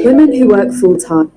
Women who work full-time.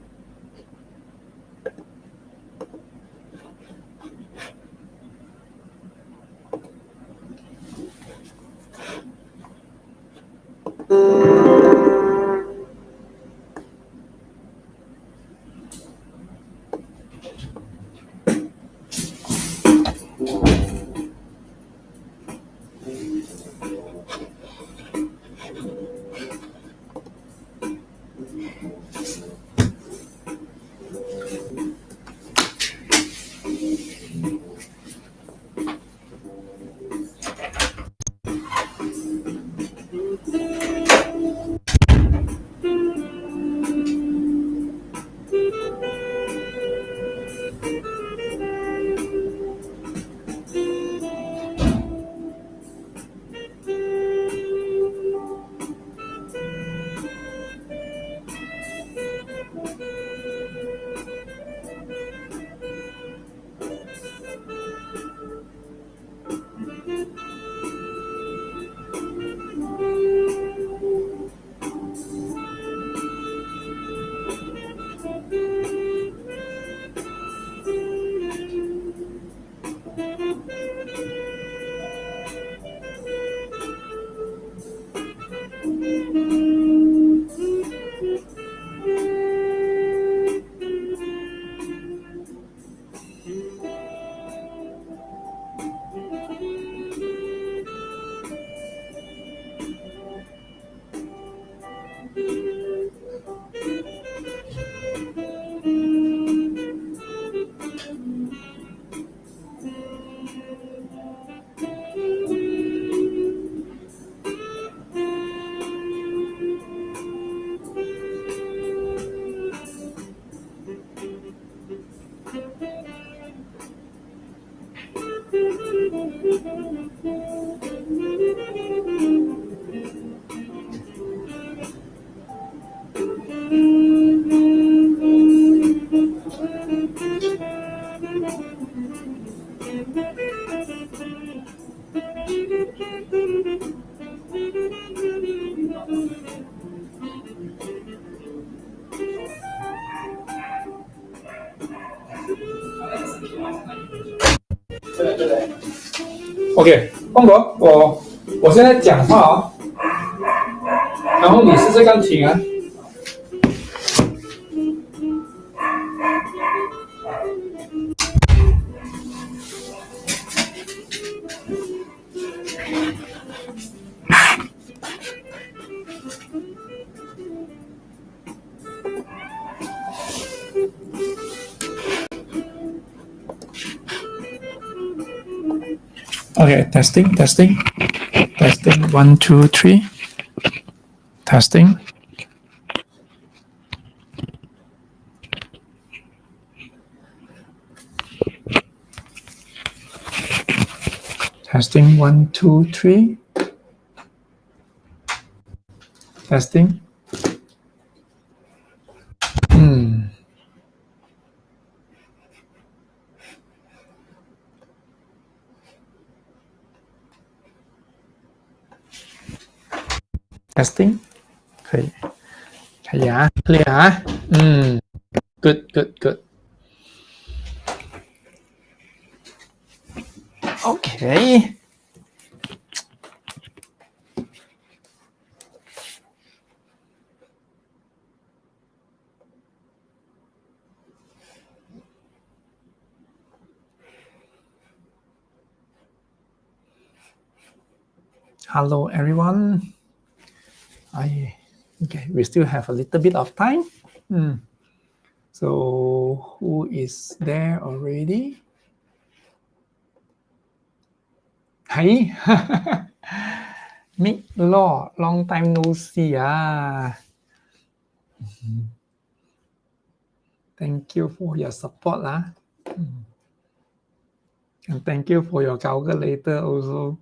OK， phong哥，我现在讲话啊，然后你试试看听啊。Okay, testing. 1, 2, 3. Testing. Testing 1, 2, 3. Testing. Testing. 可以。ขยะ clear. Good. Okay. Hello, everyone. Okay, we still have a little bit of time. So, who is there already? Hey, Mick Law, long time no see. Thank you for your support. And thank you for your calculator also.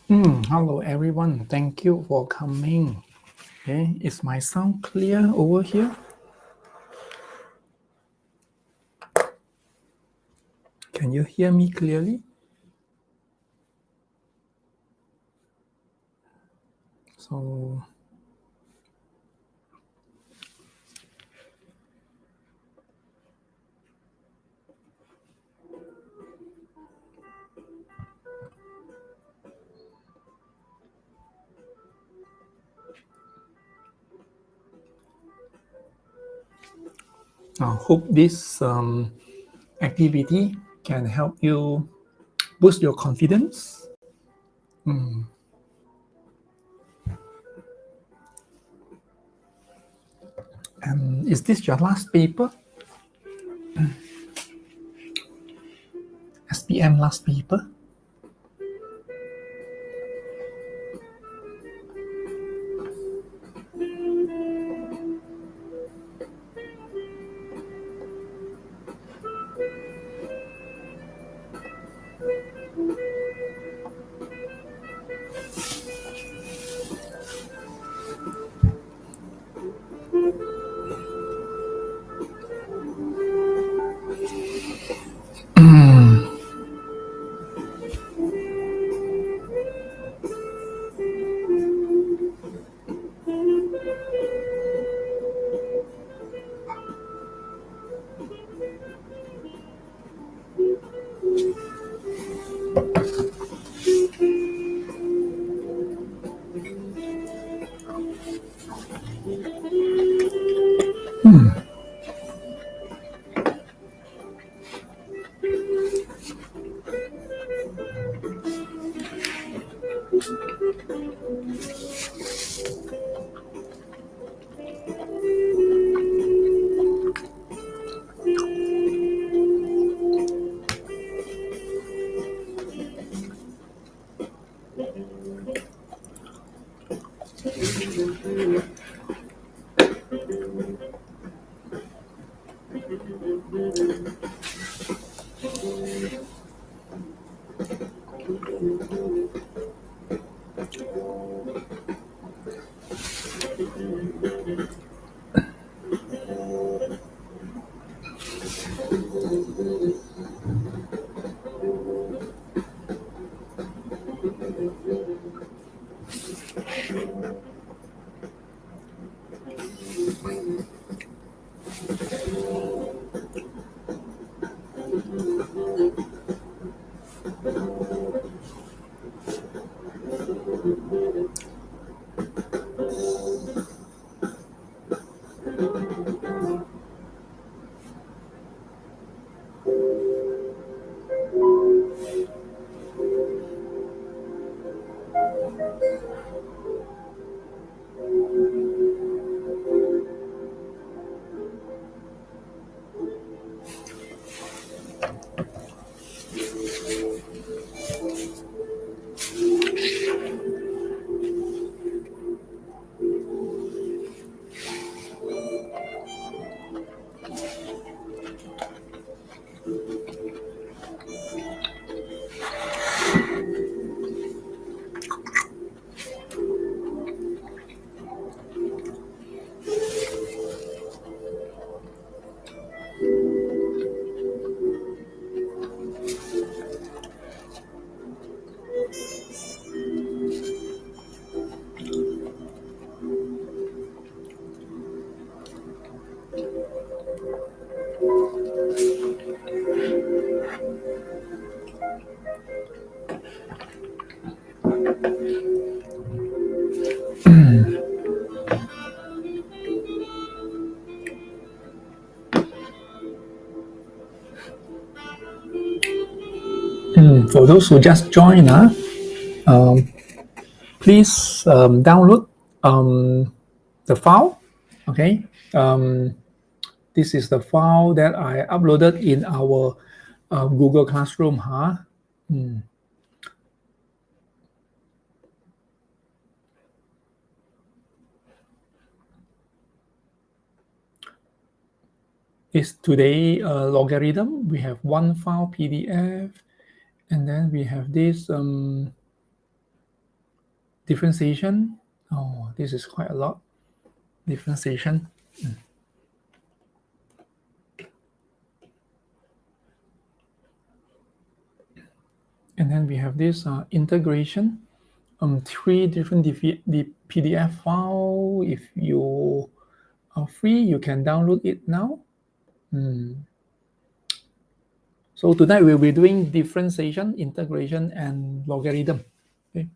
Hello everyone, thank you for coming. Okay, is my sound clear over here? Can you hear me clearly? So I hope this activity can help you boost your confidence. And is this your last paper? SPM last paper? For those who just joined, please download the file. Okay, this is the file that I uploaded in our Google Classroom. Is today logarithm. We have one file PDF, and then we have this differentiation. Oh, this is quite a lot. Differentiation. And then we have this integration. 3 different PDF file. If you are free, you can download it now. So tonight we'll be doing differentiation, integration, and logarithm. Okay.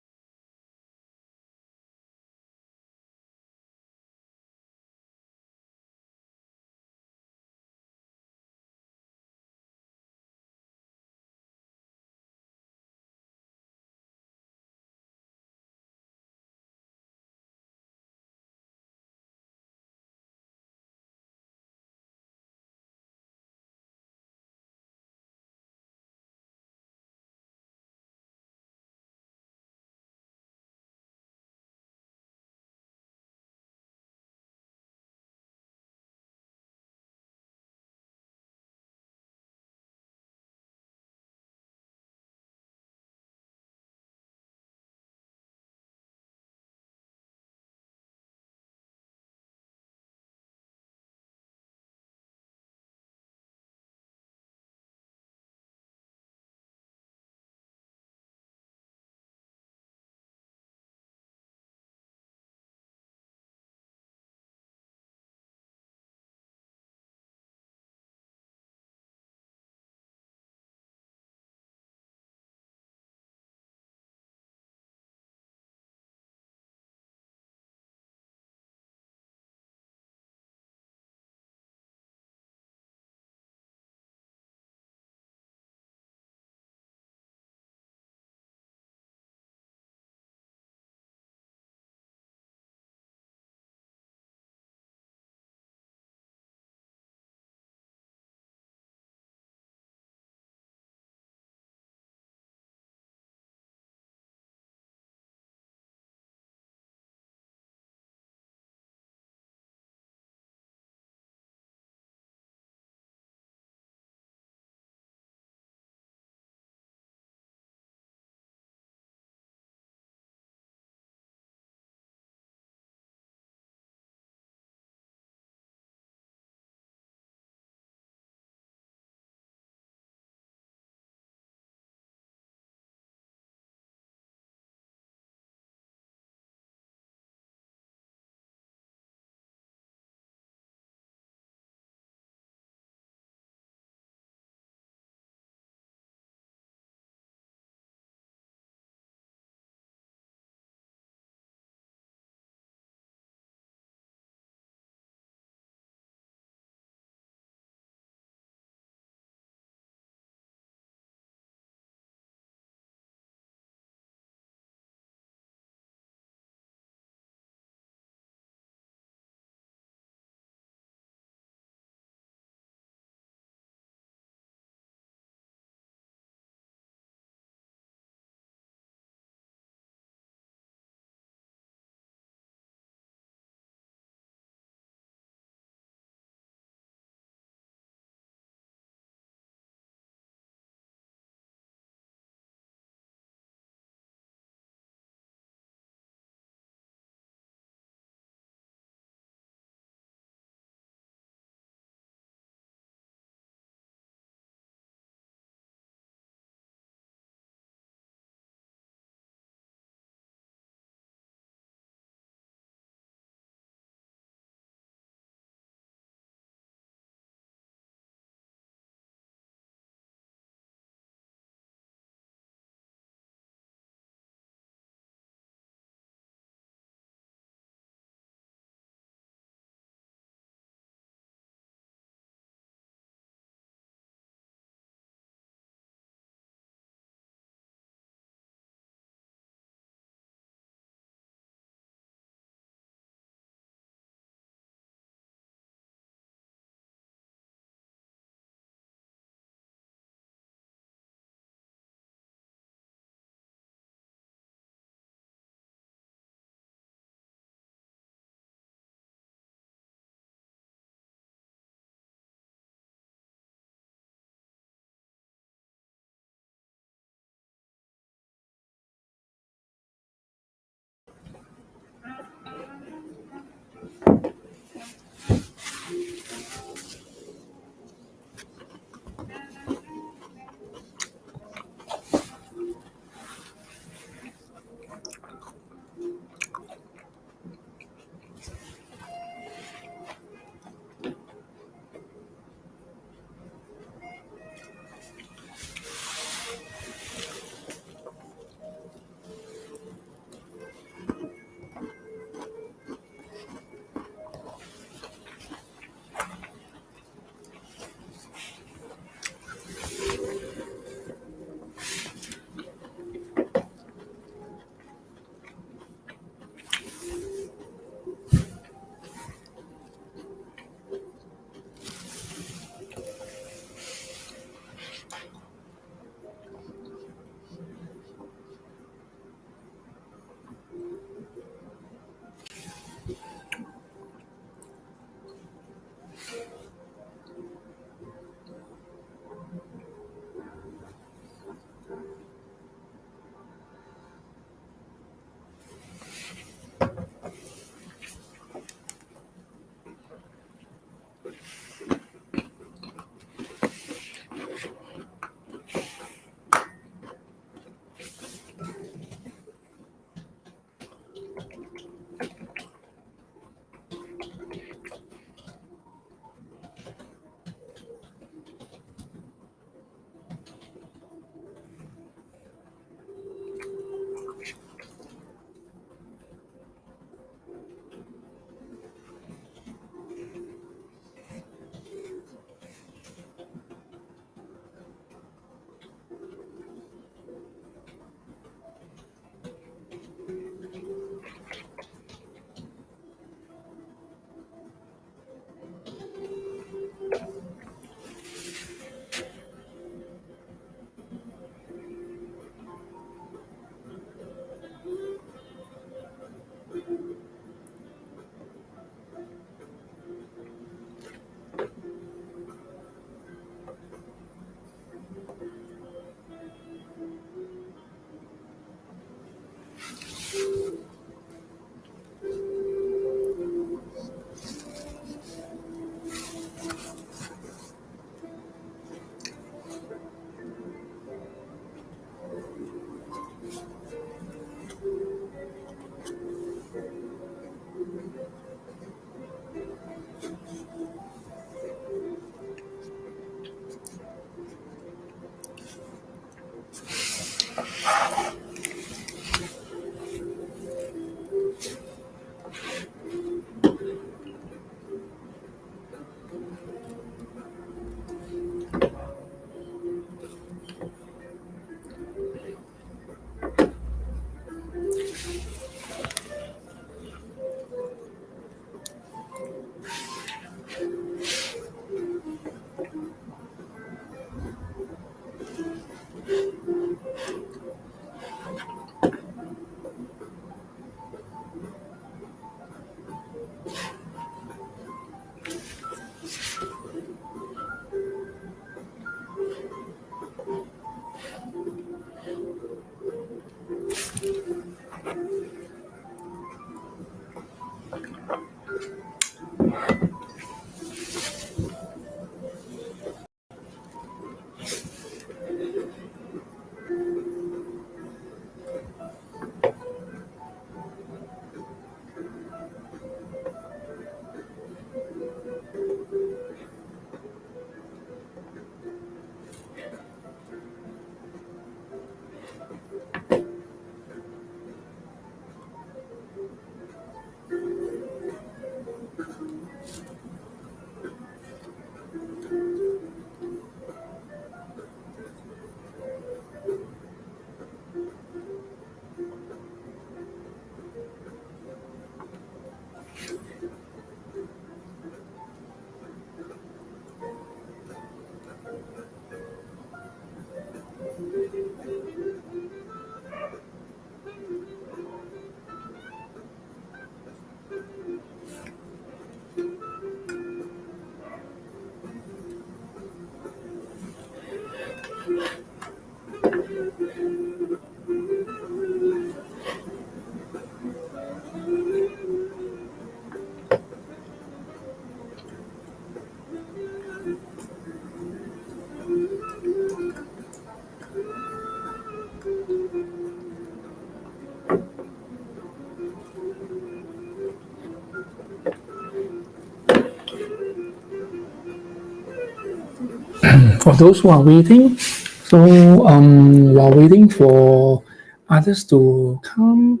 For those who are waiting, so while waiting for others to come,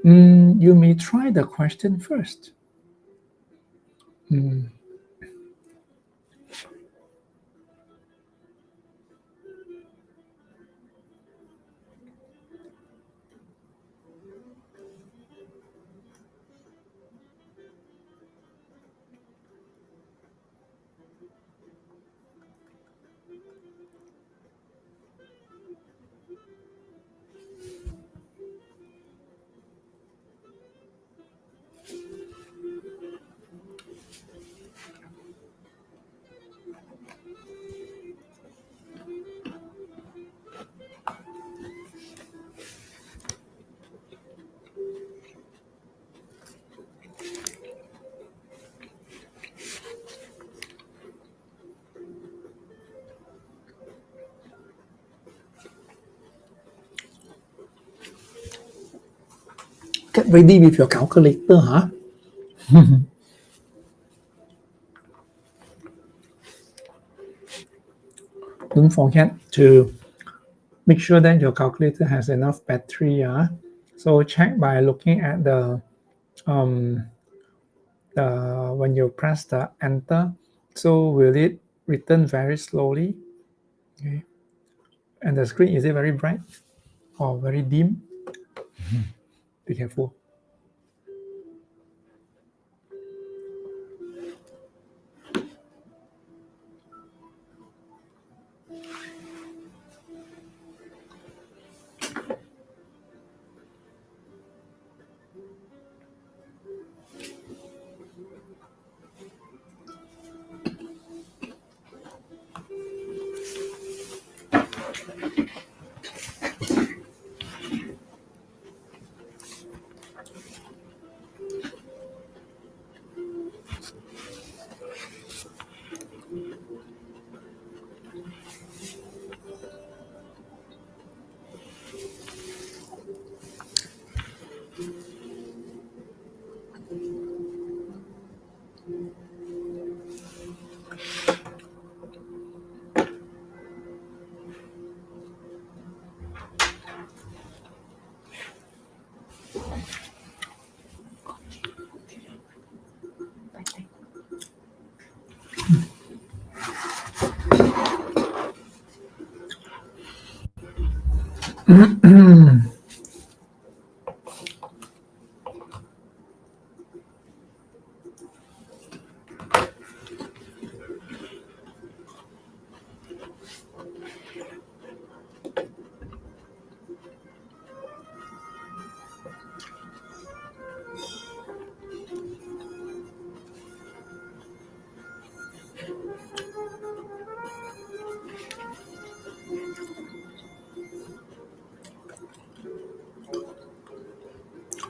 you may try the question first. Get ready with your calculator, huh? Don't forget to make sure that your calculator has enough battery. So check by looking at the when you press the enter. So will it return very slowly? Okay. And the screen, is it very bright or very dim? Be careful.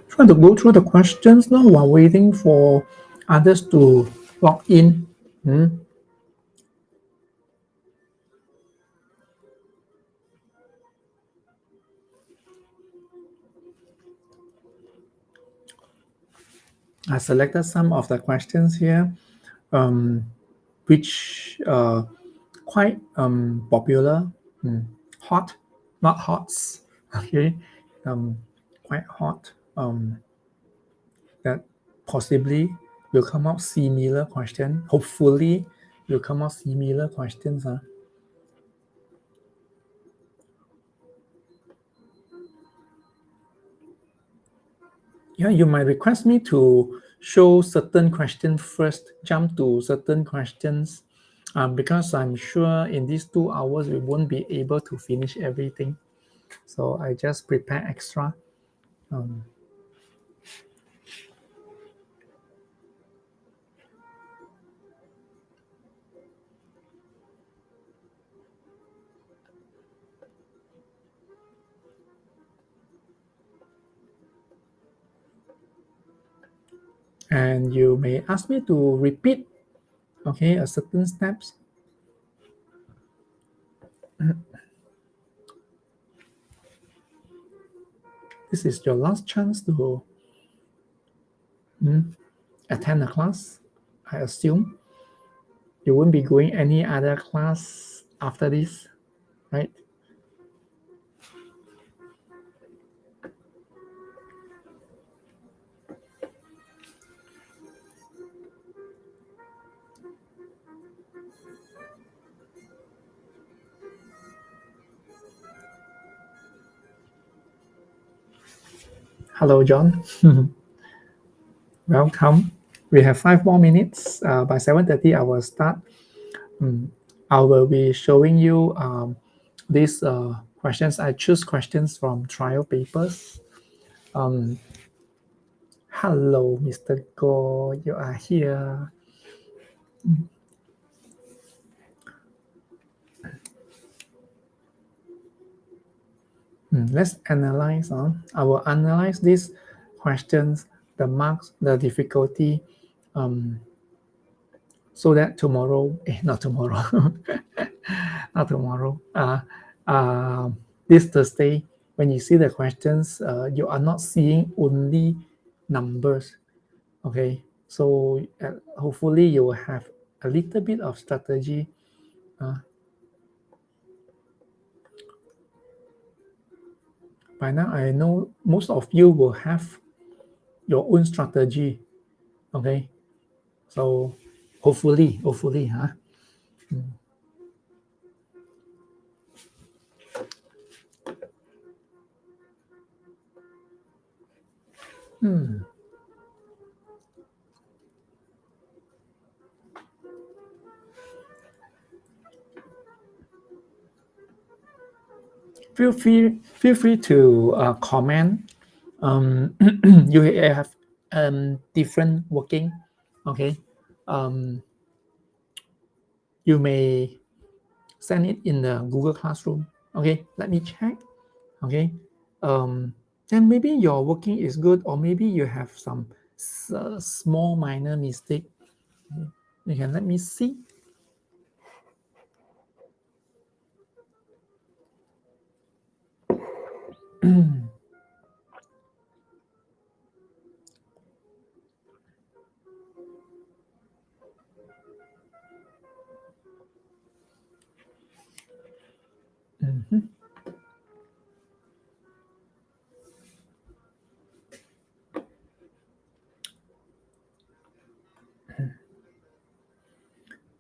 Try to go through the questions now while waiting for others to log in. I selected some of the questions here, which quite popular, hot, not hots, okay, quite hot, that possibly will come out similar question. Hopefully, will come out similar questions. Yeah, you might request me to show certain questions first, jump to certain questions, because I'm sure in these 2 hours we won't be able to finish everything. So I just prepare extra. and you may ask me to repeat, okay, a certain steps. This is your last chance to attend a class. I assume you won't be going any other class after this, right? Hello, John. Welcome. We have 5 more minutes. By 7:30, I will start. I will be showing you these questions. I choose questions from trial papers. Hello, Mr. Go, you are here. Let's analyze. I will analyze these questions, the marks, the difficulty, so that tomorrow, not tomorrow, not tomorrow, this Thursday, when you see the questions, you are not seeing only numbers, okay? So hopefully you will have a little bit of strategy. By now, I know most of you will have your own strategy, okay? So hopefully, huh? Feel free to comment. You have different working, okay? You may send it in the Google Classroom. Okay, let me check. Okay, then maybe your working is good, or maybe you have some small minor mistake. You can let me see.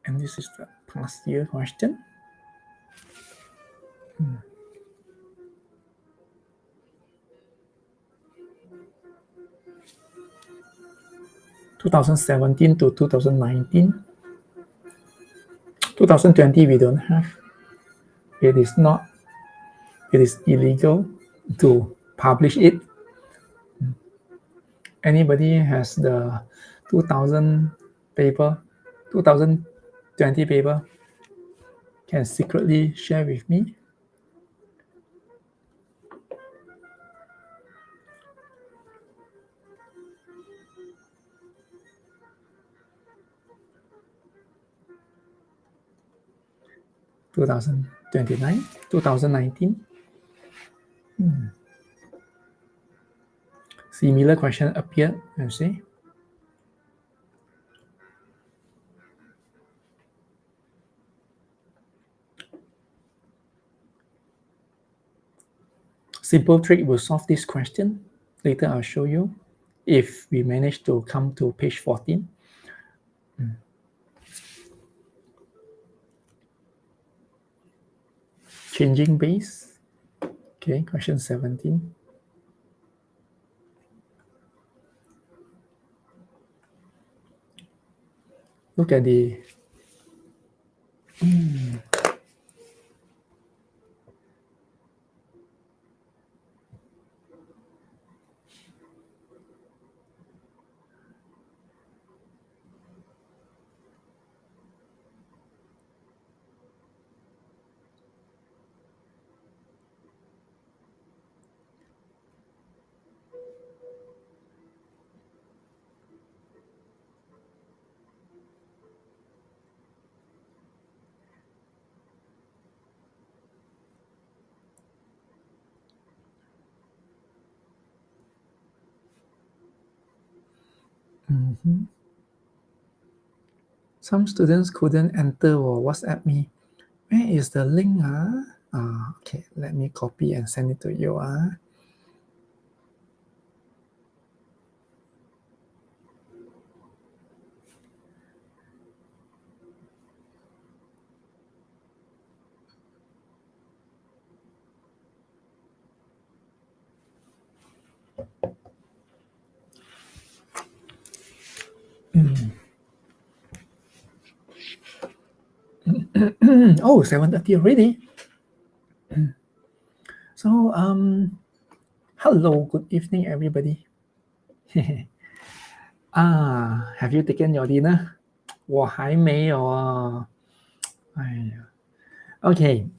And this is the past year question. 2017 to 2019. 2020 we don't have. It is not. It is illegal to publish it. Anybody has the 2000 paper, 2020 paper, can secretly share with me. Two thousand 2019. Similar question appeared, you see. Simple trick will solve this question. Later I'll show you if we manage to come to page 14. Changing base. Okay, question 17. Look at the Mhm. Some students couldn't enter or WhatsApp me. Where is the link? Okay, let me copy and send it to you. Oh, 7:30 already. So, hello, good evening, everybody. Have you taken your dinner? 我还没有啊。哎呀。Okay.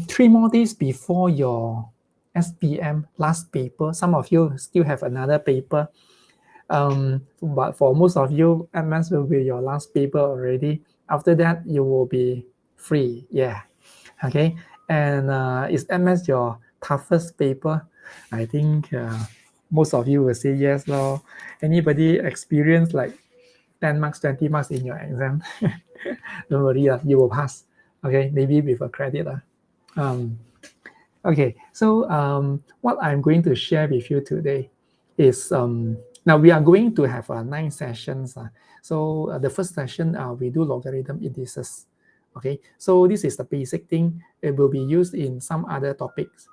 3 more days before your SPM last paper. Some of you still have another paper. But for most of you, Addmaths will be your last paper already. After that, you will be free. Yeah. Okay. And is Addmaths your toughest paper? I think most of you will say yes. Lor. Anybody experience like 10 marks, 20 marks in your exam? Don't worry, you will pass. Okay, maybe with a credit. Okay, so what I'm going to share with you today is now we are going to have 9 sessions. So the first session, we do logarithm indices. Okay, so this is the basic thing. It will be used in some other topics.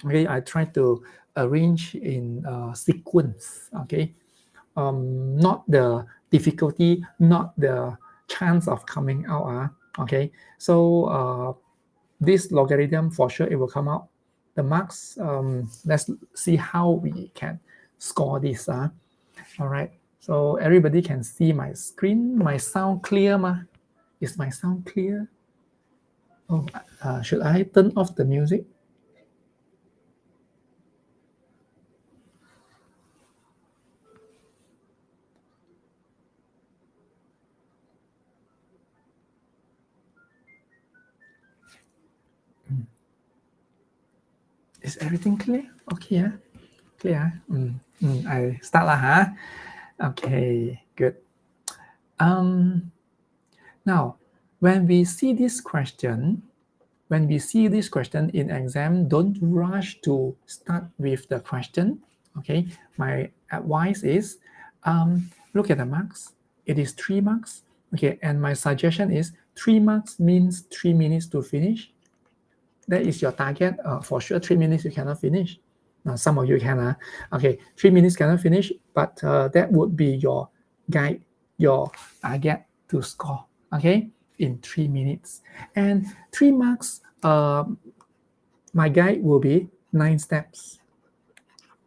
Okay, I try to arrange in sequence. Okay, not the difficulty, not the chance of coming out. Okay, so this logarithm for sure it will come out. The marks, let's see how we can score this. All right, so everybody can see my screen. My sound clear, ma? Is my sound clear? Oh, should I turn off the music? Is everything clear? Okay, clear. I start lah, Okay, good. Now, when we see this question in exam, don't rush to start with the question. Okay, my advice is look at the marks. It is 3 marks. Okay, and my suggestion is 3 marks means 3 minutes to finish. That is your target. For sure, 3 minutes you cannot finish. Some of you can. Okay, 3 minutes cannot finish, but that would be your guide, your target to score. Okay, in 3 minutes. And 3 marks, my guide will be 9 steps.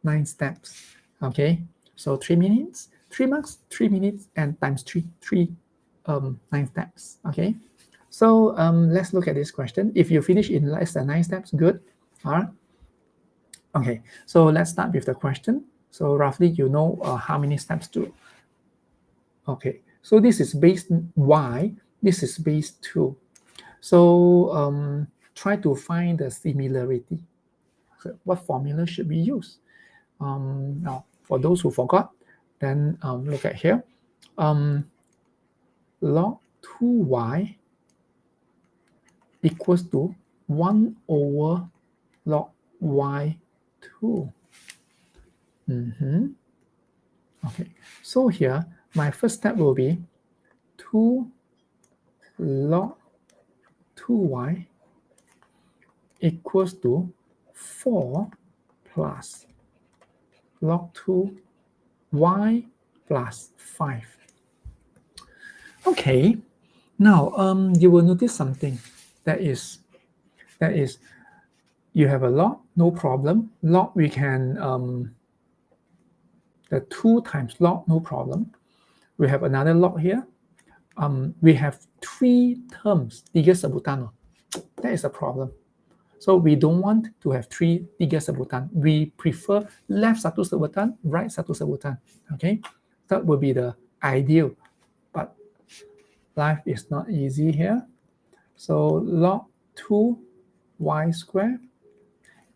9 steps. Okay, so 3 minutes, 3 marks, 3 minutes, and times 3, 9 steps. Okay, so let's look at this question. If you finish in less than 9 steps, good. All right. Okay, so let's start with the question. So roughly, you know how many steps to. Okay, so this is base y, this is base 2. So try to find the similarity. So what formula should we use? Now, for those who forgot, then look at here. Log 2y equals to 1 over log y2. Okay, so here, my first step will be 2 log 2y equals to 4 plus log 2 y plus 5. Okay, now you will notice something. That is you have a log, no problem. Log we can the 2 times log, no problem. We have another log here. We have 3 terms, 3 sebutan. That is a problem. So we don't want to have 3 sebutan. We prefer left 1 sebutan, right 1 sebutan. Okay, that would be the ideal. But life is not easy here. So log 2y squared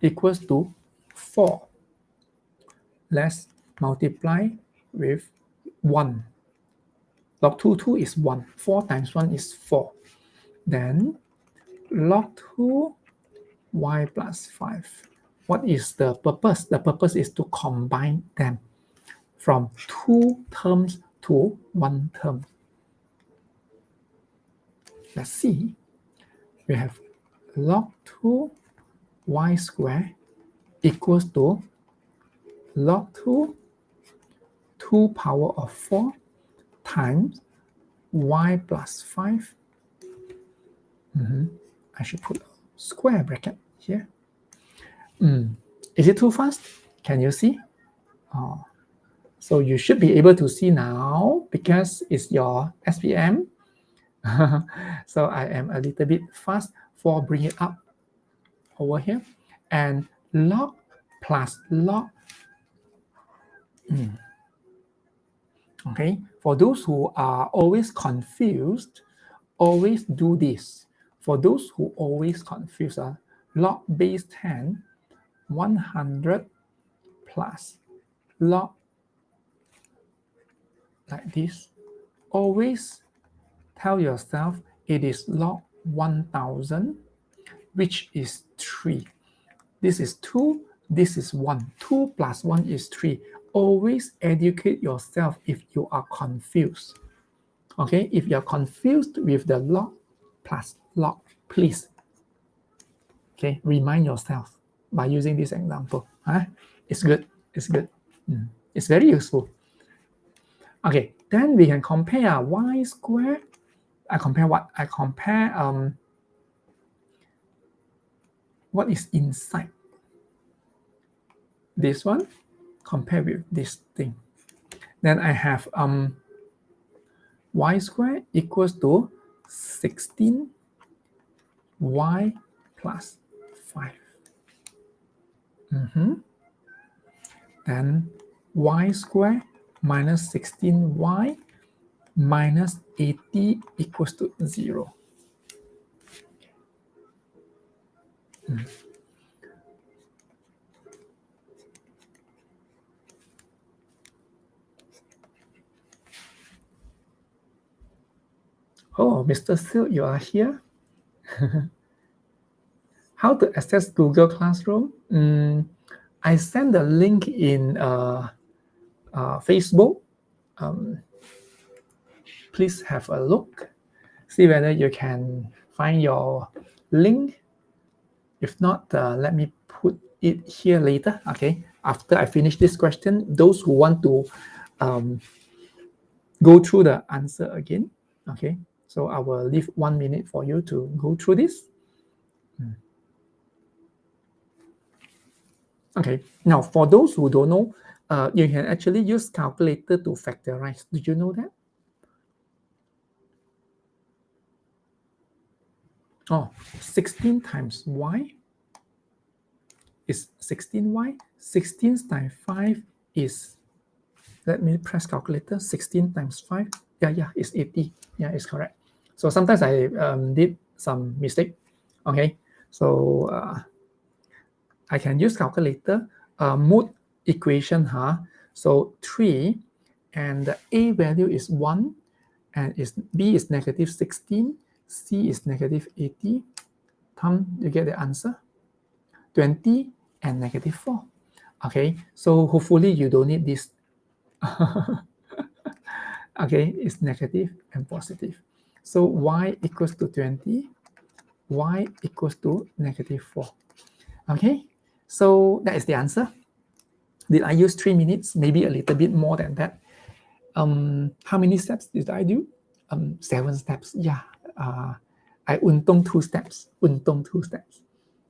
equals to 4. Let's multiply with 1. Log 2 is 1. 4 times 1 is 4. Then log 2 y plus 5. What is the purpose? The purpose is to combine them from 2 terms to 1 term. Let's see. We have log 2 y squared equals to log 2 2 power of 4 times y plus 5. I should put a square bracket here. Is it too fast? Can you see? Oh. So you should be able to see now because it's your SPM. So I am a little bit fast for bringing it up over here. And log plus log. Okay, for those who are always confused, always do this. For those who always confused, log base 10, 100 plus log like this. Always tell yourself it is log 1000, which is 3. This is 2, this is 1. 2 plus 1 is 3. Always educate yourself if you are confused. Okay, if you're confused with the log plus log, please, okay, remind yourself by using this example. It's good, it's good. It's very useful. Okay, then we can compare y squared. I compare what? I compare what is inside this one, compare with this thing. Then I have y squared equals to 16 y plus 5. Then y squared minus 16y minus 80 equals to 0. Oh, Mr. Sil, you are here. How to access Google Classroom? I sent the link in Facebook. Please have a look. See whether you can find your link. If not, let me put it here later. Okay. After I finish this question, those who want to go through the answer again. Okay. So I will leave 1 minute for you to go through this. Okay, now for those who don't know, you can actually use calculator to factorize. Did you know that? Oh, 16 times y is 16y. 16 times 5 is, let me press calculator, 16 times 5. Yeah, it's 80. Yeah, it's correct. So sometimes I did some mistake. Okay, so I can use calculator, mode equation. So 3, and the a value is 1, and b is negative 16, c is negative 80. You get the answer, 20 and negative 4. Okay, so hopefully you don't need this. Okay, it's negative and positive. So y equals to 20, y equals to negative 4. Okay, so that is the answer. Did I use 3 minutes? Maybe a little bit more than that. How many steps did I do? 7 steps. Yeah, I untung 2 steps.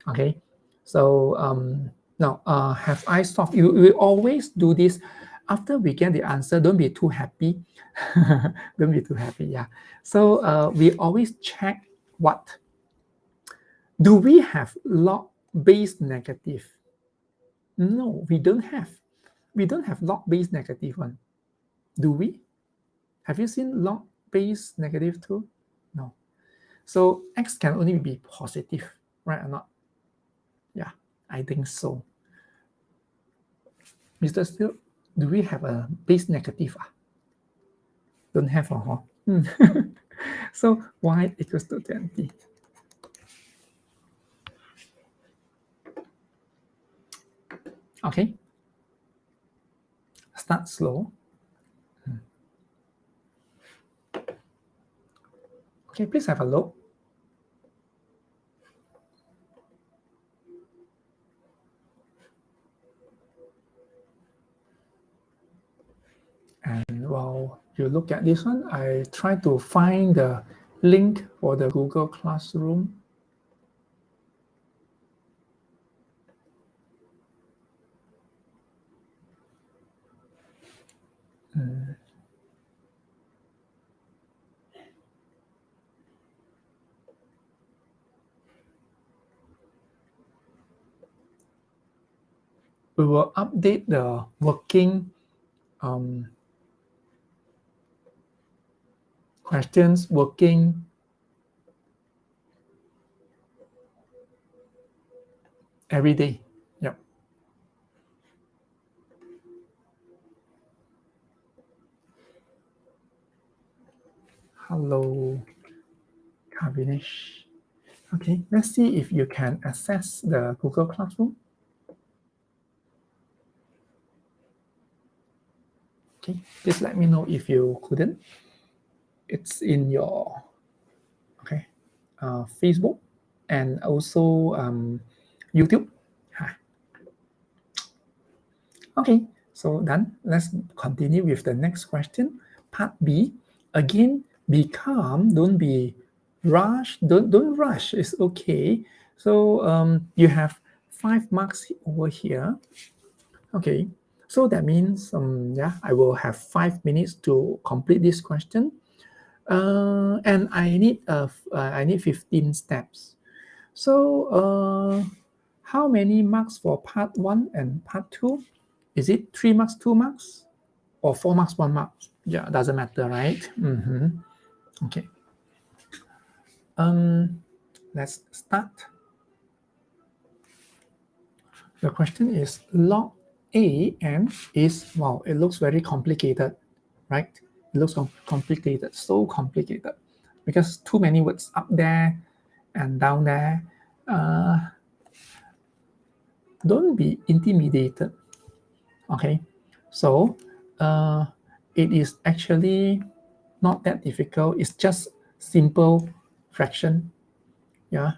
Okay, so now have I solved? We always do this after we get the answer. Don't be too happy. Don't be too happy. Yeah. So we always check what. Do we have log base negative? No, we don't have. We don't have log base negative one. Do we? Have you seen log base negative 2? No. So x can only be positive, right or not? Yeah, I think so. Mr. Steele, do we have a base negative? Don't have, so y equals to 20. Okay. Start slow. Okay, please have a look. And while you look at this one, I try to find the link for the Google Classroom. We will update the working questions, working every day. Yep. Hello, Kavinesh. Okay, let's see if you can access the Google Classroom. Okay, please let me know if you couldn't. It's in your Facebook and also YouTube. Okay, so done. Let's continue with the next question. Part B. Again, be calm. Don't be rush. Don't rush. It's okay. So you have 5 marks over here. Okay, so that means I will have 5 minutes to complete this question. And I need 15 steps. So how many marks for part 1 and part 2? Is it 3 marks, 2 marks, or 4 marks, 1 mark? Yeah, doesn't matter, right? Okay. Let's start. The question is log a n is, wow, it looks very complicated, right? It looks complicated, so complicated, because too many words up there and down there. Don't be intimidated. Okay, so it is actually not that difficult. It's just simple fraction. Yeah.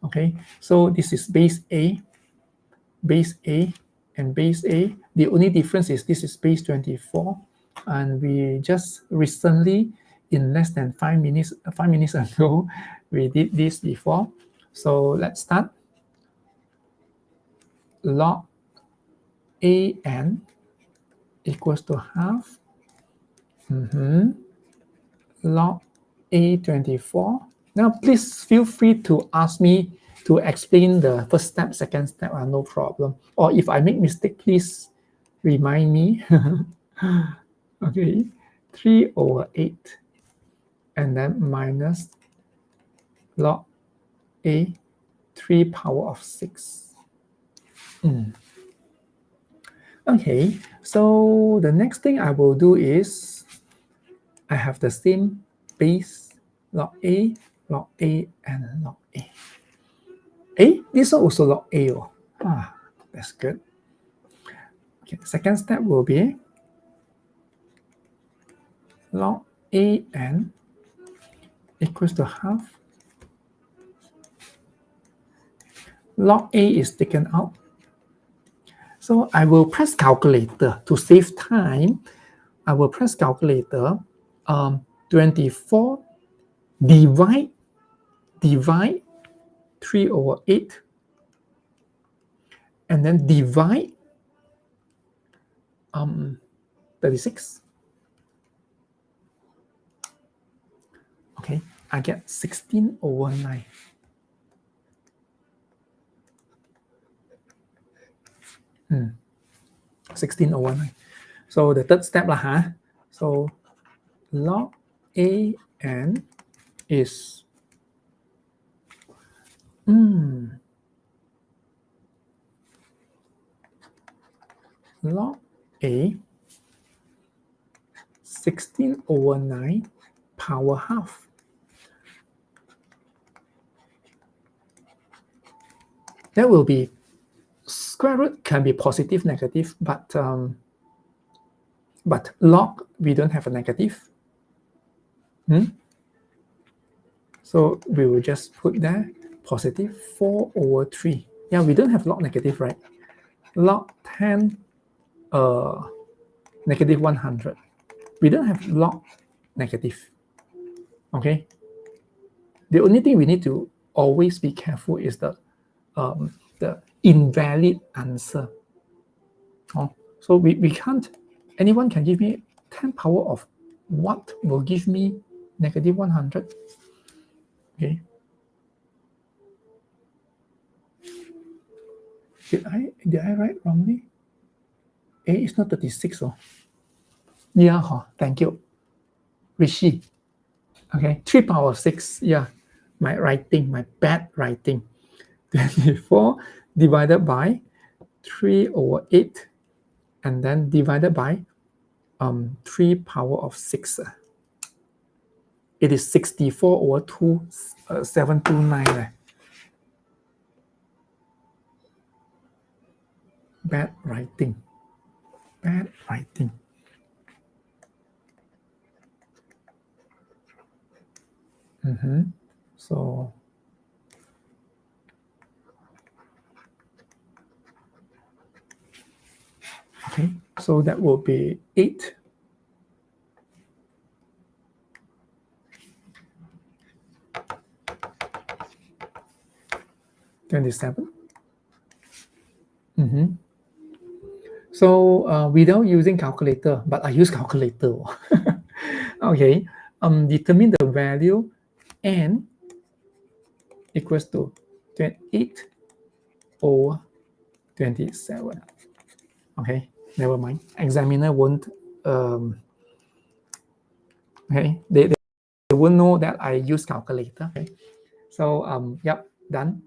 Okay, so this is base A, and base A. The only difference is this is base 24, and we just recently, in less than 5 minutes ago, we did this before. So let's start. Log a n equals to half log A24. Now, please feel free to ask me to explain the first step, second step, no problem. Or if I make mistake, please remind me. Okay, 3/8, and then minus log A 3 power of 6. Okay, so the next thing I will do is I have the same base log A, and log A. This one also log A. That's good. Okay, second step will be log A n equals to half. Log A is taken out. So I will press calculator to save time. I will press calculator. 24 divide 3/8, and then divide 36. Okay, I get 16/9. Hmm. 16/9. So the third step lah, So log A n is log A 16/9 power half. That will be, square root can be positive, negative, but log, we don't have a negative. So we will just put there positive 4/3. Yeah, we don't have log negative, right? Log 10, negative 100. We don't have log negative. Okay. The only thing we need to always be careful is the invalid answer. So we can't, anyone can give me 10 power of what will give me negative 100? Okay. Did I write wrongly? A is not 36. Oh. Yeah, thank you. Rishi. Okay, 3 power of 6. Yeah, my bad writing. 24 divided by 3/8, and then divided by 3 power of 6. It is 64/729. Bad writing. So okay, so that will be 8. $27. So without using calculator, but I use calculator. Okay, determine the value n equals to 28/27. Okay, never mind. Examiner won't. Okay, they won't know that I use calculator. Okay, so yep, done.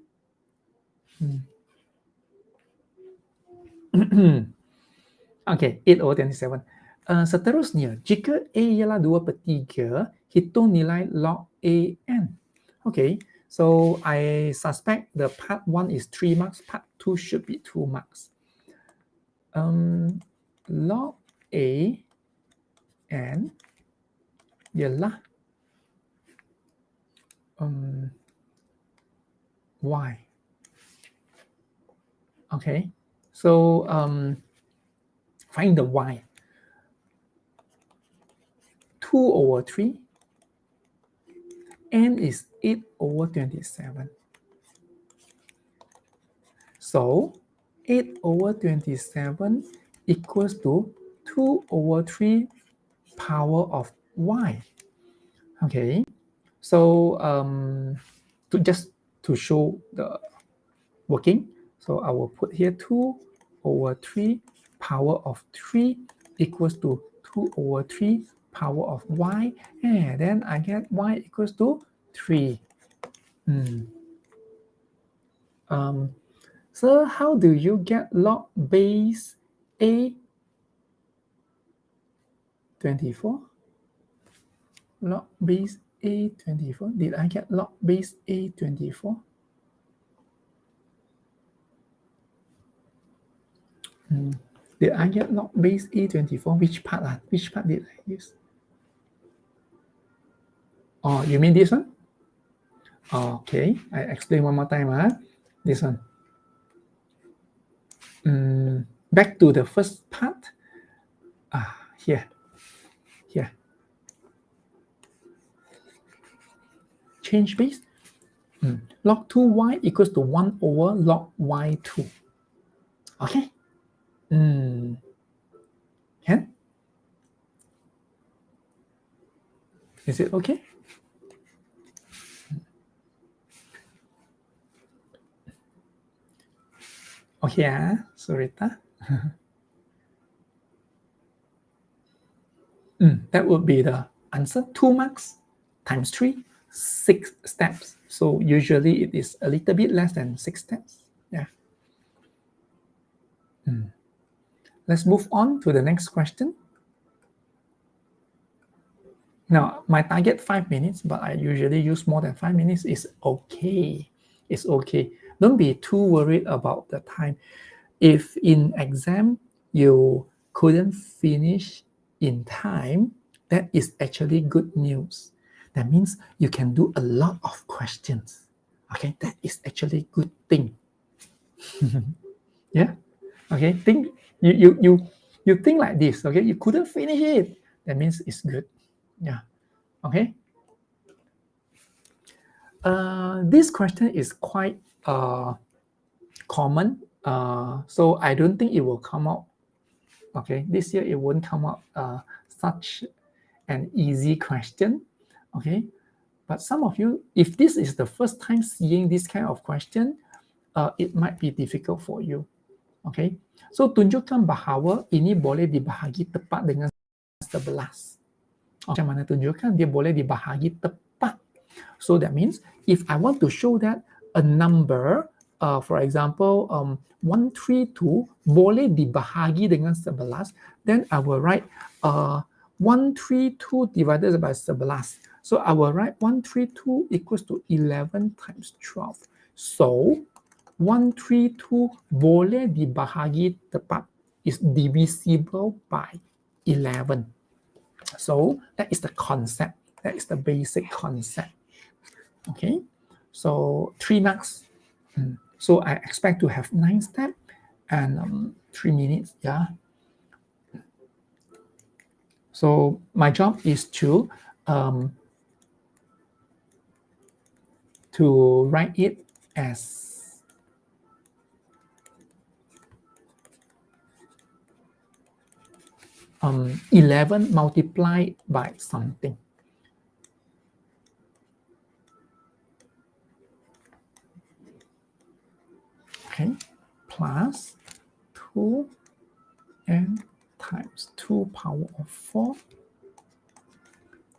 Okay, 8/27. Seterusnya, jika A ialah 2/3, hitung nilai log AN. Okay, so I suspect the part 1 is 3 marks, part 2 should be 2 marks. Log AN ialah Y. Okay, so find the Y. 2/3. N is 8/27. So 8/27 equals to 2/3 power of Y. Okay, so to show the working, so I will put here 2/3 power of 3 equals to 2/3 power of Y, and then I get Y equals to 3. So how do you get log base A 24? Log base A 24. Did I get log base A 24? Did I get log base A 24? Which part? Which part did I use? Oh, you mean this one? Okay, I explain one more time. This one. Back to the first part. Here. Change base. Log 2y equals to 1 over log y2. Okay. Can? Is it okay? Okay, Surita. That would be the answer. 2 marks times 3, 6 steps. So usually it is a little bit less than 6 steps. Yeah. Let's move on to the next question. Now, my target 5 minutes, but I usually use more than 5 minutes. Is okay. It's okay. Don't be too worried about the time. If in exam you couldn't finish in time, that is actually good news. That means you can do a lot of questions. Okay, that is actually good thing. Yeah. Okay. Think you think like this. Okay, you couldn't finish it. That means it's good. Yeah. Okay. This question is quite common. So I don't think it will come out. Okay, this year it won't come out such an easy question. Okay, but some of you, if this is the first time seeing this kind of question, it might be difficult for you. Okay, so tunjukkan bahawa ini boleh dibahagi tepat dengan 11. Macam mana tunjukkan? Dia boleh dibahagi tepat. So that means if I want to show that a number, for example, 132 boleh dibahagi dengan 11, then I will write 132 divided by 11. So I will write 132 equals to 11 times 12. So 132 boleh dibahagi tepat, is divisible by 11. So that is the concept. That is the basic concept. Okay, so 3 marks. So I expect to have 9 steps and 3 minutes. Yeah. So my job is to write it as 11 multiplied by something. Okay, plus 2n times 2 power of 4,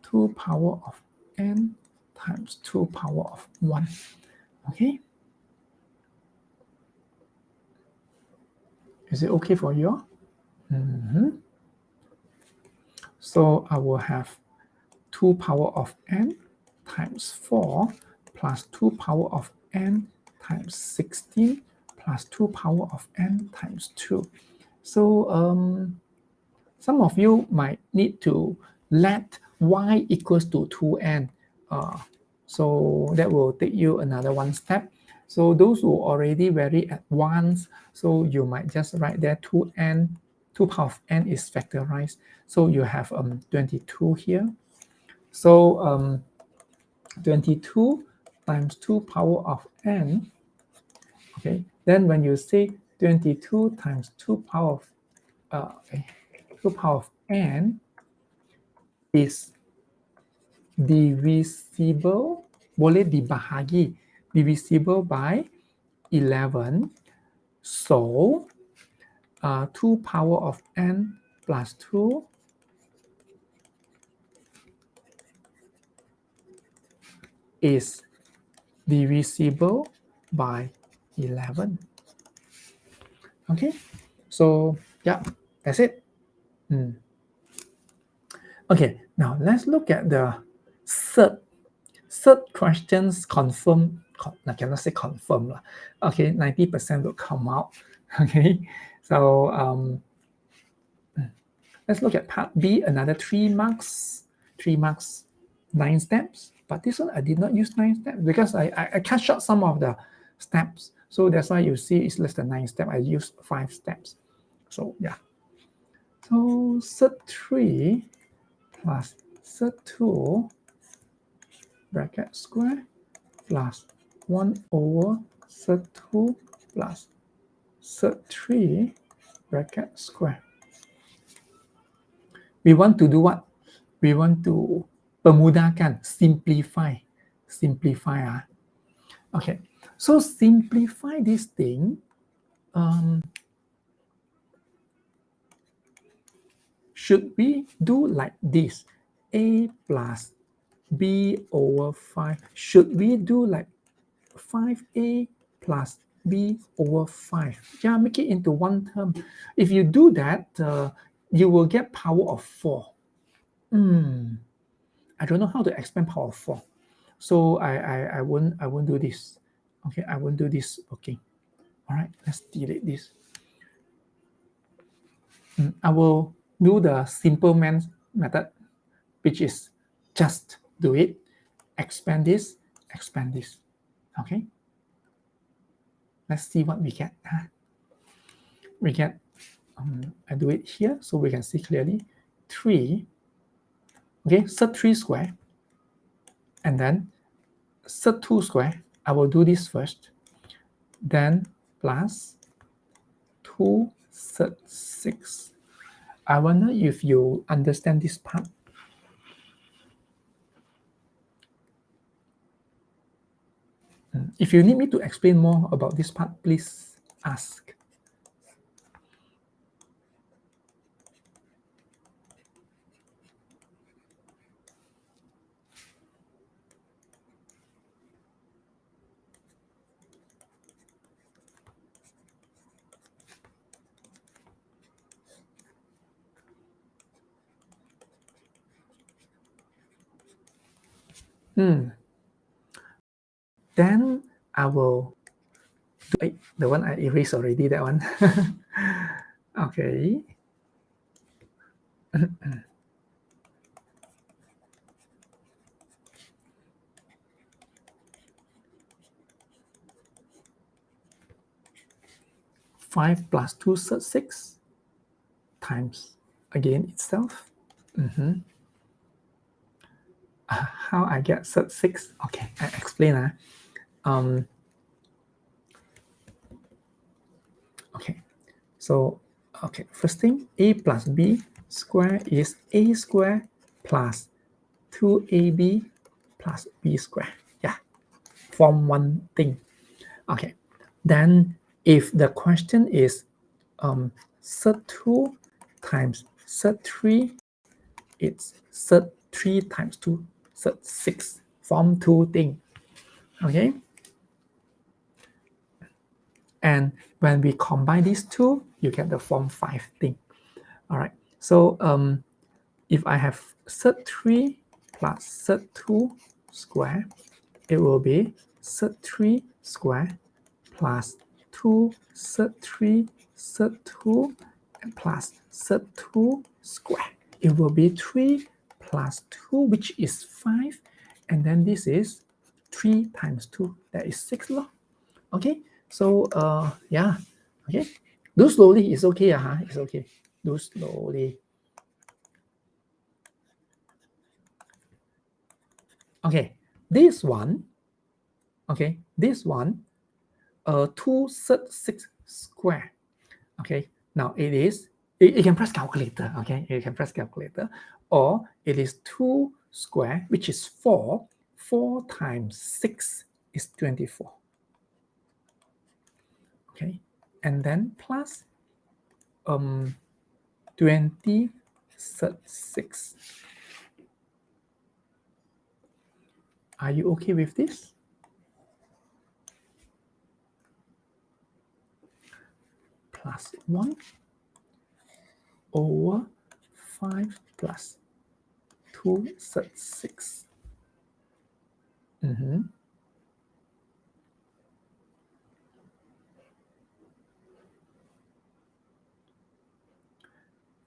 2 power of n times 2 power of 1. Okay, is it okay for you? So I will have 2 power of n times 4 plus 2 power of n times 16 plus 2 power of n times 2. So some of you might need to let y equals to 2n. So that will take you another 1 step. So those who already very advanced, so you might just write there 2n, 2 power of n is factorized. So you have 22 here. So 22 times 2 power of n. Okay, then when you say 22 times 2 power of 2 power of n is divisible, boleh dibahagi, divisible by 11. So 2 power of n plus 2 is divisible by 11. Okay, so yeah, that's it. Okay, now let's look at the third questions confirm. I cannot say confirm. Okay, 90% will come out. Okay, so let's look at part B, another 3 marks. 3 marks, 9 steps. But this one I did not use 9 steps because I cut short some of the steps. So that's why you see it's less than 9 steps. I used 5 steps. So yeah. So Surd 3 plus Surd 2 bracket square plus 1 over Surd 2 plus Surd 3 bracket square. We want to do what? We want to permudahkan, simplify. Okay, so simplify this thing. Should we do like this? A plus B over 5. Should we do like 5A plus B over 5? Yeah, make it into one term. If you do that, you will get power of 4. I don't know how to expand power of 4. So I won't do this. Okay, I won't do this working. All right, let's delete this. I will do the simple method, which is just do it, expand this. Okay, let's see what we get. We get, I do it here so we can see clearly, 3, okay, sub 3 square, and then sub 2 square. I will do this first, then plus 2 sub 6. I wonder if you understand this part. If you need me to explain more about this part, please ask. Then I will do the one I erased already, that one. Okay. Five plus 2 sub 6 times again itself. How I get sub 6? Okay, I explain. Okay, so first thing, a plus b square is a square plus 2ab plus b square. Yeah, form one thing. Okay, then if the question is sub 2 times sub 3, it's sub 3 times 2, sub 6, form 2 thing. Okay, and when we combine these two, you get the form 5 thing. All right, so if I have sub 3 plus sub 2 square, it will be sub 3 square plus 2 sub 3 sub 2 and plus sub 2 square. It will be 3 plus 2, which is 5, and then this is 3 times 2, that is 6 lor. Okay, so yeah, okay, do slowly, it's okay, it's okay, do slowly. Okay, this one, 2 sub 6 square. Okay, now it is, you can press calculator, okay, you can press calculator, or it is 2 square, which is 4. 4 times 6 is 24. Okay, and then plus 20 sub 6. Are you okay with this? Plus 1 over 5 plus 2 sub 6.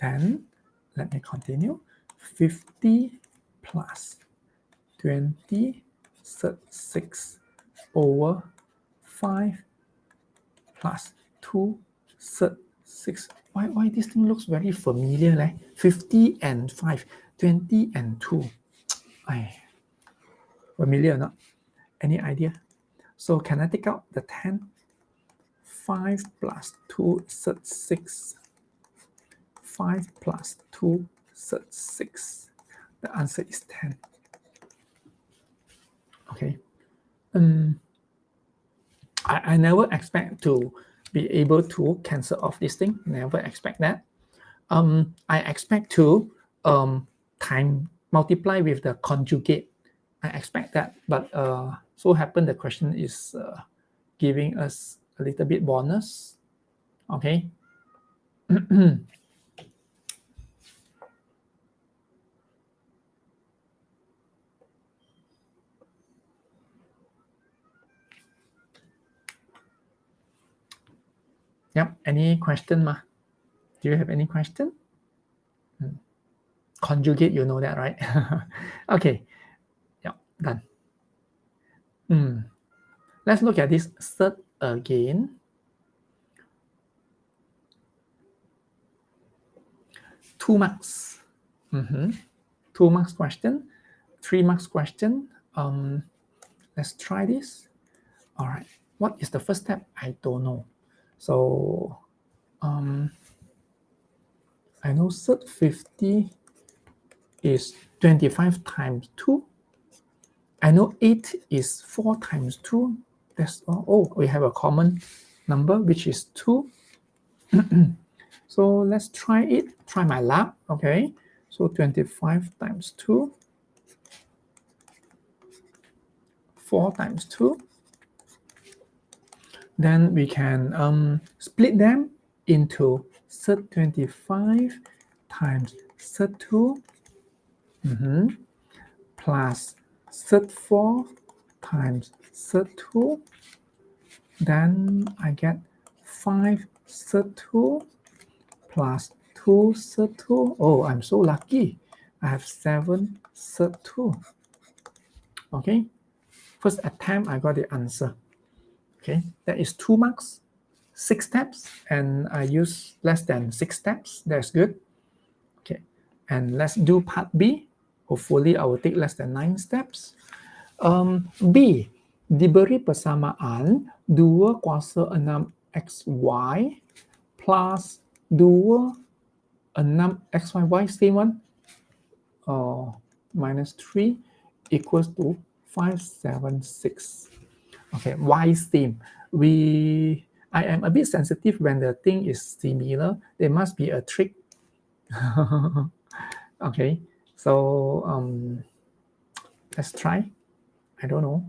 Then let me continue. 50 plus 20 sub 6 over 5 plus 2 sub 6. Why this thing looks very familiar, like 50 and 5, 20 and 2. Familiar or not? Any idea? So can I take out the 10? 5 plus 2 sub 6. 5 plus 2 sub 6. The answer is 10. Okay. I never expect to be able to cancel off this thing. Never expect that. I expect to multiply with the conjugate. I expect that, but so happen the question is giving us a little bit bonus. Okay. Yep. Any question, Ma? Do you have any question? Conjugate, you know that, right? Okay. Yeah, done. Let's look at this third again. Two marks. 2 marks question, 3 marks question. Let's try this. All right. What is the first step? I don't know. So I know third 50 is 25 times 2. I know 8 is 4 times 2. That's all. Oh, we have a common number, which is 2. So let's try it. Try my luck. Okay. So 25 times 2. 4 times 2. Then we can split them into third 25 times third 2 plus third 4 times third 2. Then I get 5 third 2 plus 2 third 2. Oh, I'm so lucky. I have 7 third 2. Okay. First attempt, I got the answer. Okay, that is 2 marks, 6 steps, and I use less than 6 steps. That's good. Okay, and let's do part B. Hopefully, I will take less than 9 steps. B, diberi persamaan 2 kuasa 6XY plus 2 6XYY, same one, minus 3 equals to 576. Okay, why same? I am a bit sensitive when the thing is similar. There must be a trick. Okay, so let's try. I don't know.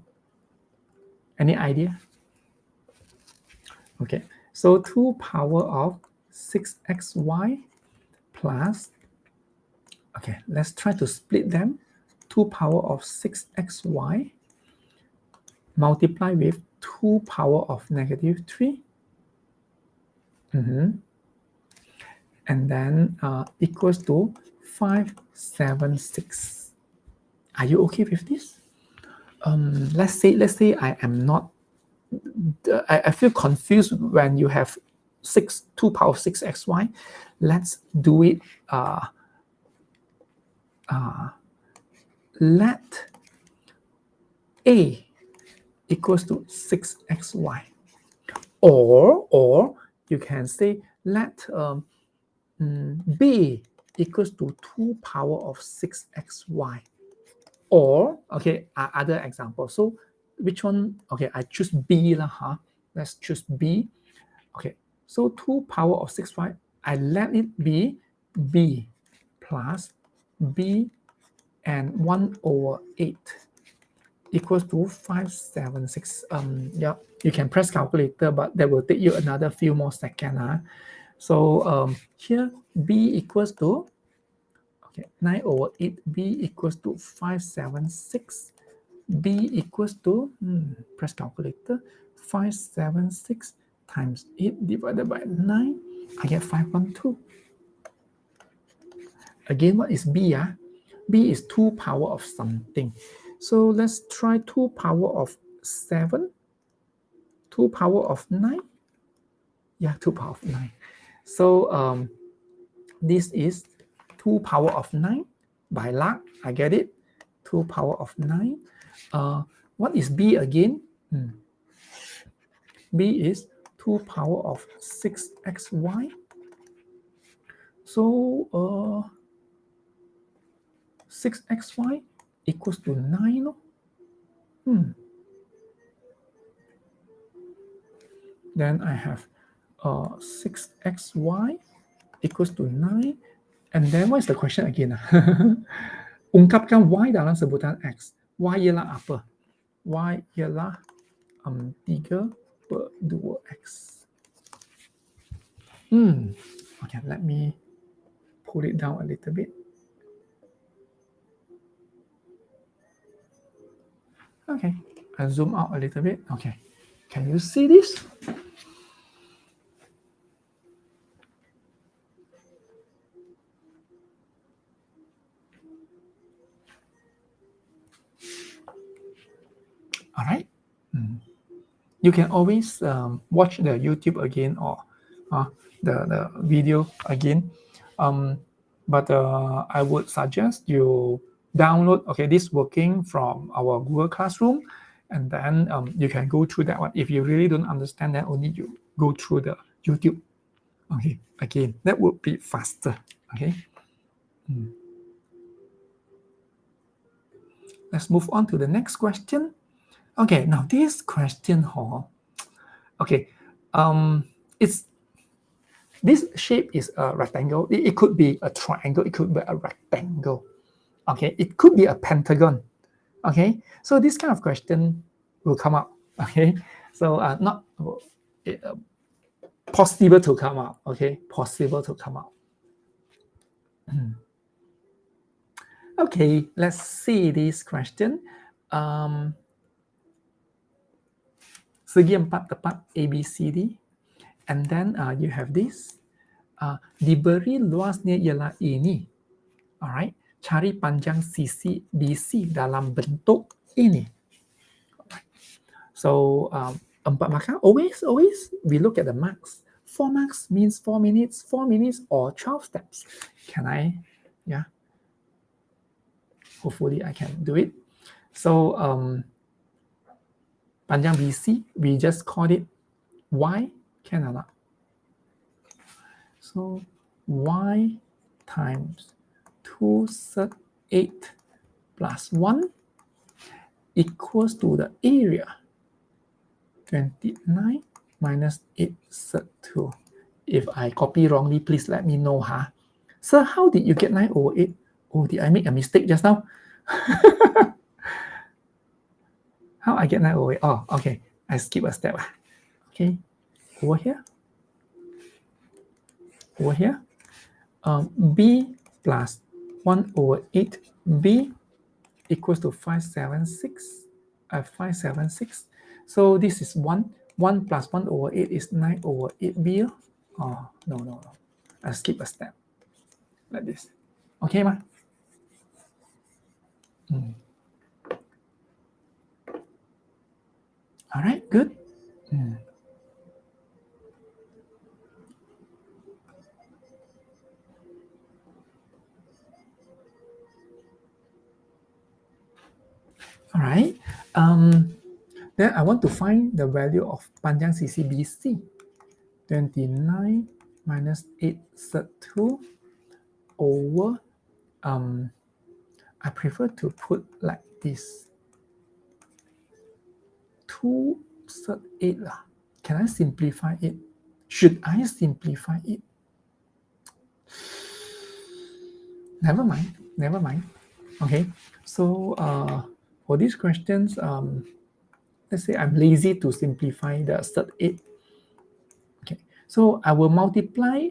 Any idea? Okay, so 2 power of 6XY plus, okay, let's try to split them. 2 power of 6XY multiply with 2 power of negative 3. And then equals to 576. Are you okay with this? Let's say I am not. I feel confused when you have 2 power of 6XY. Let's do it. Let A equals to 6XY, or you can say let B equals to 2 power of 6XY. Or, okay, other example. So which one? Okay, I choose B lah, huh? Let's choose B. Okay, so 2 power of 6y, I let it be B plus B and 1/8 equals to 576. Yeah, you can press calculator, but that will take you another few more seconds. So here B equals to, okay, 9/8, B equals to 576. B equals to, press calculator, 576 times 8 divided by 9, I get 512. Again, what is B? B is 2 power of something. So let's try 2 power of 7, 2 power of 9. Yeah, 2 power of 9. So this is 2 power of 9. By luck, I get it. 2 power of 9. What is B again? B is 2 power of 6XY. So 6XY equals to 9. Then I have 6XY equals to 9. And then what is the question again? Ungkapkan Y dalam sebutan X. Y ialah apa? Y ialah 3/2X. Okay, let me pull it down a little bit. Okay, I'll zoom out a little bit. Okay, can you see this? All right. You can always watch the YouTube again or the video again. But I would suggest you download, okay, this working from our Google Classroom, and then you can go through that one. If you really don't understand that, only you go through the YouTube. Okay, again, that would be faster. Okay. Let's move on to the next question. Okay, now this question, okay, it's this shape is a rectangle. It could be a triangle. It could be a rectangle. Okay, it could be a pentagon. Okay, so this kind of question will come up. Okay, so not possible to come out. Okay, possible to come out. Okay, let's see this question. Segi empat tepat A, B, C, D. And then you have this. Diberi luasnya ialah ini. Alright, cari panjang sisi BC dalam bentuk ini. So 4 markah, always we look at the marks. 4 marks means 4 minutes, 4 minutes or 12 steps. Can I, yeah, hopefully I can do it. So panjang BC, we just call it Y, can or not? So Y times 2 sub 8 plus 1 equals to the area 29 minus 8 sub 2. If I copy wrongly, please let me know. Sir, how did you get 9 over 8? Oh, did I make a mistake just now? How I get 9 over 8? Oh, okay. I skip a step. Okay. Over here. Over here. B plus 1 over 8b equals to 576. 576. So this is 1. 1 plus 1 over 8 is 9 over 8b. Oh, no. I skip a step. Like this. Okay, ma? All right, good. All right. Then I want to find the value of panjang sisi BC. 29 minus 8 sub 2 over, I prefer to put like this. 2 sub 8 lah. Can I simplify it? Should I simplify it? Never mind. Okay, so for these questions, let's say I'm lazy to simplify the sub 8. Okay, so I will multiply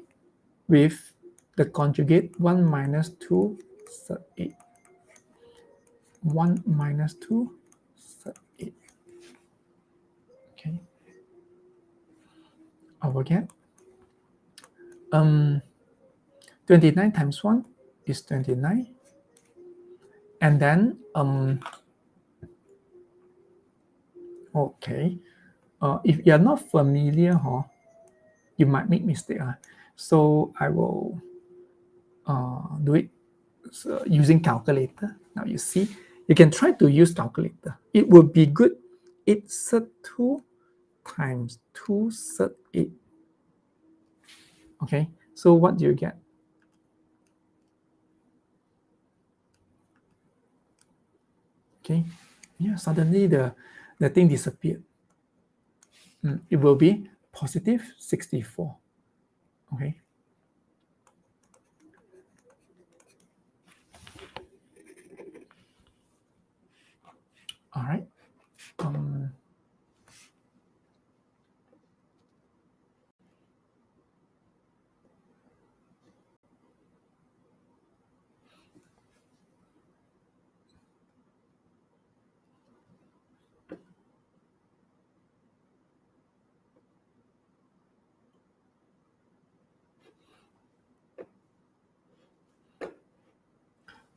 with the conjugate 1 minus 2 sub 8. 1 minus 2 sub 8. Okay, I will get 29 times 1 is 29. And then, okay, if you're not familiar, you might make mistake. So I will do it using calculator. Now you see, you can try to use calculator. It would be good. 8 sub 2 times 2 sub 8. Okay, so what do you get? Okay, yeah, suddenly the thing disappeared. It will be positive 64. Okay. All right.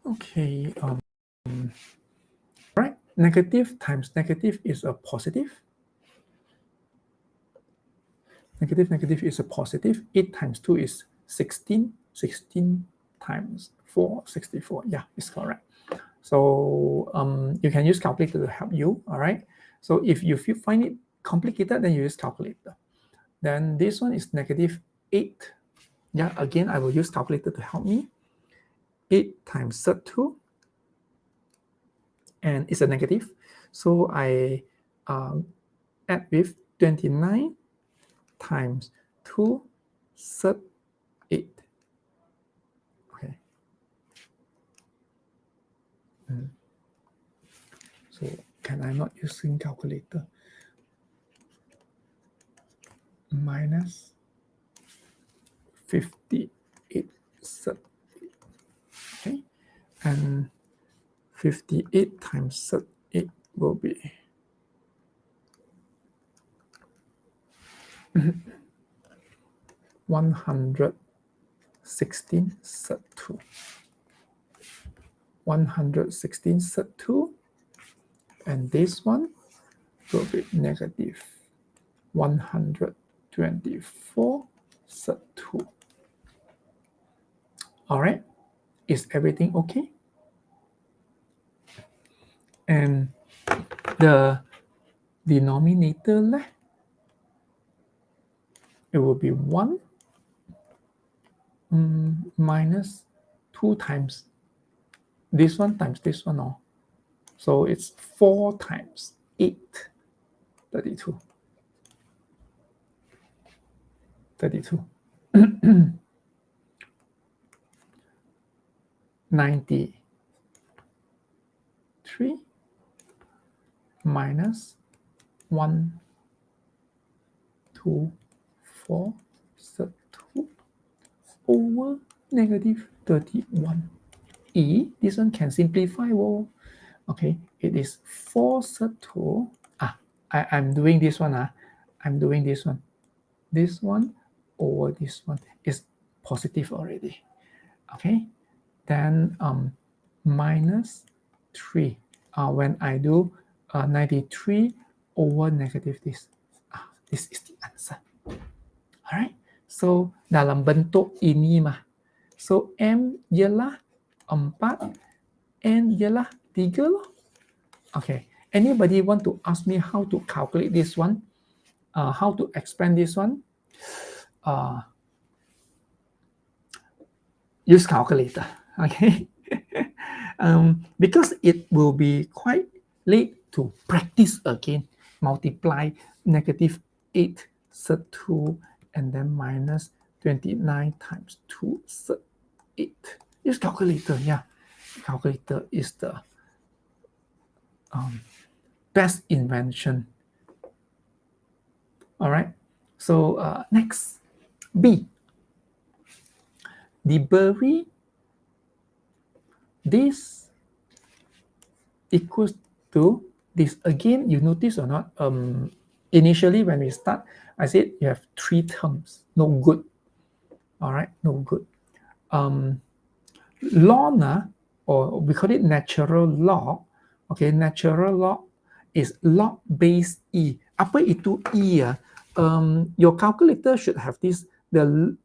Okay. Right. negative times negative is a positive. Negative is a positive. 8 times 2 is 16. 16 times 4, 64. Yeah, it's correct. So you can use calculator to help you, all right? So if you find it complicated, then you use calculator. Then this one is negative 8. Yeah, again, I will use calculator to help me. 8 times surd 2, and it's a negative. So I add with 29 times 2 surd 8. Okay. So can I not using calculator? Minus 58 surd 8. Okay. And 58 times surd 8 will be 116 surd 2. 116 surd 2. And this one will be negative 124 surd 2. All right. Is everything okay? And the denominator left, it will be 1 minus 2 times this one times this one. Oh. So it's 4 times 8, 32. 32. 93 minus 1, 2, 4, 2 over negative 31. This one can simplify. Well, okay, it is 4 surd 2. I'm doing this one. I'm doing this one. This one over this one is positive already. Okay, then minus 3. When I do 93 over negative this, this is the answer. Alright, so dalam bentuk ini mah. So M ialah 4, N ialah 3 loh. Okay, anybody want to ask me how to calculate this one? How to expand this one? Use calculator, okay? Because it will be quite late to practice again. Multiply negative 8 surd 2 and then minus 29 times 2 surd 8. Use calculator, yeah. Calculator is the best invention. All right. So next, B. Debris. This equals to this. Again, you notice or not? Initially, when we start, I said you have 3 terms. No good. All right, no good. Log, or we call it natural log. Okay, natural log is log base E. Apa itu E? Your calculator should have this, the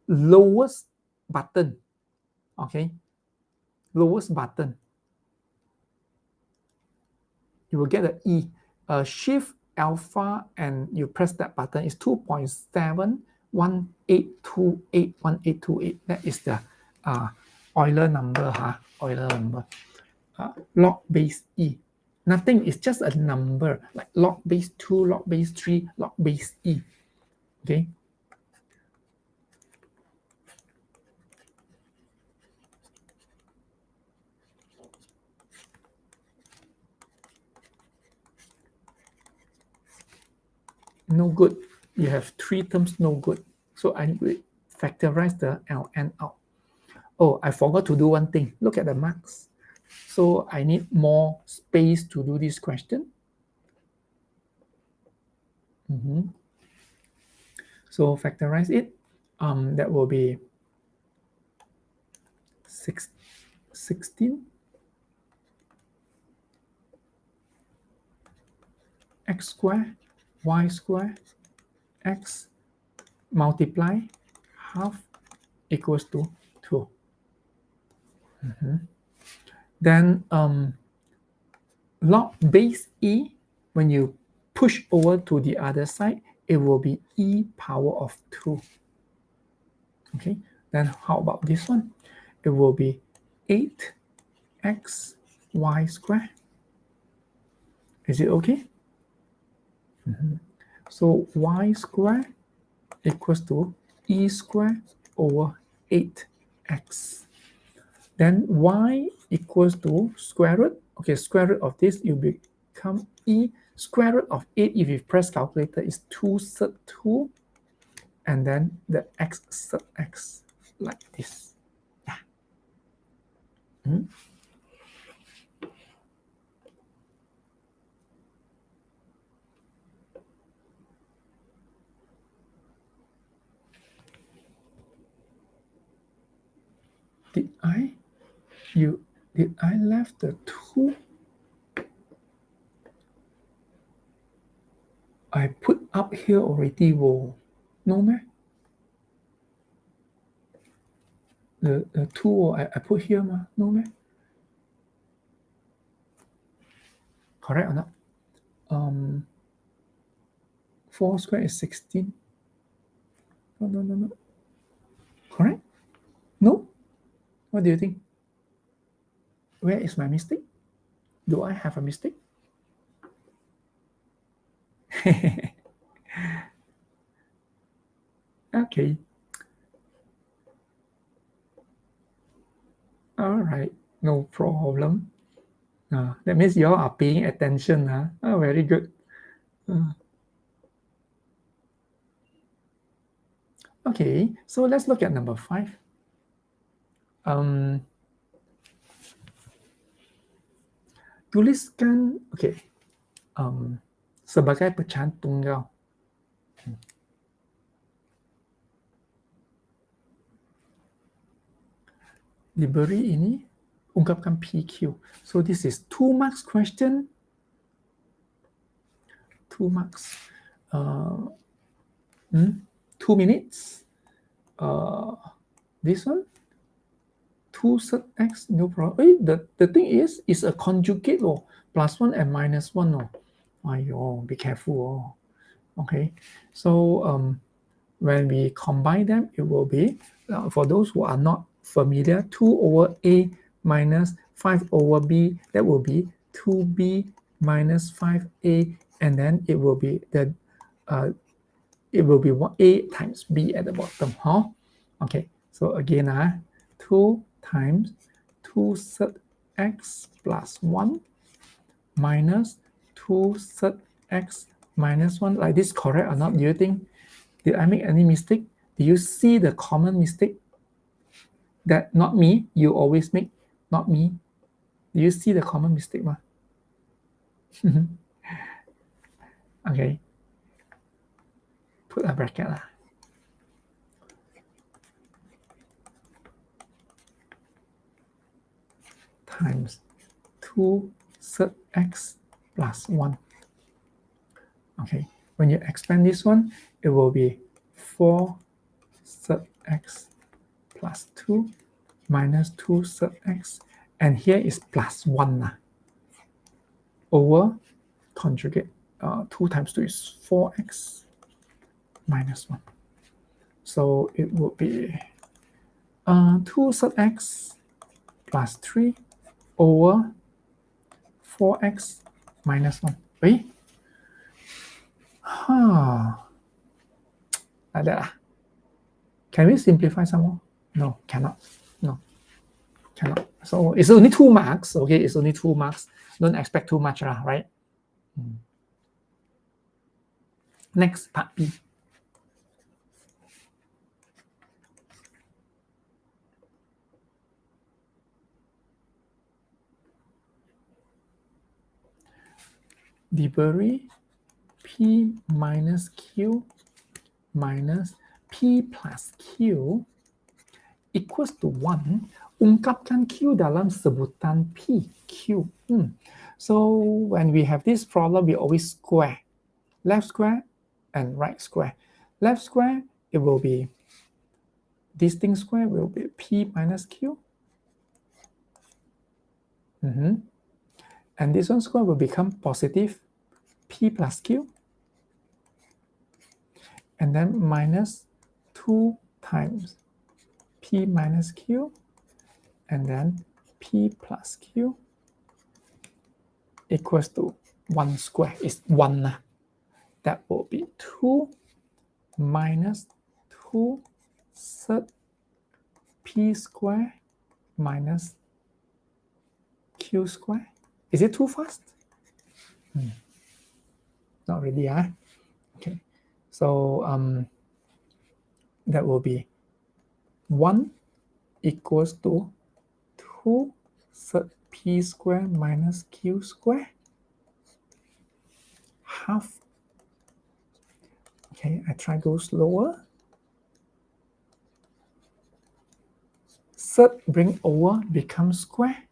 lowest button. Okay, lowest button. You will get the E. Shift alpha and you press that button is 2.718281828. That is the Euler number. Euler number. Log base E. Nothing, it's just a number like log base 2, log base 3, log base E. Okay. No good. You have 3 terms, no good. So I need to factorize the ln out. Oh, I forgot to do one thing. Look at the marks. So I need more space to do this question. So factorize it. That will be 16 x squared, y squared, x multiply half equals to 2. Then log base e, when you push over to the other side, it will be e power of 2. Okay, then how about this one? It will be 8x y squared. Is it okay? So y squared equals to e squared over 8x. Then y equals to square root. Okay, square root of this, you become e. Square root of 8, if you press calculator, is 2 sub 2. And then the x sub x, like this. Yeah. Did I left the 2? I put up here already. Whoa. No man. The 2 I put here ma. No man. Correct or not? 4 squared is 16. No. Correct? No? What do you think? Where is my mistake? Do I have a mistake? Okay. All right. No problem. That means you all are paying attention. Oh, very good. Okay, so let's look at number 5. Tuliskan, okay, sebagai pecahan tunggal. Diberi ini, ungkapkan PQ. So this is 2 marks question. 2 marks. 2 minutes. This one, 2 sub x, no problem. The thing is, it's a conjugate law, +1 and -1. Be careful. Okay, so when we combine them, it will be, for those who are not familiar, 2 over a minus 5 over b, that will be 2b minus 5a, and then it will be the it will be 1a times b at the bottom. Okay, so again 2 times 2 sub x plus 1 minus 2 sub x minus 1. Like this, correct or not? Do you think? Did I make any mistake? Do you see the common mistake? That not me, you always make, not me. Do you see the common mistake? Okay. Put a bracket. Times 2 sub x plus 1. Okay. When you expand this one, it will be 4 sub x plus 2 minus 2 sub x, and here is plus 1 over conjugate. 2 times 2 is 4x minus 1. So it would be 2 sub x plus 3 over 4x minus 1. Wait. Like that. Can we simplify some more? No, cannot. No, cannot. So it's only 2 marks. Okay, it's only 2 marks. Don't expect too much, right? Next, part B. Diberi P minus Q minus P plus Q equals to 1, ungkapkan Q dalam sebutan P, Q. So when we have this problem, we always square. Left square and right square. Left square, it will be, this thing square will be P minus Q. And this one square will become positive P plus Q. And then minus 2 times P minus Q. And then P plus Q equals to 1 square. Is 1. That will be 2 minus 2 third P square minus Q square. Is it too fast? Not really, Okay. So that will be 1 equals to 2 third P square minus Q square half. Okay, I try go slower. Third bring over becomes square.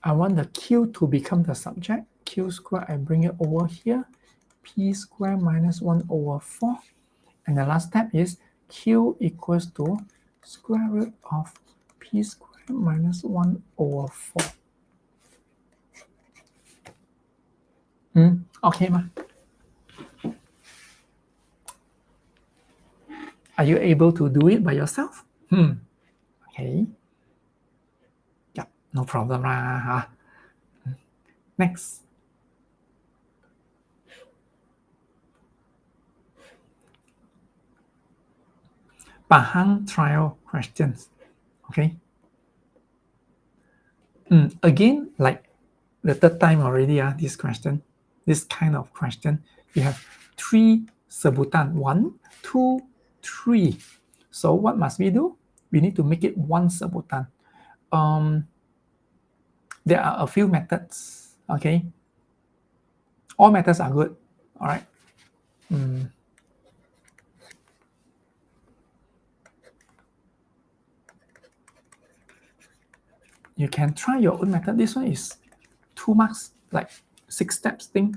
I want the Q to become the subject. Q square, I bring it over here. P square minus 1 over 4. And the last step is Q equals to square root of P square minus 1 over 4. Okay, ma? Are you able to do it by yourself? Okay. Yeah, no problem lah. Next. Pahang trial questions. Okay. Again, like the third time already, this question, this kind of question, you have 3 sebutan, 1, 2, 3. So what must we do? We need to make it 1 sebutan. There are a few methods, okay? All methods are good, all right? You can try your own method. This one is 2 marks, like 6 steps thing.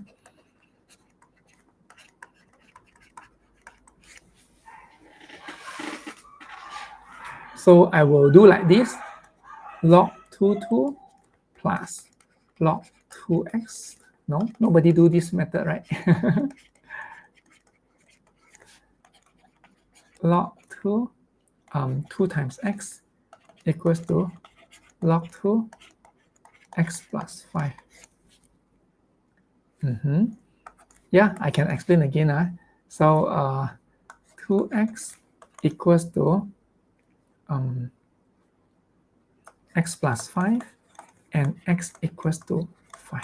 So I will do like this, log 2 plus log 2x. No, nobody do this method, right? Log 2, 2 times x equals to log 2 x plus 5. Yeah, I can explain again. So 2x equals to x plus 5 and x equals to 5.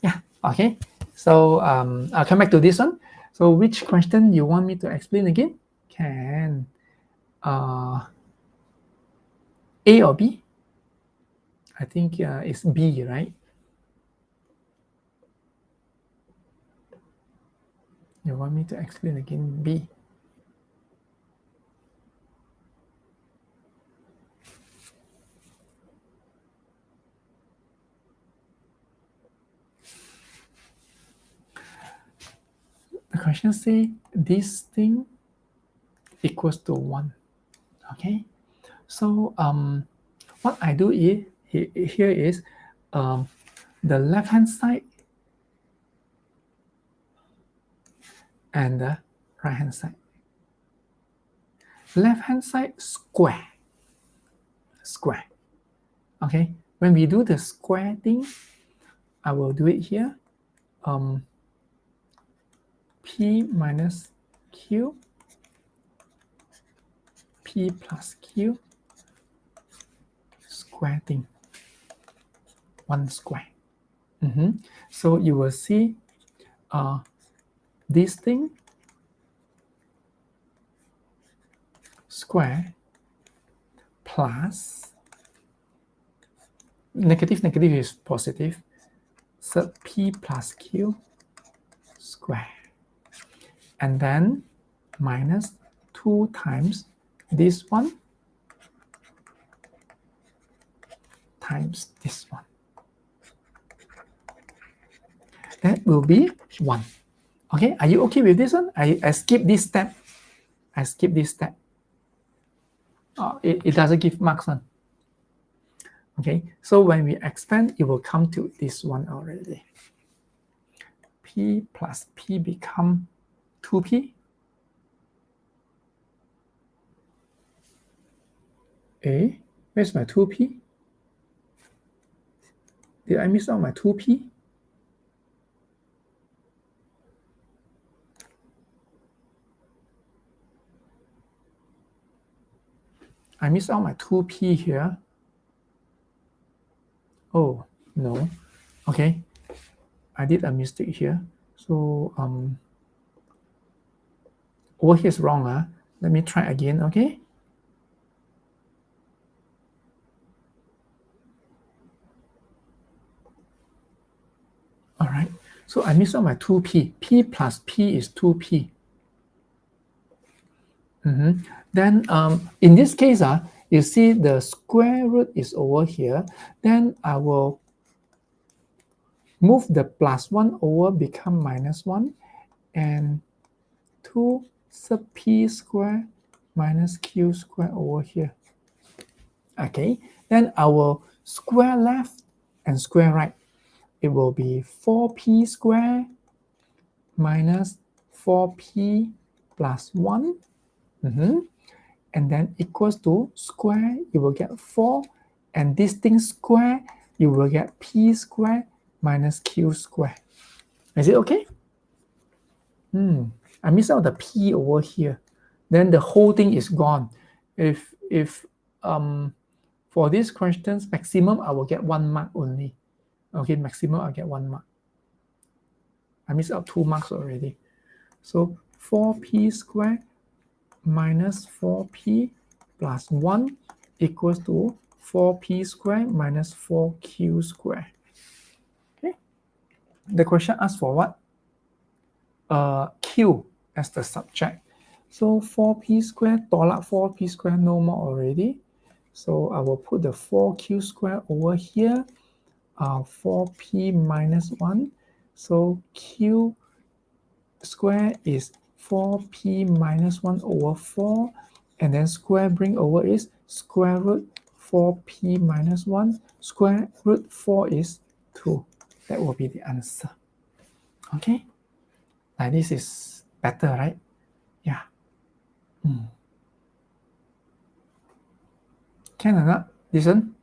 Yeah, okay. So I'll come back to this one. So which question you want me to explain again? Can A or B? I think it's B, right? You want me to explain again B? The question say this thing equals to 1. Okay, so what I do is here is the left hand side and the right hand side. Left hand side square. Okay, when we do the square thing, I will do it here. P minus Q, P plus Q, square thing, 1 square. So you will see this thing square plus negative is positive, so P plus Q square. and then minus 2 times this one times this one. That will be 1. Okay, are you okay with this one? I skip this step. I skip this step. It doesn't give marks on. Okay, so when we expand, it will come to this one already. P plus P become 2P. Where's my 2P? Did I miss out my 2P? I missed out my 2P here. Oh, no. Okay. I did a mistake here. So over here is wrong. Let me try again, okay? All right. So I missed out my 2P. P plus P is 2P. Then in this case, you see the square root is over here. Then I will move the plus 1 over, become minus 1. And 2 sub P square minus Q square over here. Okay. Then I will square left and square right. It will be 4P square minus 4P plus 1. And then equals to square, you will get 4. And this thing square, you will get P square minus Q square. Is it okay? I missed out the P over here. Then the whole thing is gone. If for these questions, maximum I will get 1 mark only. Okay, maximum I'll get 1 mark. I missed out 2 marks already. So 4P square minus 4P plus 1 equals to 4P square minus 4Q square. Okay. The question asks for what? Q as the subject. So 4P square, tolak 4P square, no more already. So I will put the 4Q square over here. 4P minus 1. So Q square is 4P minus 1 over 4. And then square bring over is square root 4P minus 1. Square root 4 is 2. That will be the answer. Okay. Like this is better, right? Yeah. Can or not? Listen.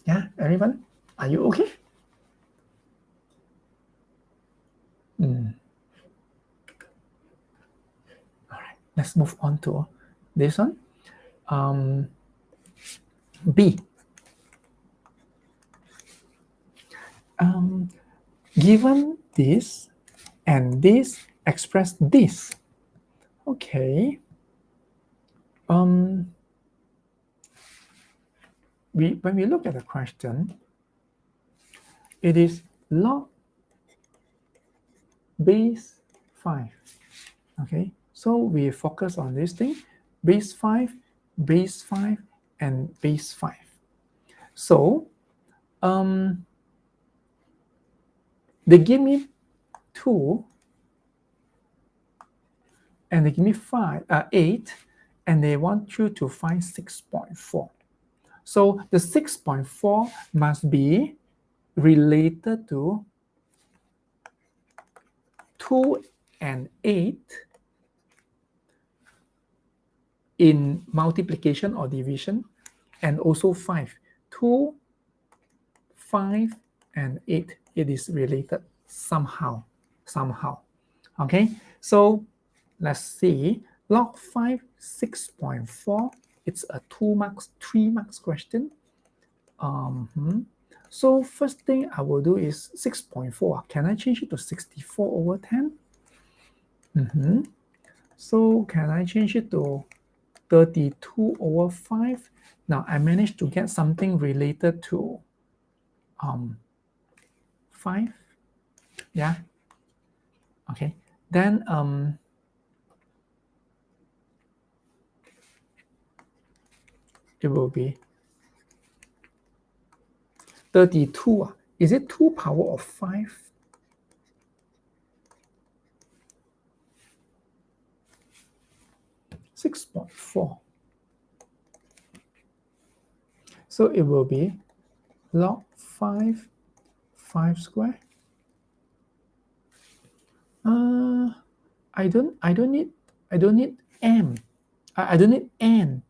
Yeah, everyone? Are you okay? All right, let's move on to this one. B. Given this and this, express this. Okay. When we look at the question, it is log base 5. Okay, so we focus on this thing, base 5, and base 5. So they give me 2, and they give me 8, and they want you to find 6.4. So the 6.4 must be related to 2 and 8 in multiplication or division, and also 5. 2, 5, and 8, it is related somehow. Okay, so let's see. Log 5, 6.4, it's a 2 marks, 3 marks question. So first thing I will do is 6.4. Can I change it to 64 over 10? So can I change it to 32 over 5. Now I managed to get something related to 5. Yeah. Okay. Then it will be 32. Is it 2 power of 5? (6.4). So it will be log 5 square. I don't need m. I don't need n.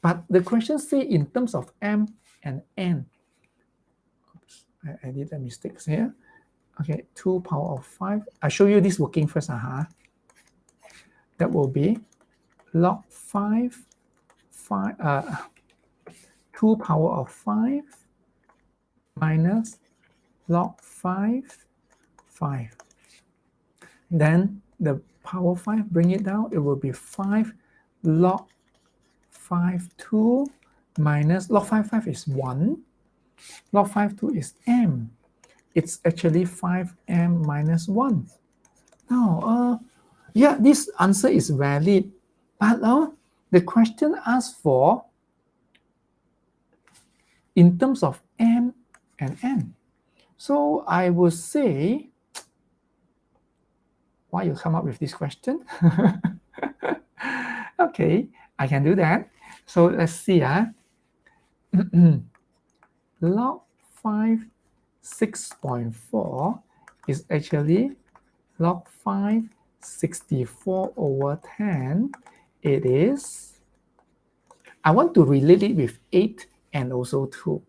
But the question say in terms of m and n. Oops, I did a mistake here. Okay, 2 power of 5. I show you this working first. That will be log 5, 2 power of 5 minus log 5. Then the power 5, bring it down, it will be 5 log 5(2) minus log 5 is 1. Log 5(2) is m. It's actually 5m minus 1. Now, yeah, this answer is valid. But the question asks for in terms of m and n. So I would say, why you come up with this question? Okay, I can do that. So let's see. Log 5 6.4 is actually log 5 64 over 10. It is, I want to relate it with 8 and also 2.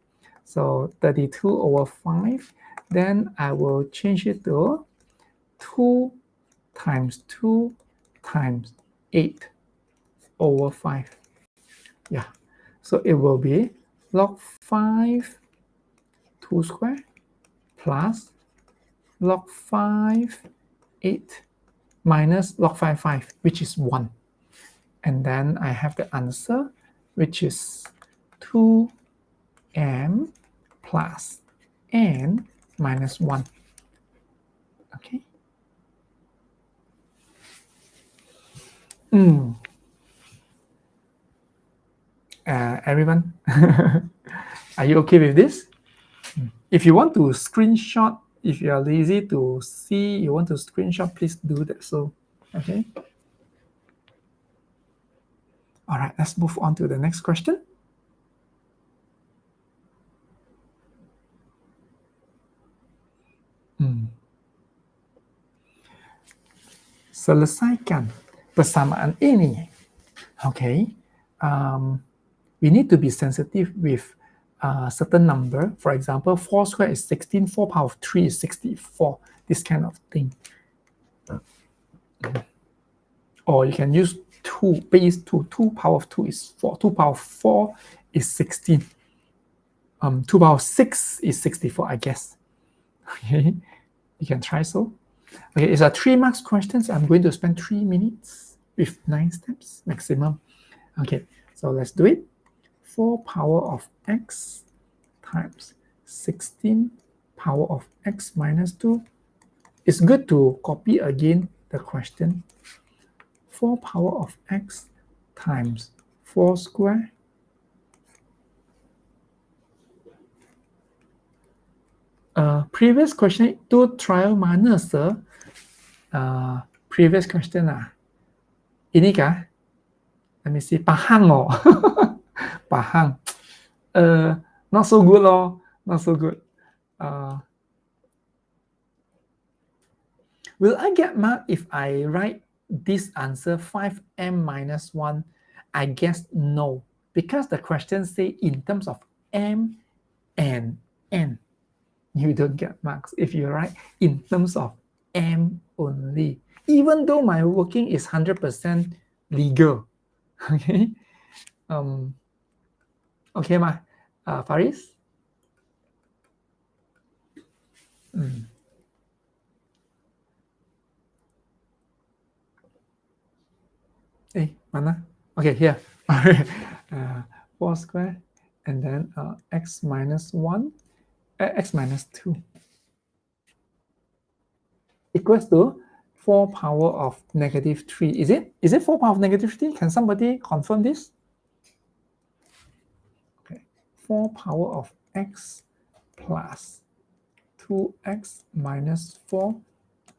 So 32 over 5. Then I will change it to 2 times 2 times 8 over 5. Yeah. So it will be log 5 2 square plus log 5 8 minus log 5, which is 1. And then I have the answer, which is 2m plus n minus 1. Okay. Everyone, are you okay with this? If you want to screenshot, if you are lazy to see, you want to screenshot, please do that. So, okay. All right, let's move on to the next question. Selesaikan persamaan ini. Okay. We need to be sensitive with a certain number. For example, 4 squared is 16, 4 power of 3 is 64, this kind of thing. Or you can use 2 base 2, 2 power of 2 is 4, 2 power of 4 is 16. 2 power of 6 is 64, I guess. Okay, you can try so. Okay, it's a 3 marks questions. I'm going to spend 3 minutes with 9 steps maximum. Okay, so let's do it. 4 power of x times 16 power of x minus 2. It's good to copy again the question. 4 power of x times 4 square previous question itu trial mana, sir? Previous question ini kah? Let me see. Pahang oh. Pahang. Not so good lor. Not so good. Will I get marked if I write this answer 5m minus 1? I guess no. Because the question say in terms of m and n. You don't get marks if you write in terms of m only. Even though my working is 100% legal. Okay. Okay, Faris? Mana? Okay, here. 4 square, and then x minus 1, x minus 2 equals to 4 power of negative 3. Is it 4 power of negative 3? Can somebody confirm this? Okay, 4 power of x plus 2x minus 4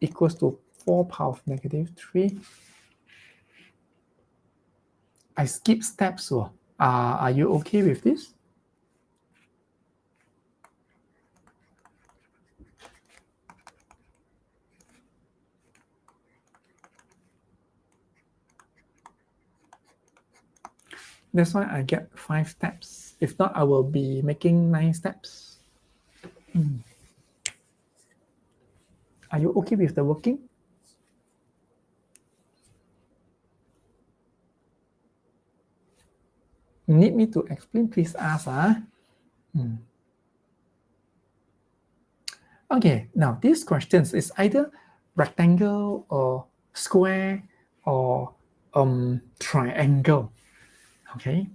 equals to 4 power of negative 3. I skip steps. So, are you okay with this? That's why I get 5 steps. If not, I will be making 9 steps. Are you okay with the working? Need me to explain? Please ask. Okay, now these questions is either rectangle or square or triangle. Okay.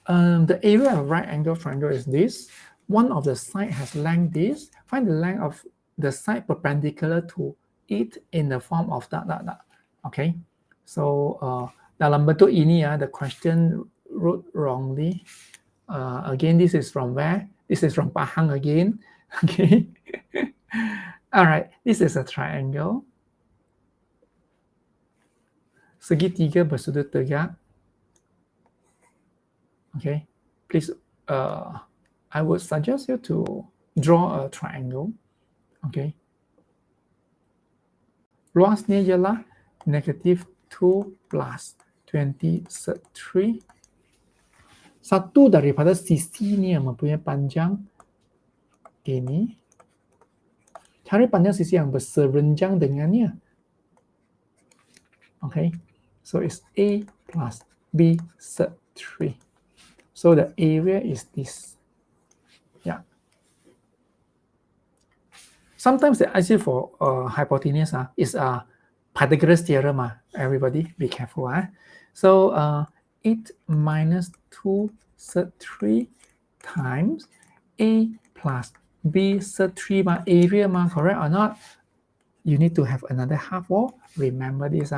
The area of right angle triangle is this. One of the side has length this. Find the length of the side perpendicular to it in the form of that. Okay. So dalam bentuk ini the question wrote wrongly. Again, this is from where? This is from Pahang again. Okay. All right. This is a triangle. Segitiga bersudut tegak. Okay. Please, I would suggest you to draw a triangle. Okay. Luasnya ialah negative 2 plus 23. Satu daripada sisi ni yang mempunyai panjang ini. Cari panjang sisi yang berserenjang dengannya. Okay. So it's A plus B sub 3. So the area is this. Yeah. Sometimes the answer for hypotenuse is a Pythagoras theorem. Everybody be careful. So 8 minus 2 sub 3 times A plus B sub 3 area, correct or not? You need to have another half. Remember this.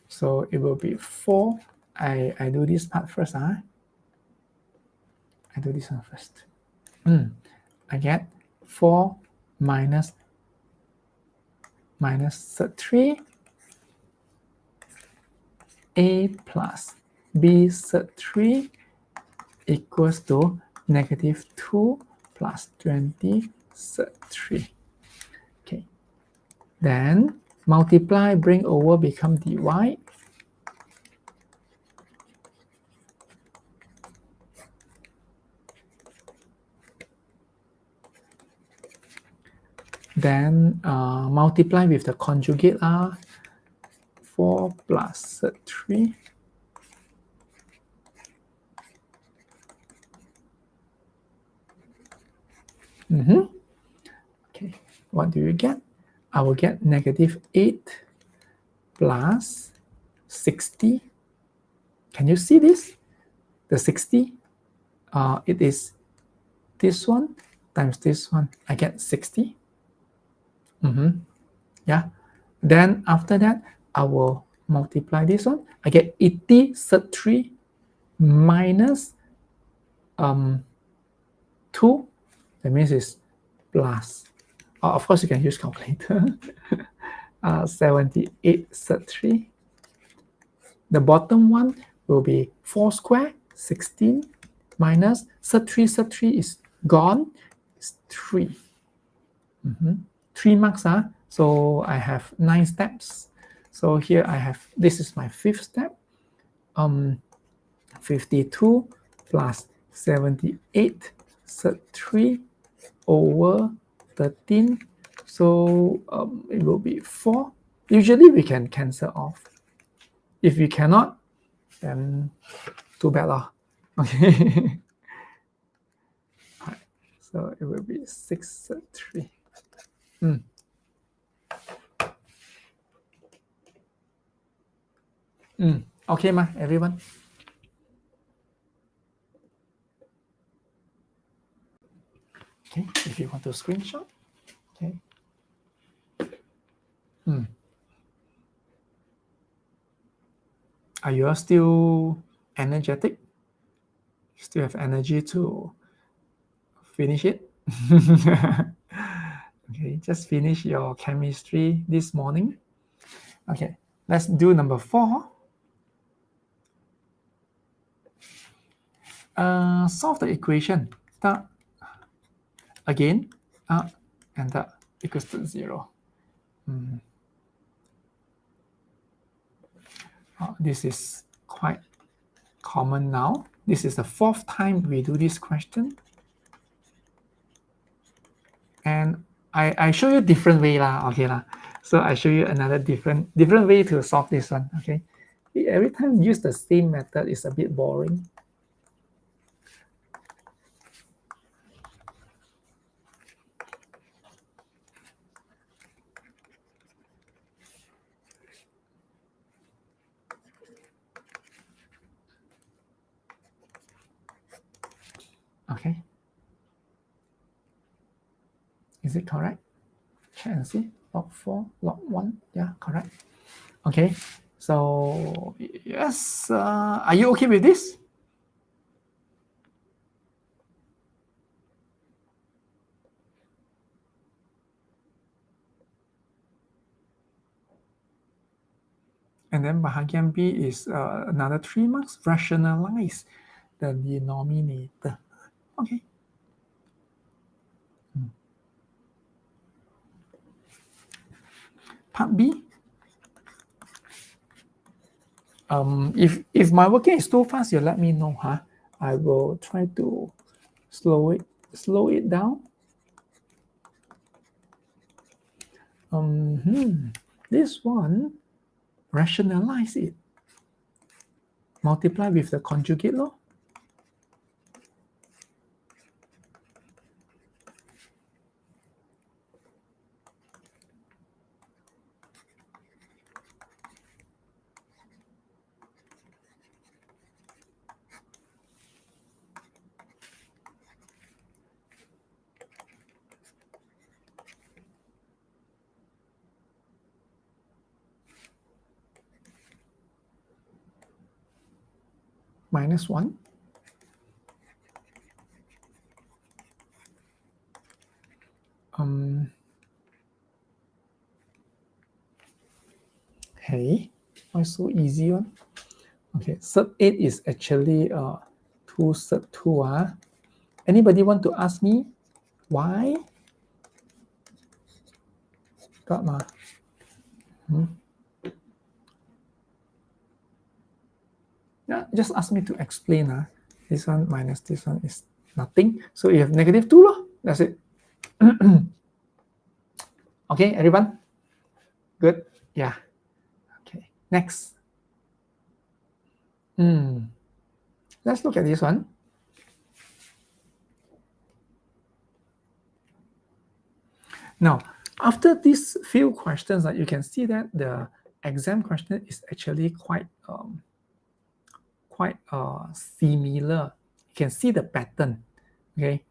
So it will be 4. I do this part first. I do this one first. I get 4 minus 3 A plus B sub 3 equals to negative 2 plus 20 sub 3. Okay. Then multiply, bring over, become dy. Then multiply with the conjugate 4 plus 3. Okay, what do you get? I will get negative 8 plus 60. Can you see this? The 60, it is this one times this one. I get 60. Yeah. Then after that, I will multiply this one. I get 80 sub 3 minus 2. That means it's plus. Of course, you can use calculator. 78 sub 3. The bottom one will be 4 square, 16 minus sub 3 is gone. It's 3. 3 marks. So I have 9 steps. So here I have, this is my 5th step. 52 plus 78 sub 3 over 13. So it will be 4. Usually we can cancel off. If we cannot, then too bad. Okay. So it will be 6, 3. Okay, ma, everyone. Okay, if you want to screenshot. Okay. Are you all still energetic? Still have energy to finish it? Okay, just finish your chemistry this morning. Okay, let's do number 4. Solve the equation. Start again, and that equals to 0. This is quite common now. This is the 4th time we do this question. And I show you different way lah, okay lah. So I show you another different way to solve this one, okay. Every time use the same method is a bit boring. Okay. Is it correct? Check and see. Log 4, log 1. Yeah, correct. Okay. So, yes. Are you okay with this? And then bahagian B is another 3 marks. Rationalize the denominator. Okay. Part B. If my working is too fast, you let me know, huh? I will try to slow it down. This one, rationalize it. Multiply with the conjugate law. Minus 1. Hey, why so easy one? Okay, Surd 8 is actually 2 Surd 2. Anybody want to ask me why? Got ma? Yeah, just ask me to explain. This one minus this one is nothing. So you have negative 2 lor. That's it. Okay, everyone? Good? Yeah. Okay, next. Let's look at this one. Now, after these few questions, you can see that the exam question is actually quite similar. You can see the pattern. Okay.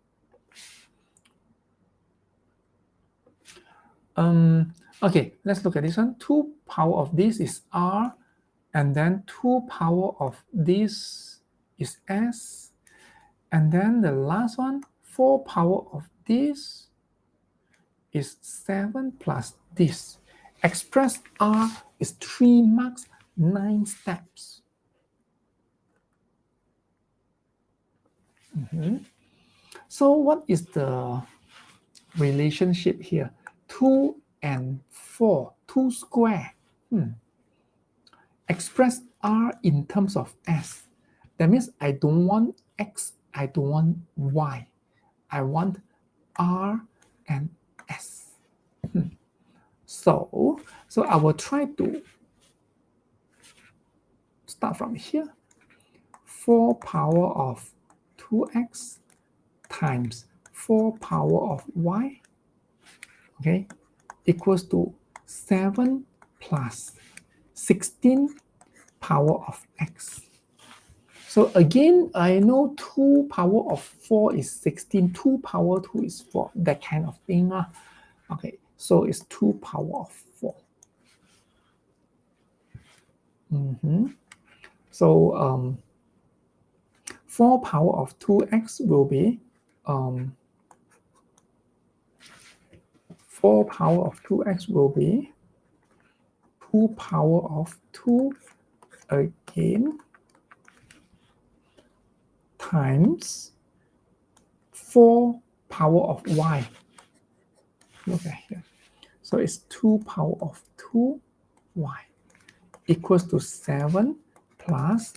Okay, let's look at this one. 2 power of this is R, and then 2 power of this is S, and then the last one, 4 power of this is 7 plus this. Express R is 3 marks, 9 steps. So what is the relationship here? 2 and 4, 2 square. Express R in terms of S. That means I don't want X, I don't want Y. I want R and S. So I will try to start from here. 4 power of 2x times 4 power of y, okay, equals to 7 plus 16 power of x. So again, I know 2 power of 4 is 16, 2 power 2 is 4, that kind of thing. Okay, so it's 2 power of 4. So 4 power of 2x will be 4 power of 2x will be 2 power of 2 again times 4 power of y. Look at here. So it's 2 power of 2y equals to 7 plus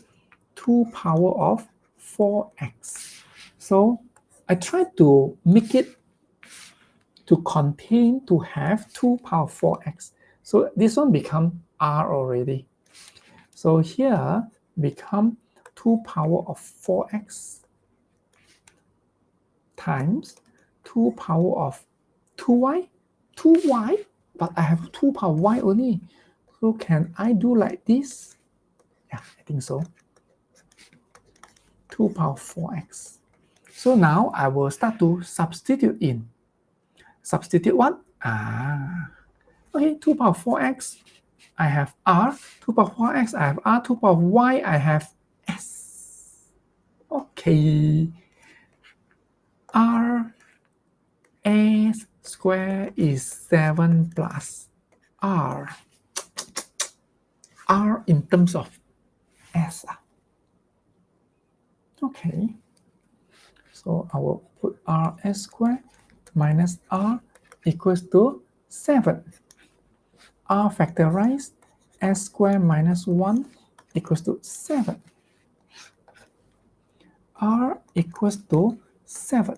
2 power of 4x. So I try to make it to contain to have 2 power 4x. So this one become r already. So here become 2 power of 4x times 2 power of 2y, but I have 2 power y only. So can I do like this? Yeah, I think so. 2 power 4x. So now I will start to substitute in. Substitute what? Okay, 2 power 4x, I have r. 2 power 4x, I have r. 2 power y, I have s. Okay. R s square is 7 plus r. R in terms of s. Okay. So I will put rs square minus r equals to 7. R factorized, s square minus 1 equals to 7. R equals to 7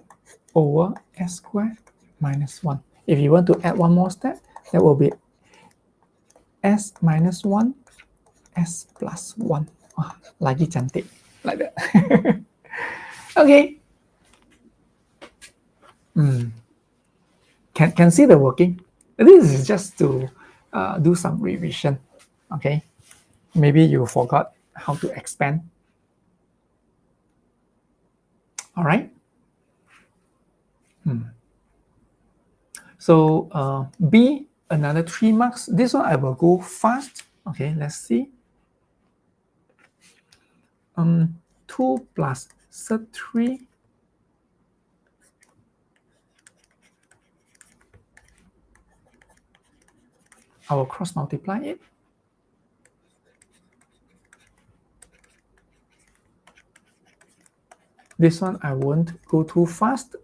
over s square minus 1. If you want to add one more step, that will be s minus 1, s plus 1. Lagi cantik, like that. Okay. Can see the working. This is just to do some revision. Okay. Maybe you forgot how to expand. All right. So B, another 3 marks. This one I will go fast. Okay, let's see. 2 plus Surd 3. I will cross multiply it. This one I won't go too fast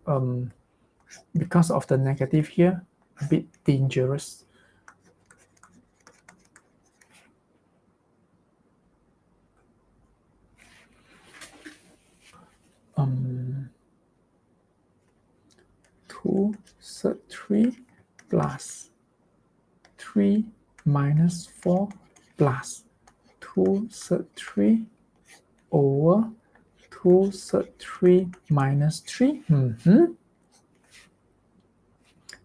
because of the negative here, a bit dangerous. Two Surd 3 plus 3 minus 4 plus 2 Surd 3 over 2 Surd 3 minus 3.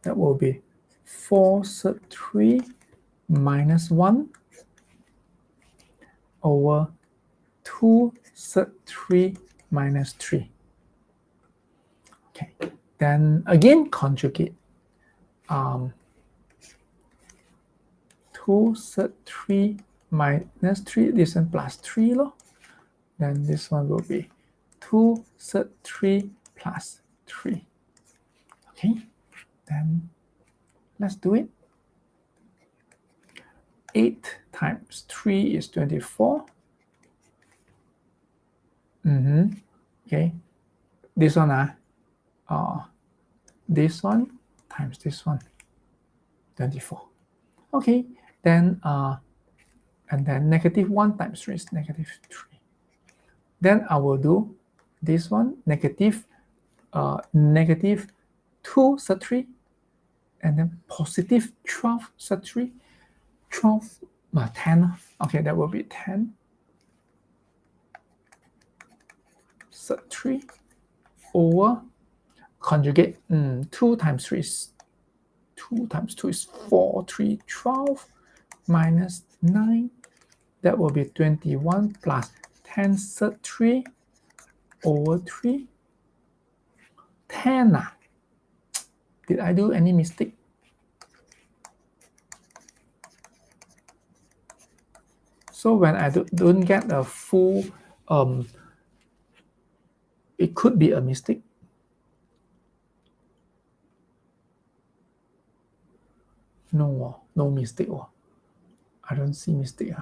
That will be 4 Surd 3 minus 1 over 2 Surd 3 minus 3. Okay, then again conjugate. 2 Surd 3 minus 3, this one plus 3 lo. Then this one will be 2 Surd 3 plus 3. Okay, then let's do it. 8 times 3 is 24. Okay, this one this one times this one, 24. Okay, then and then negative 1 times 3 is negative 3. Then I will do this one, negative 2 Surd 3, and then positive 12 Surd 3, 12, 10. Okay, that will be 10 Surd 3 over conjugate. 2 times 3 is 2 times 2 is 4, 3, 12 minus 9. That will be 21 plus 10 third 3 over 3. 10. Did I do any mistake? So when I don't get a full, it could be a mistake. No, no mistake. I don't see mistake.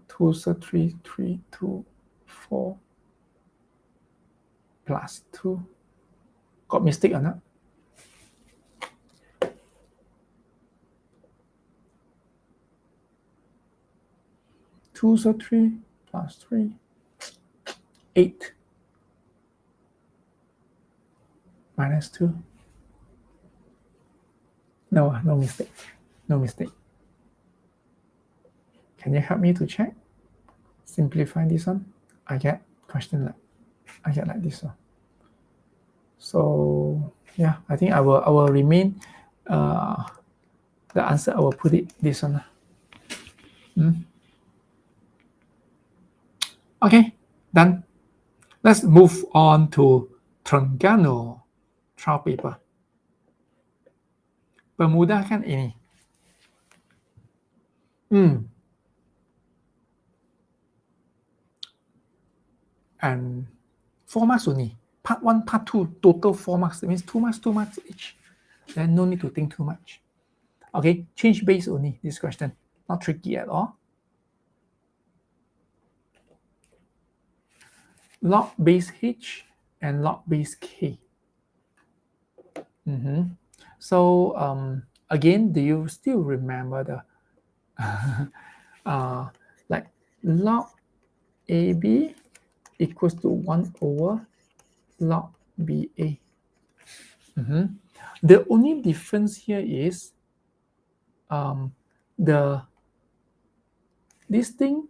2 3, 3, 2, 4 plus 2. Got mistake or not? Two 3 plus 3, 8 minus 2. No, no mistake. No mistake. Can you help me to check? Simplify this one. I get question like this one. So yeah, I think I will remain the answer. I will put it this one. Okay, done. Let's move on to Trengganu trial paper. Bermuda kan ini. And 4 marks only. Part 1, part 2, total 4 marks. That means 2 marks each. Then no need to think too much. Okay, change base only, this question. Not tricky at all. Log base h and log base k. So again, do you still remember the like log AB equals to 1 over log BA. The only difference here is this thing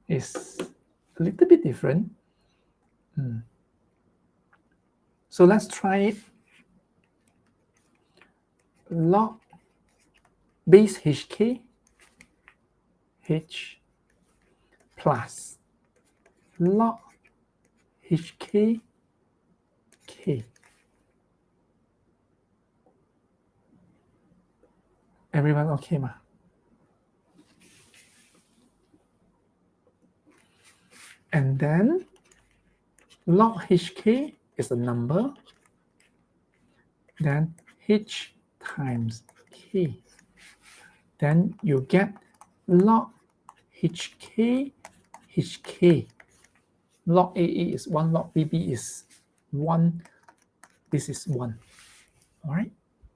is a little bit different. So let's try it. Log base HK H plus log HK K. Everyone okay, ma? And then log HK is a number. Then H times K. Then you get log HK HK. Log AA is 1, log BB is 1. This is 1. All right,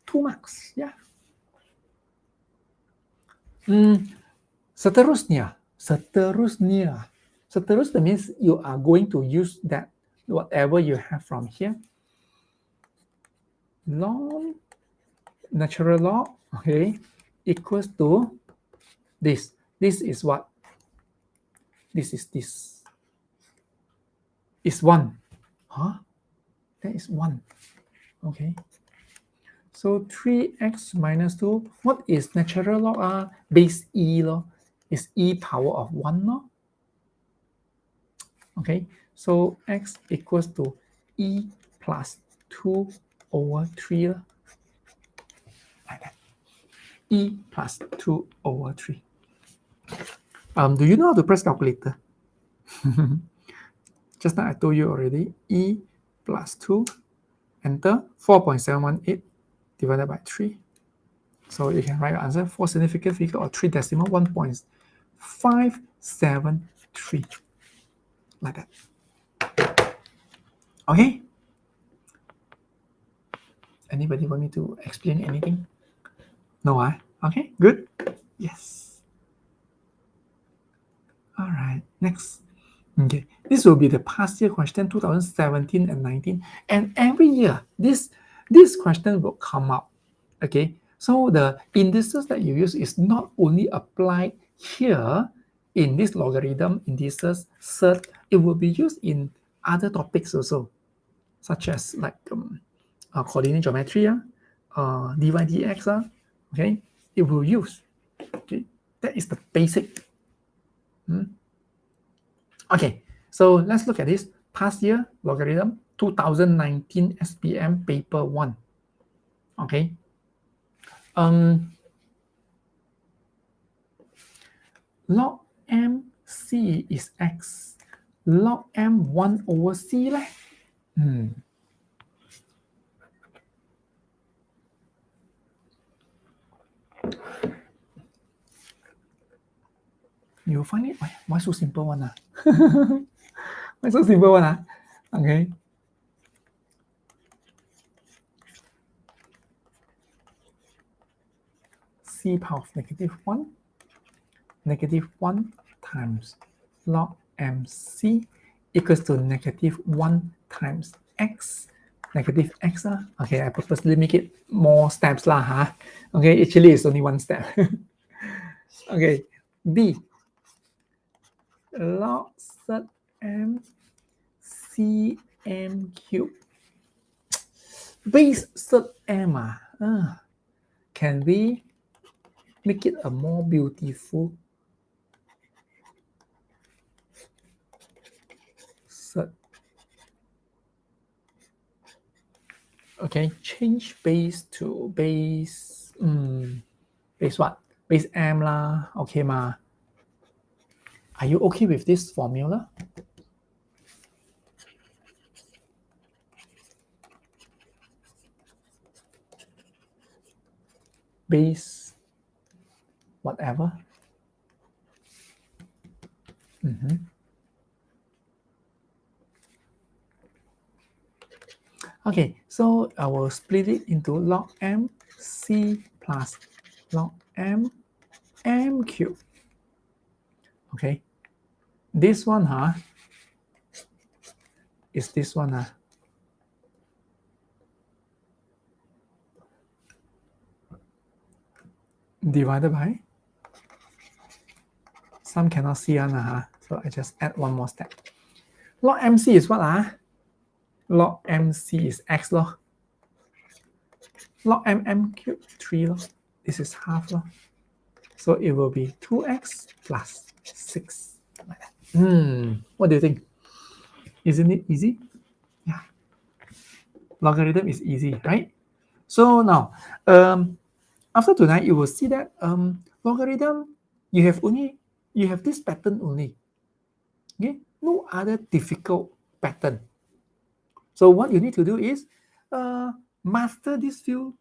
2 marks. Yeah. Seterusnya. Seterusnya means you are going to use that whatever you have from here. Log, natural log, okay, equals to this. This is what? This is this. Is 1. Huh? That is 1. Okay. So 3x minus 2. What is natural log? Base e log. Is e power of 1 log. Okay. So x equals to e plus 2 over 3. Like that. E plus 2 over 3. Do you know how to press calculator? Just now I told you already. E plus 2, enter 4.718 divided by 3. So you can write your answer 4 significant figure or 3 decimal 1.573. Like that. Okay? Anybody want me to explain anything? No, okay, good. Yes. All right, next. Okay, this will be the past year question, 2017 and 19. And every year, this question will come up. Okay, so the indices that you use is not only applied here in this logarithm, indices, surd, it will be used in other topics also, such as like coordinate geometry, dy dx, okay, it will use. Okay, that is the basic. Okay, so let's look at this past year logarithm 2019 SPM paper 1. Okay, log m c is x, log m 1 over c 咧，you'll find it, why so simple one? Why so simple one? Okay. C power of negative 1 times log mc equals to negative 1 times x, negative x. Okay, I purposely make it more steps lah, huh? Okay, actually it's only one step. Okay, B, log surd m cm cube. Base surd m, can we make it a more beautiful surd? Okay, change base to base, base what? Base m lah, okay ma? Are you okay with this formula? Base whatever. Okay, so I will split it into log m c plus log m cube. Okay, this one is this one divided by, some cannot see so I just add one more step. Log mc is what? Log mc is x log. Log m cube 3 log. This is half log. So it will be 2x plus 6. Like that. What do you think? Isn't it easy? Yeah. Logarithm is easy, right? So now, after tonight, you will see that logarithm, you have this pattern only. Okay, no other difficult pattern. So what you need to do is master this few.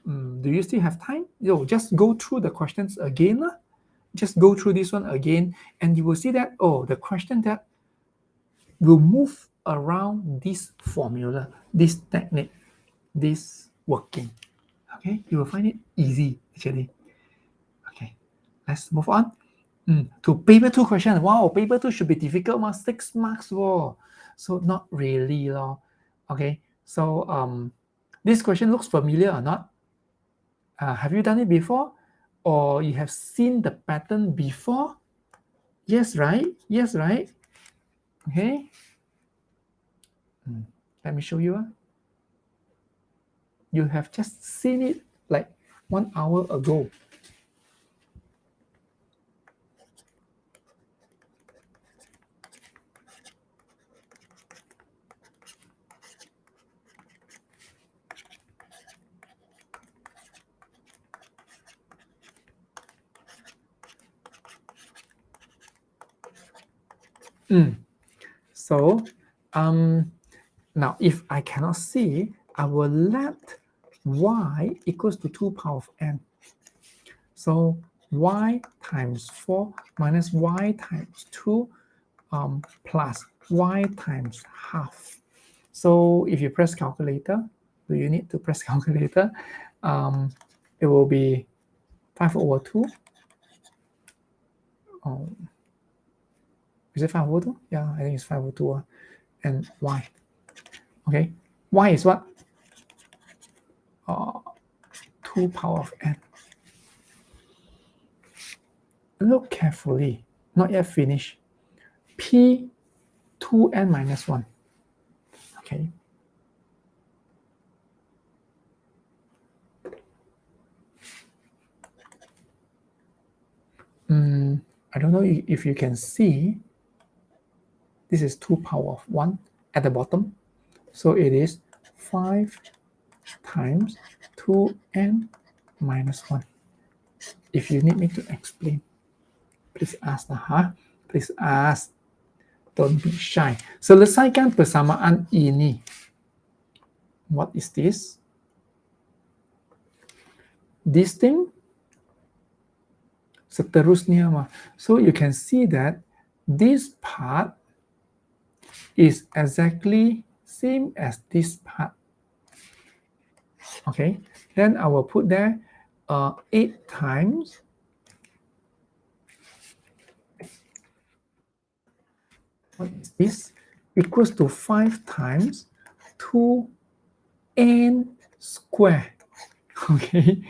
Do you still have time? Just go through the questions again. Just go through this one again, and you will see that the question that will move around this formula, this technique, this working. Okay, you will find it easy actually. Okay, let's move on. To paper 2 question. Wow, paper 2 should be difficult, 6 marks. Whoa. So not really. Okay, so this question looks familiar or not? Have you done it before? Or you have seen the pattern before? Yes, right? Yes, right? Okay. Let me show you. You have just seen it like 1 hour ago. So now if I cannot see, I will let y equals to 2 power of n. So y times 4 minus y times 2 plus y times half. So if you press calculator, do you need to press calculator? It will be 5 over 2. Is it 5 over 2? Yeah, I think it's 5 over 2. And y. Okay, y is what? 2 power of n. Look carefully. not yet finished. P 2n minus 1. Okay. I don't know if you can see. This is 2 power of 1 at the bottom. So it is 5 times 2n minus 1. If you need me to explain, please ask. Please ask. Don't be shy. Selesaikan persamaan ini. What is this? This thing? Seterusnya. So you can see that this part is exactly same as this part. Okay, then I will put there 8 times what is this? Equals to 5 times 2n squared. Okay,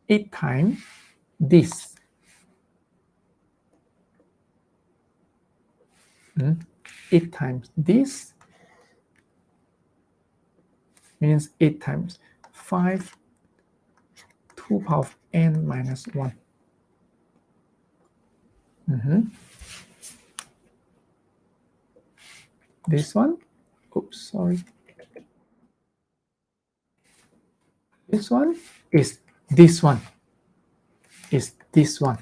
8 times this. 8 times this means 8 times 5 2 power of n minus 1. This one, oops, sorry. This one is this one. Is this one.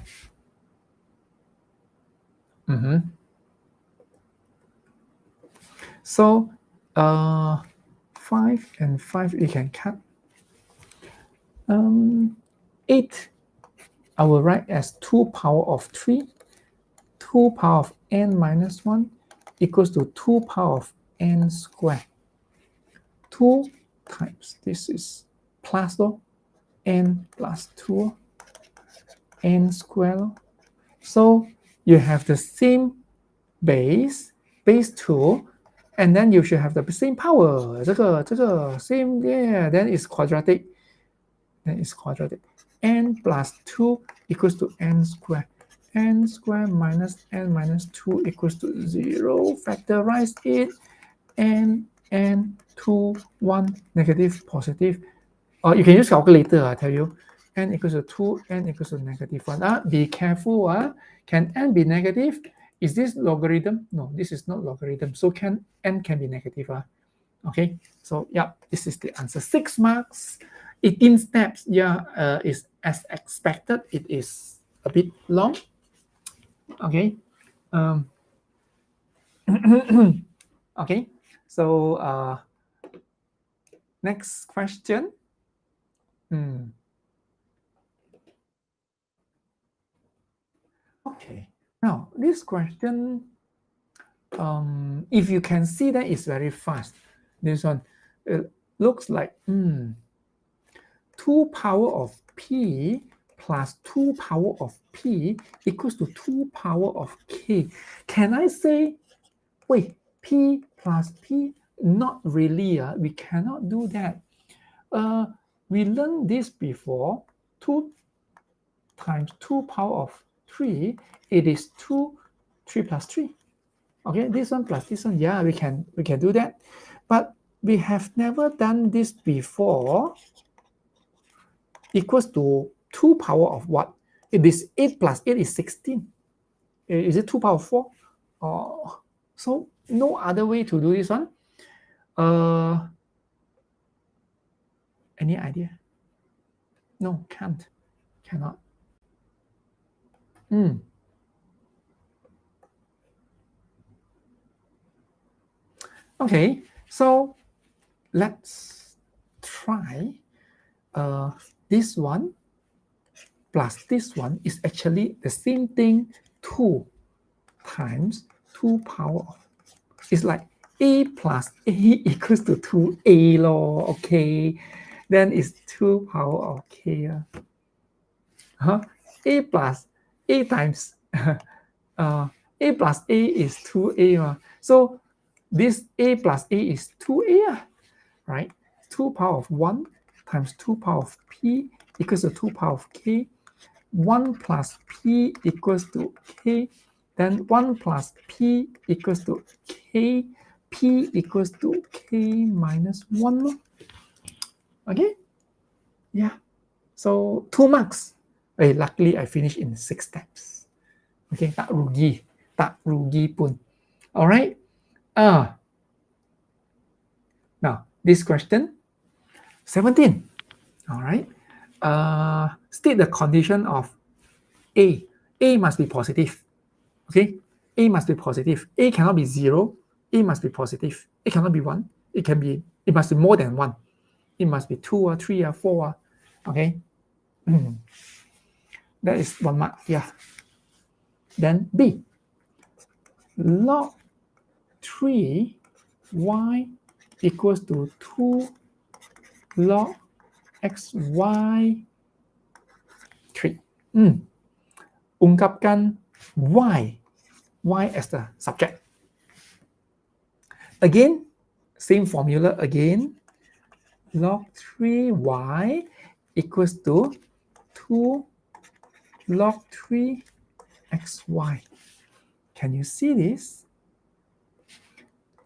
So 5 and 5 we can cut. 8 I will write as 2 power of 3. 2 power of n minus 1 equals to 2 power of n squared. 2 times this is plus n plus 2 n squared. So you have the same base 2, and then you should have the same power. 这个 same, yeah, then it's quadratic. N plus 2 equals to n squared. N squared minus n minus 2 equals to 0. Factorize it. N, 2, 1, negative, positive. Or you can use calculator, I tell you. N equals to 2, n equals to negative 1. Be careful. Can n be negative? Is this logarithm? No, this is not logarithm. So n can be negative. Okay, so yeah, this is the answer. 6 marks, 18 steps. Yeah, is as expected. It is a bit long. Okay. Okay, so next question. Okay, now this question, if you can see that it's very fast. This one, it looks like 2 power of p plus 2 power of p equals to 2 power of k. Can I say, wait, p plus p? Not really. We cannot do that. We learned this before. 2 times 2 power of 3, it is 3 plus 3. Okay, this one plus this one, yeah, we can do that. But we have never done this before. Equals to 2 power of what? It is 8 plus 8 is 16. Is it 2 power of 4? So no other way to do this one. Any idea? No, cannot. Okay, so let's try. This one plus this one is actually the same thing. 2 times 2 power of, it's like a plus a equals to 2a law. Okay, then it's 2 power of k. A plus a times a plus a is 2a. So this a plus a is 2a, right? 2 power of 1 times 2 power of p equals to 2 power of k. 1 plus p equals to k, then 1 plus p equals to k, p equals to k minus 1. Okay? Yeah. So 2 marks. Hey, luckily I finished in 6 steps. Okay, tak rugi pun. All right. Now this question 17. All right. State the condition of A. A must be positive. Okay. A must be positive. A cannot be 0. A must be positive. It cannot be 1. It must be more than 1. It must be 2 or 3 or 4. Okay. That is 1 mark. Yeah. Then B. Log 3y equals to 2 log xy 3. Ungkapkan y as the subject. Again, same formula again. Log 3y equals to 2 log 3 xy. Can you see this?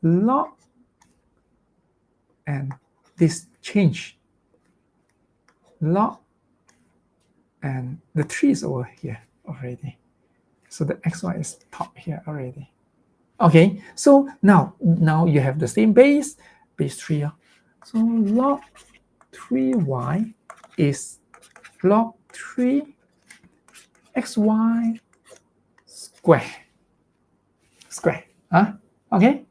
Log and this change. Log and the 3 is over here already. So the xy is top here already. Okay, so now you have the same base 3. So log 3y is log 3 xy square. Okay.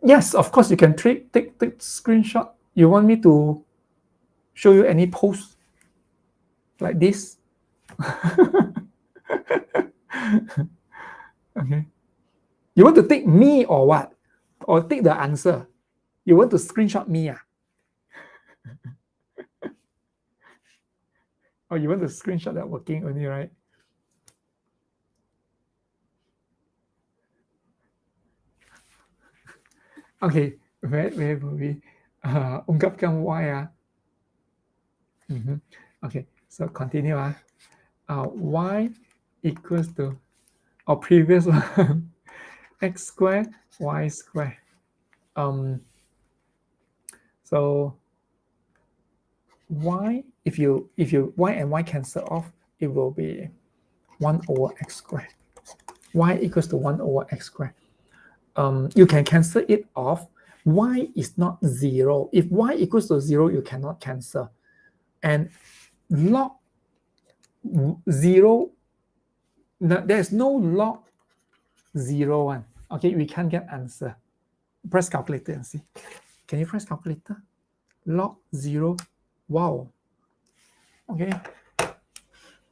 Yes, of course you can take screenshot. You want me to show you any post like this? Okay. You want to take me or what? Or take the answer? You want to screenshot me? Or you want to screenshot that working only, right? Okay, where will we ungkapkan y? Okay, so continue. Y equals to our previous one, x squared, y squared. So y, if you y and y cancel off, it will be 1 over x squared. Y equals to 1 over x squared. You can cancel it off. Y is not 0. If y equals to 0, you cannot cancel. And log 0, there's no log 0 one. Okay, we can't get answer. Press calculator and see. Can you press calculator? Log 0. Wow. Okay.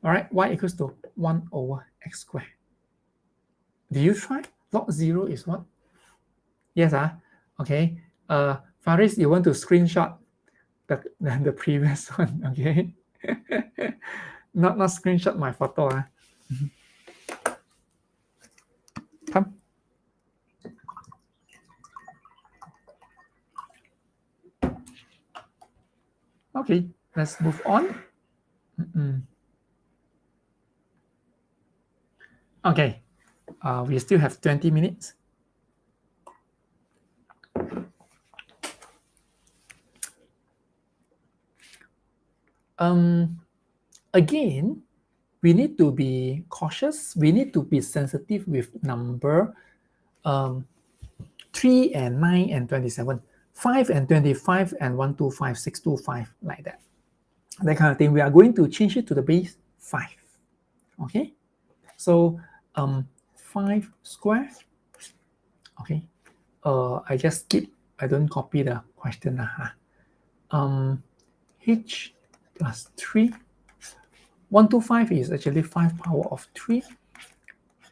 All right, y equals to 1 over x squared. Do you try? Log 0 is what? Yes, okay. Faris, you want to screenshot the previous one, okay? not screenshot my photo. Come. Okay, let's move on. Okay, we still have 20 minutes. Again, we need to be cautious. We need to be sensitive with number 3 and 9 and 27, 5 and 25 and 125, 625, like that. That kind of thing. We are going to change it to the base 5. Okay, so 5 square. Okay, I just skip. I don't copy the question. H plus 3. 125 is actually 5 power of 3.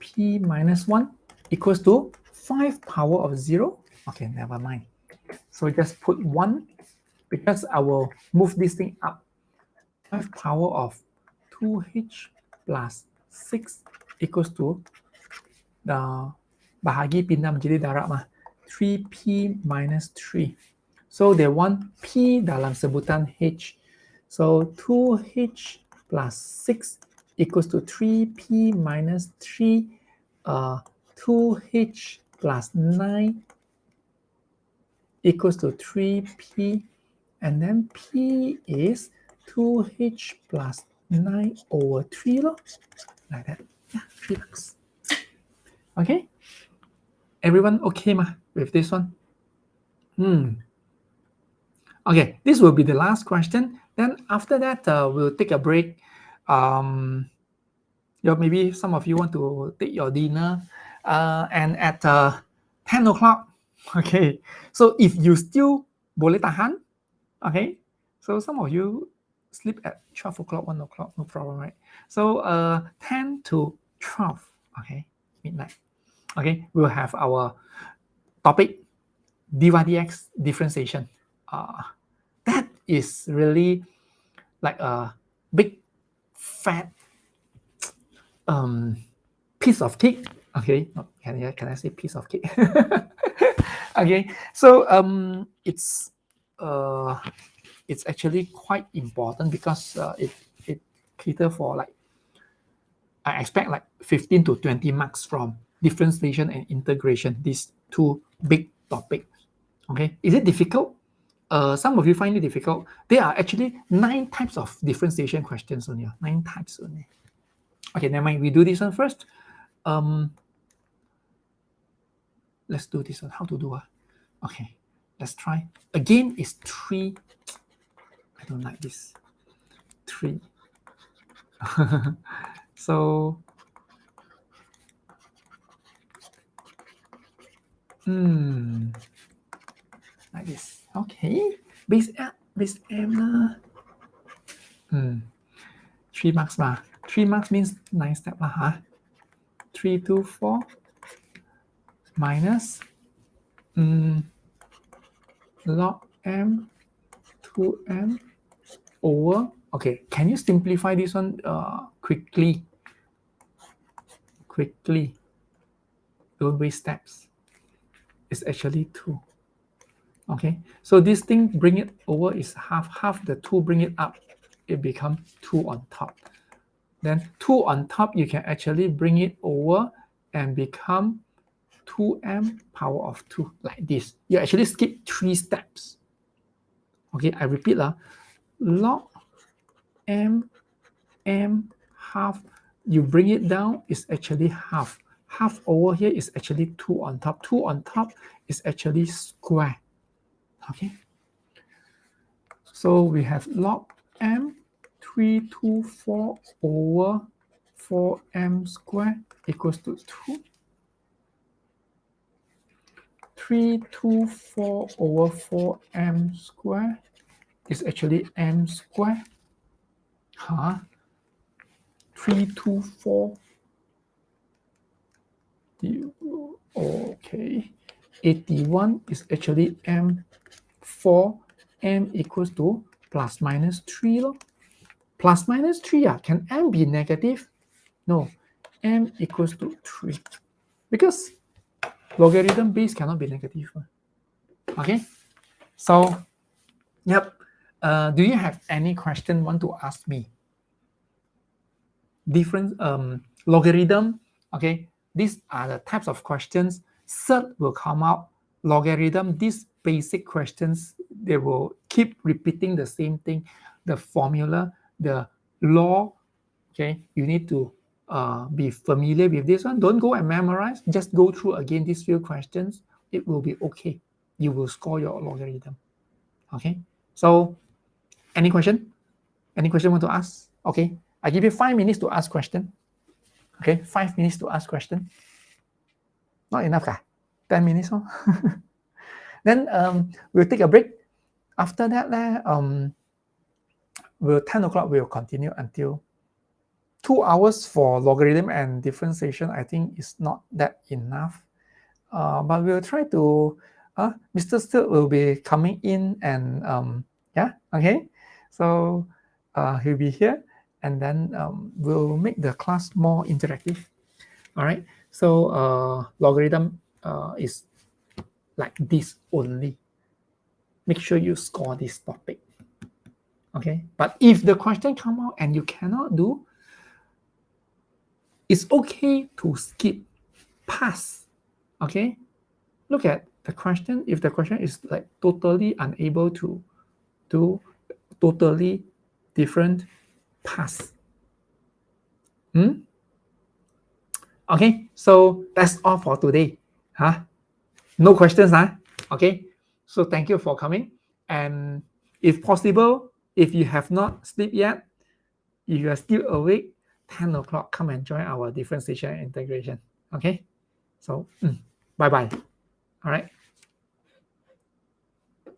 P minus 1 equals to 5 power of 0. Okay, never mind. So just put 1 because I will move this thing up. 5 power of 2H plus 6 equals to the bahagi pindah menjadi darab 3P minus 3. So they want P dalam sebutan H. So 2H plus 6 equals to 3p minus 3, 2h plus 9 equals to 3p, and then p is 2h plus 9 over 3 lor, like that. Yeah, 3 marks. Okay, everyone okay ma with this one? Okay, this will be the last question. Then after that, we'll take a break. Maybe some of you want to take your dinner, and at 10 o'clock. Okay, so if you still boleh tahan, okay, so some of you sleep at 12 o'clock, 1 o'clock, no problem, right? So 10 to 12, okay, midnight. Okay, we'll have our topic, dy dx differentiation. That is really like a big fat piece of cake. Okay, can I say piece of cake? Okay, so it's actually quite important because it cater for like, I expect like 15 to 20 marks from differentiation and integration, these two big topics. Okay, is it difficult? Some of you find it difficult. There are actually 9 types of differentiation questions only. 9 types only. Okay, never mind. We do this one first. Let's do this one. How to do? Okay, let's try. Again, it's 3. I don't like this. 3. So, like this. Okay, base M. 3 marks ma. 3 marks means 9 steps lah, huh? 3, 2, 4 minus log m 2m over. Okay, can you simplify this one quickly? Quickly. Don't waste steps. It's actually 2. Okay, so this thing, bring it over is half. Half the 2, bring it up. It becomes 2 on top. Then 2 on top, you can actually bring it over and become 2m power of 2, like this. You actually skip 3 steps. Okay, I repeat, log m half, you bring it down, is actually half. Half over here is actually 2 on top. 2 on top is actually square. Okay, so we have log m 324 over 4m squared equals to 2. 324 over 4m squared is actually m squared. 324. Okay. 81 is actually m4. M equals to plus minus 3. Plus minus 3. Can m be negative? No. M equals to 3. Because logarithm base cannot be negative. Okay. So, yep. Do you have any question want to ask me? Different logarithm. Okay. These are the types of questions. Surds will come out. Logarithm, these basic questions, they will keep repeating the same thing. The formula, the law. Okay. You need to be familiar with this one. Don't go and memorize. Just go through again these few questions. It will be okay. You will score your logarithm. Okay. So, any question? Any question want to ask? Okay. I give you 5 minutes to ask question. Okay. 5 minutes to ask question. Not enough, 10 minutes. Then we'll take a break. After that, 10 o'clock we'll continue until 2 hours for logarithm and differentiation. I think is not that enough. But we'll try to, Mr. Surds will be coming in and, okay. So he'll be here, and then we'll make the class more interactive. All right. So logarithm is like this only. Make sure you score this topic. Okay, but if the question come out and you cannot do, it's okay to skip, pass. Okay, look at the question. If the question is like totally unable to do, totally different, pass. Okay, so that's all for today. No questions, Okay, so thank you for coming. And if possible, if you have not slept yet, if you are still awake, 10 o'clock, come and join our differentiation integration. Okay, so bye-bye. All right.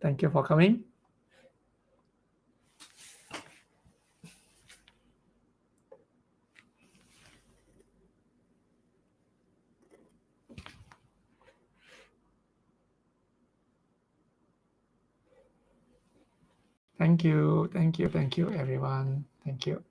Thank you for coming. Thank you, everyone. Thank you.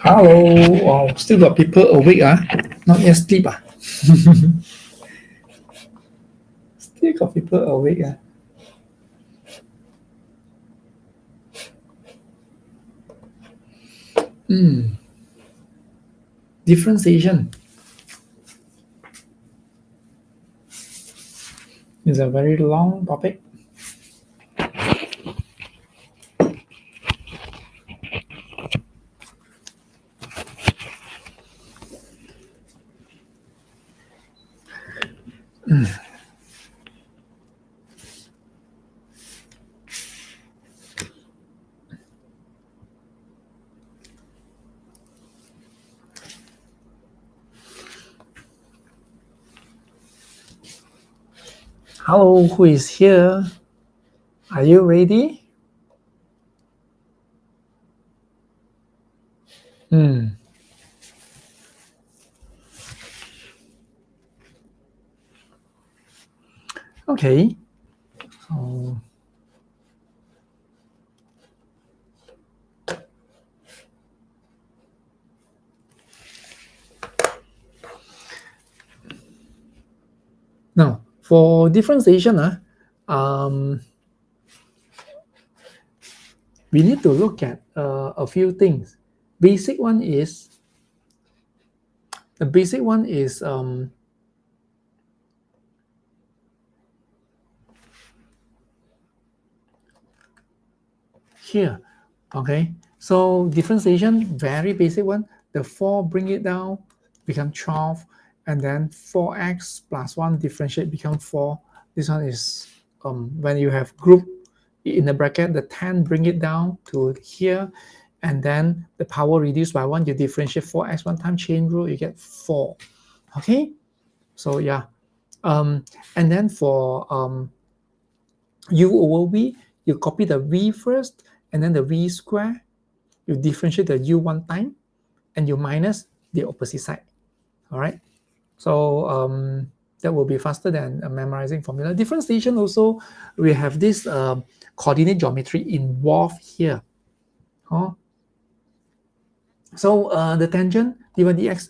Hello. Wow, still got people awake, not yet sleep, Still got people awake, Differentiation is a very long topic. Hello, who is here? Are you ready? Okay. So now for differentiation, we need to look at a few things. The basic one is here. Okay, so differentiation, very basic one. The 4, bring it down, become 12, and then 4x plus 1 differentiate become 4. This one is when you have group in the bracket, the 10, bring it down to here, and then the power reduced by 1, you differentiate 4x one time, chain rule, you get 4. Okay, so yeah. And then for u over v, you copy the v first, and then the v square, you differentiate the u one time, and you minus the opposite side. All right, so that will be faster than memorizing formula. Differentiation also, we have this coordinate geometry involved here. So the tangent dy dx,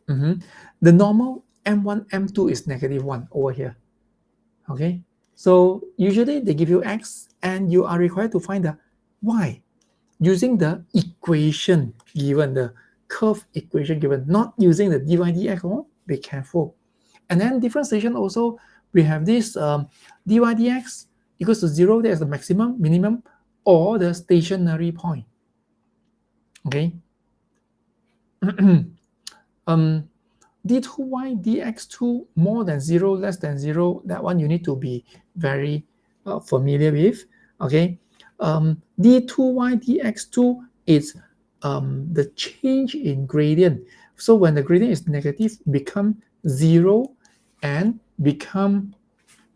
the normal m1, m2 is -1 over here. Okay, so usually they give you x, and you are required to find the y using the equation given, the curve equation given, not using the dy dx. Be careful. And then differentiation also, we have this dy dx equals to 0. That's the maximum, minimum, or the stationary point. Okay. d2y dx2 more than 0, less than 0, that one you need to be very familiar with. Okay, d2y dx2 is the change in gradient. So when the gradient is negative, become 0 and become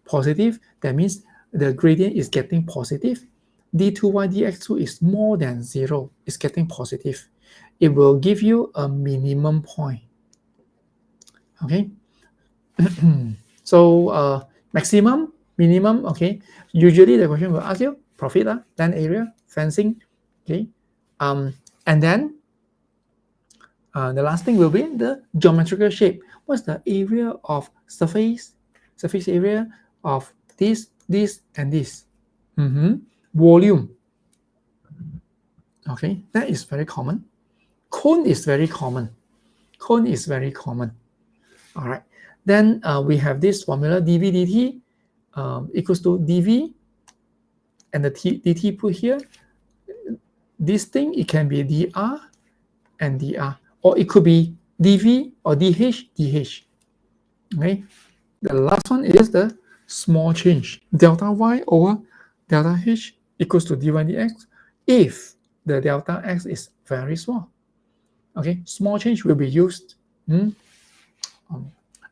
positive, that means the gradient is getting positive. d2y dx2 is more than 0, it's getting positive. It will give you a minimum point. Okay. So maximum, minimum. Okay, usually the question will ask you profit, land area, fencing. Okay, and then the last thing will be the geometrical shape. What's the area of surface area of this, and this? Volume. Okay, that is very common. Cone is very common. All right, then we have this formula dv dt equals to dv, and the dt put here. This thing, it can be dr and dr, or it could be dv or dh. Okay, the last one is the small change, delta y over delta h equals to dy dx if the delta x is very small. Okay, small change will be used.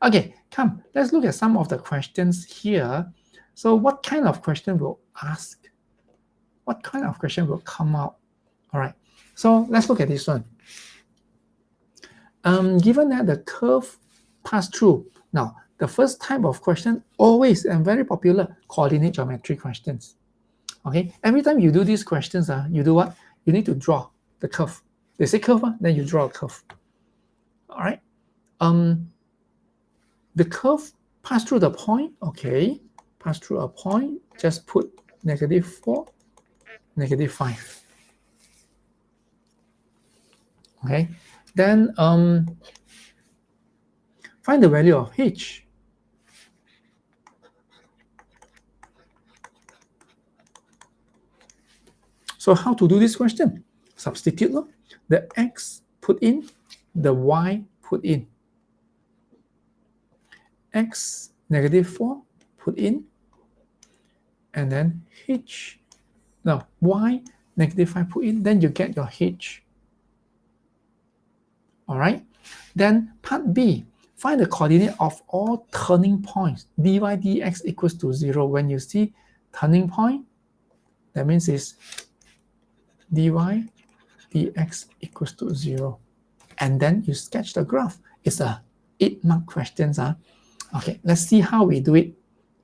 Okay, come, let's look at some of the questions here. So what kind of question will ask? What kind of question will come out? All right, so let's look at this one. Given that the curve pass through, now the first type of question, always and very popular, coordinate geometry questions. Okay, every time you do these questions, you do what? You need to draw the curve. They say curve, then you draw a curve. All right. The curve pass through the point. Okay, pass through a point. Just put -4, -5. Okay. Then find the value of h. So how to do this question? Substitute the x put in, the y put in. X -4 put in, and then h. No, y -5 put in, then you get your h. All right. Then part B, find the coordinate of all turning points. dy dx equals to 0. When you see turning point, that means it's dy dx equals to 0. And then you sketch the graph. It's a 8-mark questions. Okay, let's see how we do it.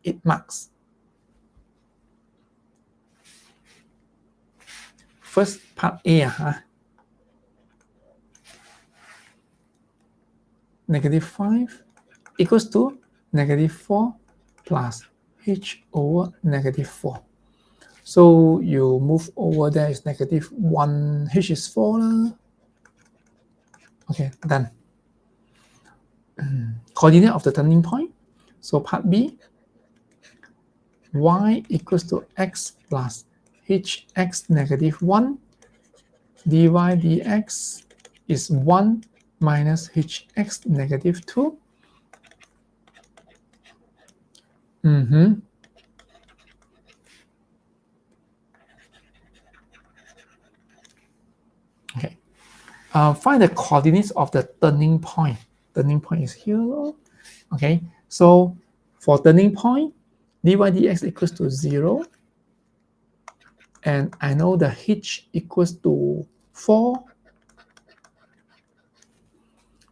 8 marks. First part A, -5 equals to -4 plus h over -4. So you move over, there is -1, h is 4. Okay, done. Coordinate of the turning point. So part B, y equals to x plus hx -1, dy dx is 1 minus hx -2. Okay. Find the coordinates of the turning point. Turning point is here. Okay. So for turning point, dy dx equals to 0. And I know the h equals to 4.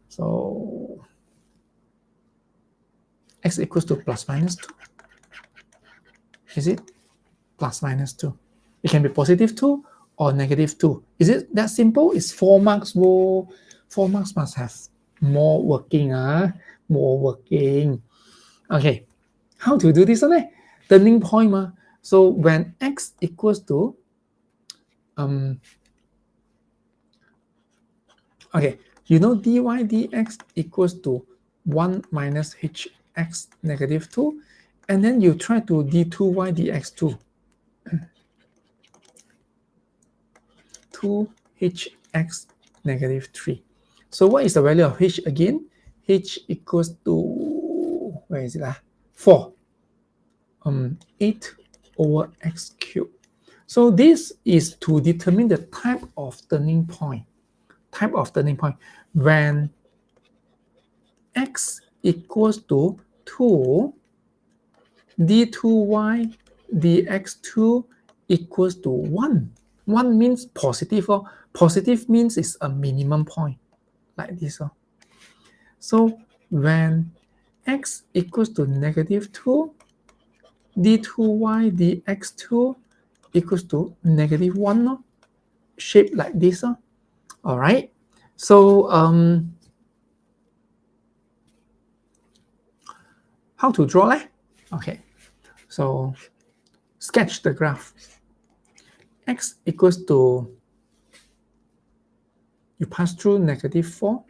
So x equals to plus minus 2. Is it? Plus minus 2. It can be +2 or -2. Is it that simple? It's 4 marks. Whoa. 4 marks must have more working. More working. Okay. How to do this one? Turning point. So when x equals to okay, you know dy dx equals to 1 minus hx -2, and then you try to d2y dx2. 2hx -3. So what is the value of h again? H equals to, where is it? 4. 8 over x cubed. So this is to determine the type of turning point. Type of turning point. When x equals to 2, d2y dx2 equals to 1. 1 means positive. Positive means it's a minimum point, like this. So when x equals to -2, d2y dx2 equals to -1, shaped like this. All right. So how to draw that? Okay. So sketch the graph. X equals to, you pass through -4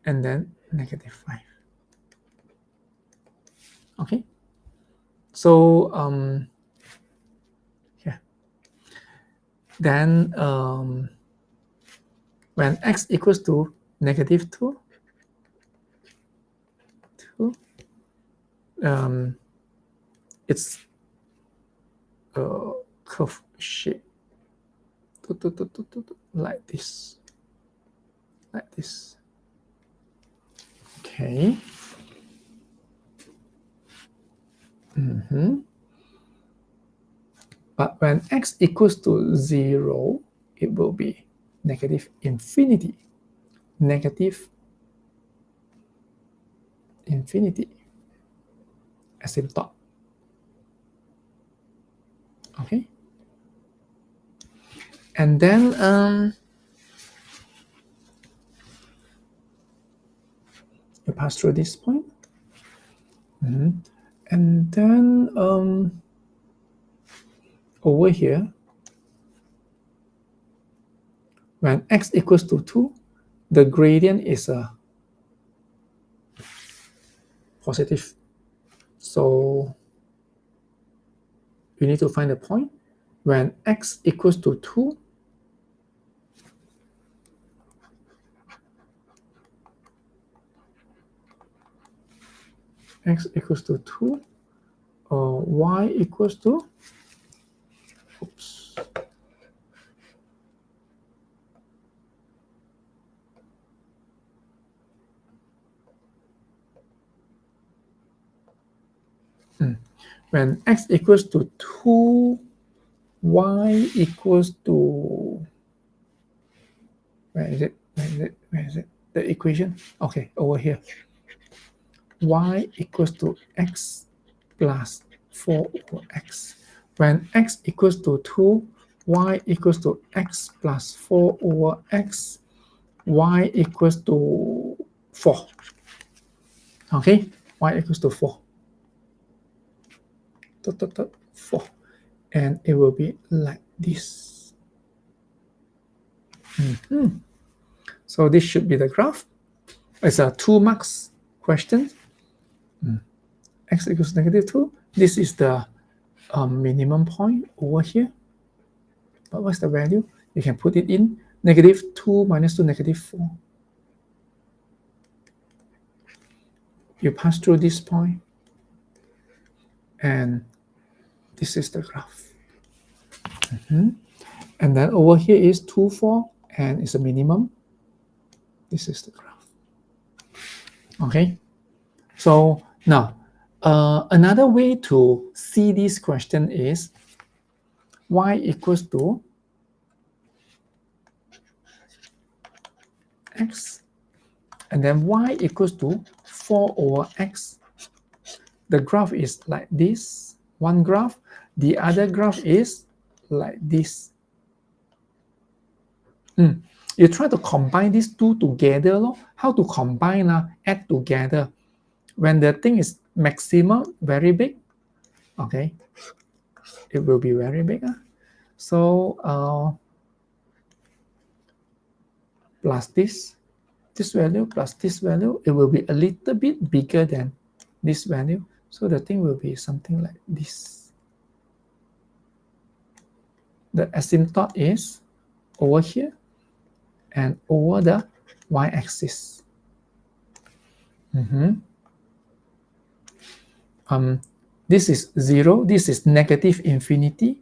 and then -5. Okay. So yeah. Then when x equals to -2, it's a curve shape like this. Like this. Okay. But when x equals to 0, it will be -infinity. -infinity. Asymptote. Okay. And then you pass through this point. And then over here, when x equals to 2, the gradient is a positive. So you need to find a point when x equals to 2, x equals to 2, or y equals to, oops, when x equals to 2, y equals to, where is it? Where is it? The equation? Okay, over here. Y equals to x plus 4 over x. When x equals to 2, y equals to x plus 4 over x, y equals to 4. Okay, y equals to 4. 4. And it will be like this. So this should be the graph. It's a 2 marks question. X equals -2. This is the minimum point over here. But what's the value? You can put it in -2 minus 2, -4. You pass through this point, and this is the graph. And then over here is 2, 4, and it's a minimum. This is the graph. Okay, so now another way to see this question is y equals to x, and then y equals to 4 over x. The graph is like this, one graph. The other graph is like this. You try to combine these two together. How to combine? Add together. When the thing is maximum, very big, okay, it will be very big. So plus this value plus this value, it will be a little bit bigger than this value. So the thing will be something like this. The asymptote is over here and over the y-axis. This is 0, this is negative infinity.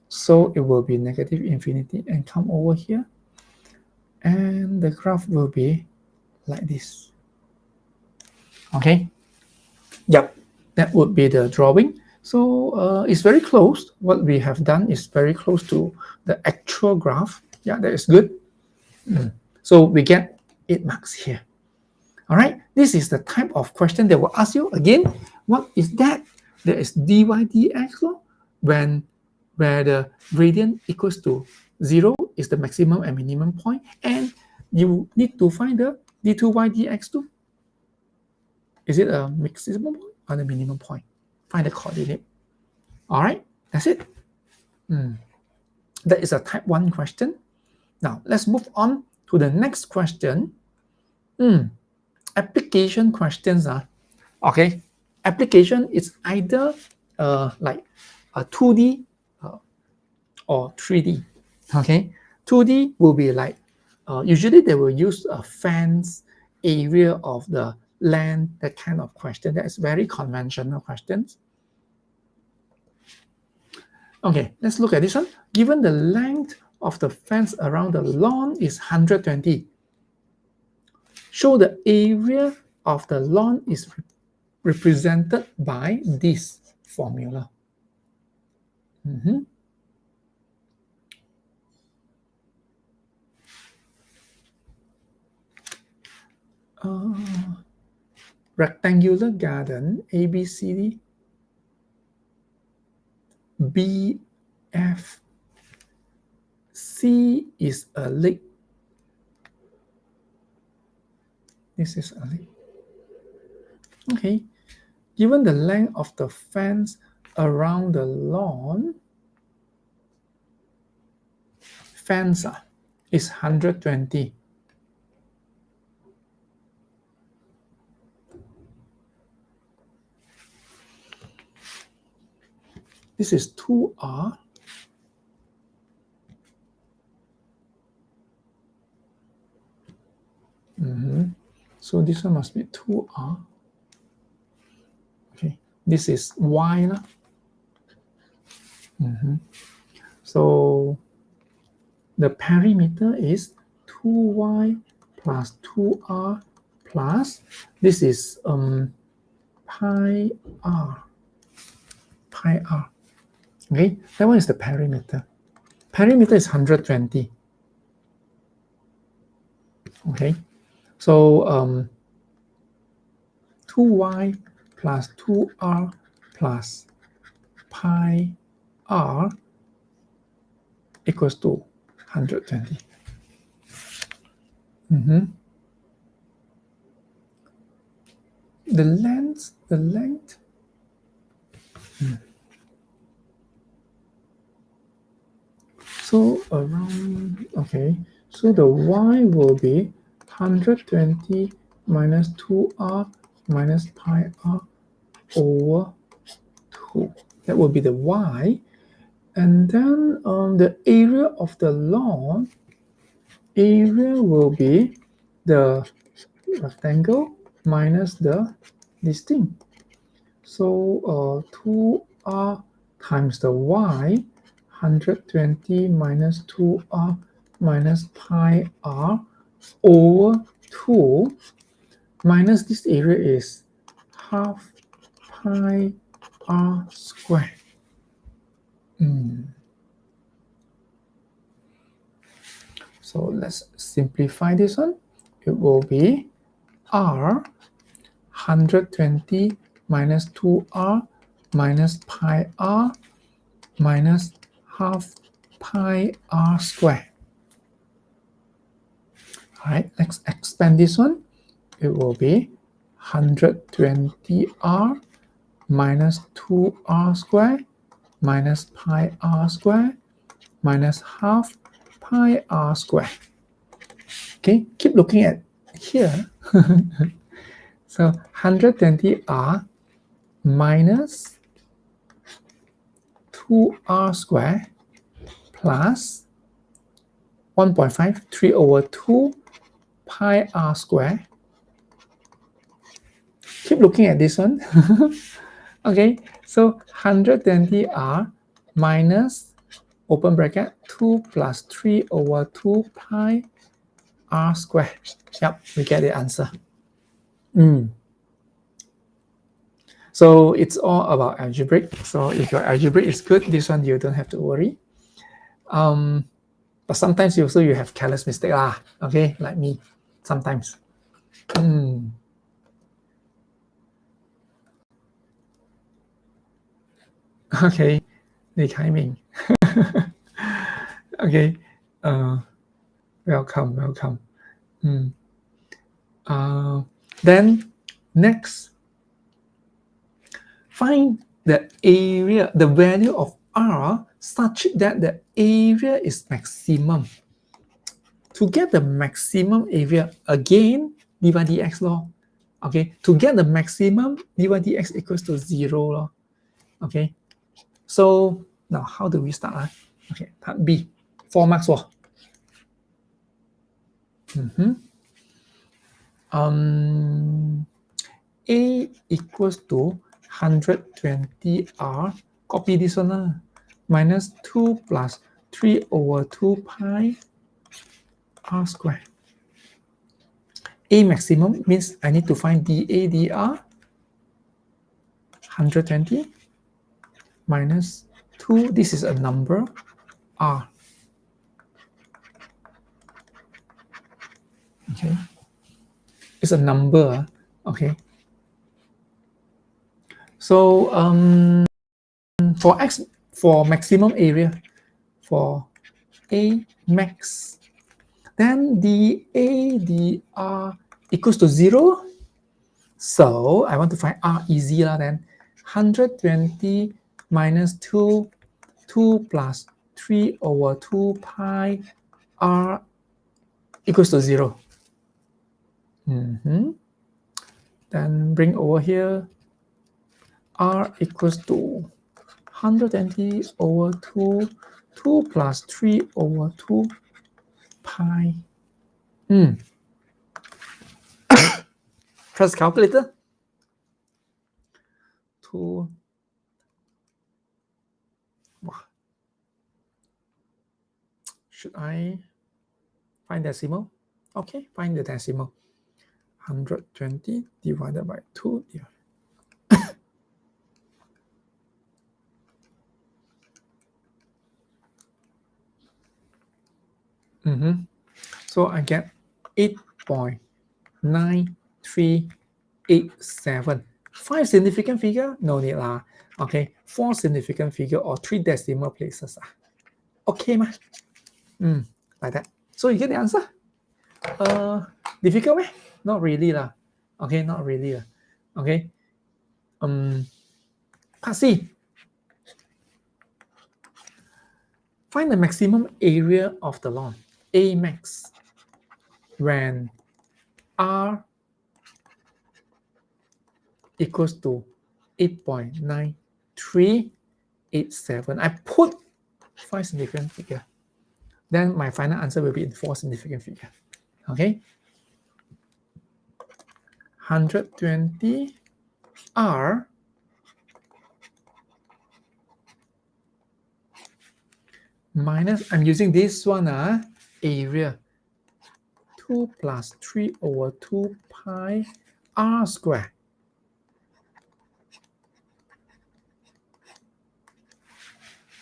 So it will be negative infinity and come over here. And the graph will be like this. Okay. Yep, that would be the drawing. So it's very close. What we have done is very close to the actual graph. Yeah, that is good. So we get 8 marks here. All right, this is the type of question that will ask you again. What is that? There is dy dx where the gradient equals to 0 is the maximum and minimum point, and you need to find the d2y dx2. Is it a maximum point or the minimum point? Find the coordinate. All right, that's it. That is a type 1 question. Now, let's move on to the next question. Application questions are, okay, application is either like a 2D or 3D. Okay, 2D will be like, usually they will use a fence, area of the land, that kind of question. That is very conventional questions. Okay, let's look at this one. Given the length of the fence around the lawn is 120, show the area of the lawn is represented by this formula. Rectangular garden, ABCD, BFC C is a lake. This is a lake. Okay. Given the length of the fence around the lawn, fence is 120. This is 2R. So this one must be 2R. Okay, this is Y. So the perimeter is 2Y plus 2R plus, this is pi R. Pi R. Okay, that one is the perimeter. Perimeter is 120. Okay, so 2y plus 2r plus pi r equals to 120. The length. So around, okay, so the y will be 120 minus 2r minus pi r over 2. That will be the y. And then the area of the lawn, area will be the rectangle minus this thing. So 2r times the y, 120 minus 2r minus pi r over 2 minus this area is half pi r squared. So let's simplify this one. It will be r 120 minus 2r minus pi r minus half pi r squared. All right, let's expand this one. It will be 120r minus 2r squared minus pi r squared minus half pi r squared. Okay, keep looking at here. So 120r minus 2r squared plus 1.5, 3 over 2 pi r squared. Keep looking at this one. Okay, so 120r minus, open bracket, 2 plus 3 over 2 pi r squared. Yep, we get the answer. So it's all about algebraic. So if your algebraic is good, this one you don't have to worry. But sometimes you have careless mistake okay, like me, sometimes. Okay, Lê Khai Minh. Okay, welcome. Then next, find the area, the value of R such that the area is maximum. To get the maximum area, again, dy dx law. Okay, to get the maximum, dy dx equals to 0 law. Okay, so now how do we start? Okay, part B, 4 marks law. A equals to 120r, copy this one, minus 2 plus 3 over 2 pi r squared. A maximum means I need to find dA dr, 120 minus 2, this is a number, r. Okay, it's a number, okay. So for maximum area, for A max. Then dr equals to 0. So I want to find r easy then. 120 minus 2 plus 3 over 2 pi r equals to 0. Then bring over here, r equals to 120 over 2 plus 3 over 2 pi. Press calculator. 2. Should I find decimal? Okay, find the decimal. 120 divided by 2. So I get 8.9387. 5 significant figure? No need lah. Okay, 4 significant figure or 3 decimal places. Okay, ma? Like that. So you get the answer? Difficult, eh? Not really lah. Okay, not really lah. Okay. Part C. Find the maximum area of the lawn, A max, when R equals to 8.9387. I put 5 significant figure. Then my final answer will be in 4 significant figure. Okay. 120 R minus, I'm using this one, area, 2 plus 3 over 2 pi r square.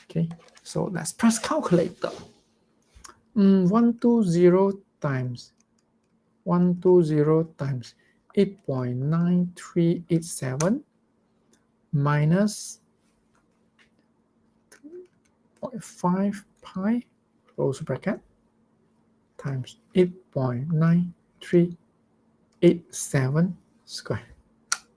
Okay, so let's press calculator. 120 times 8.9387 minus 0.5 pi close bracket times 8.9387 square.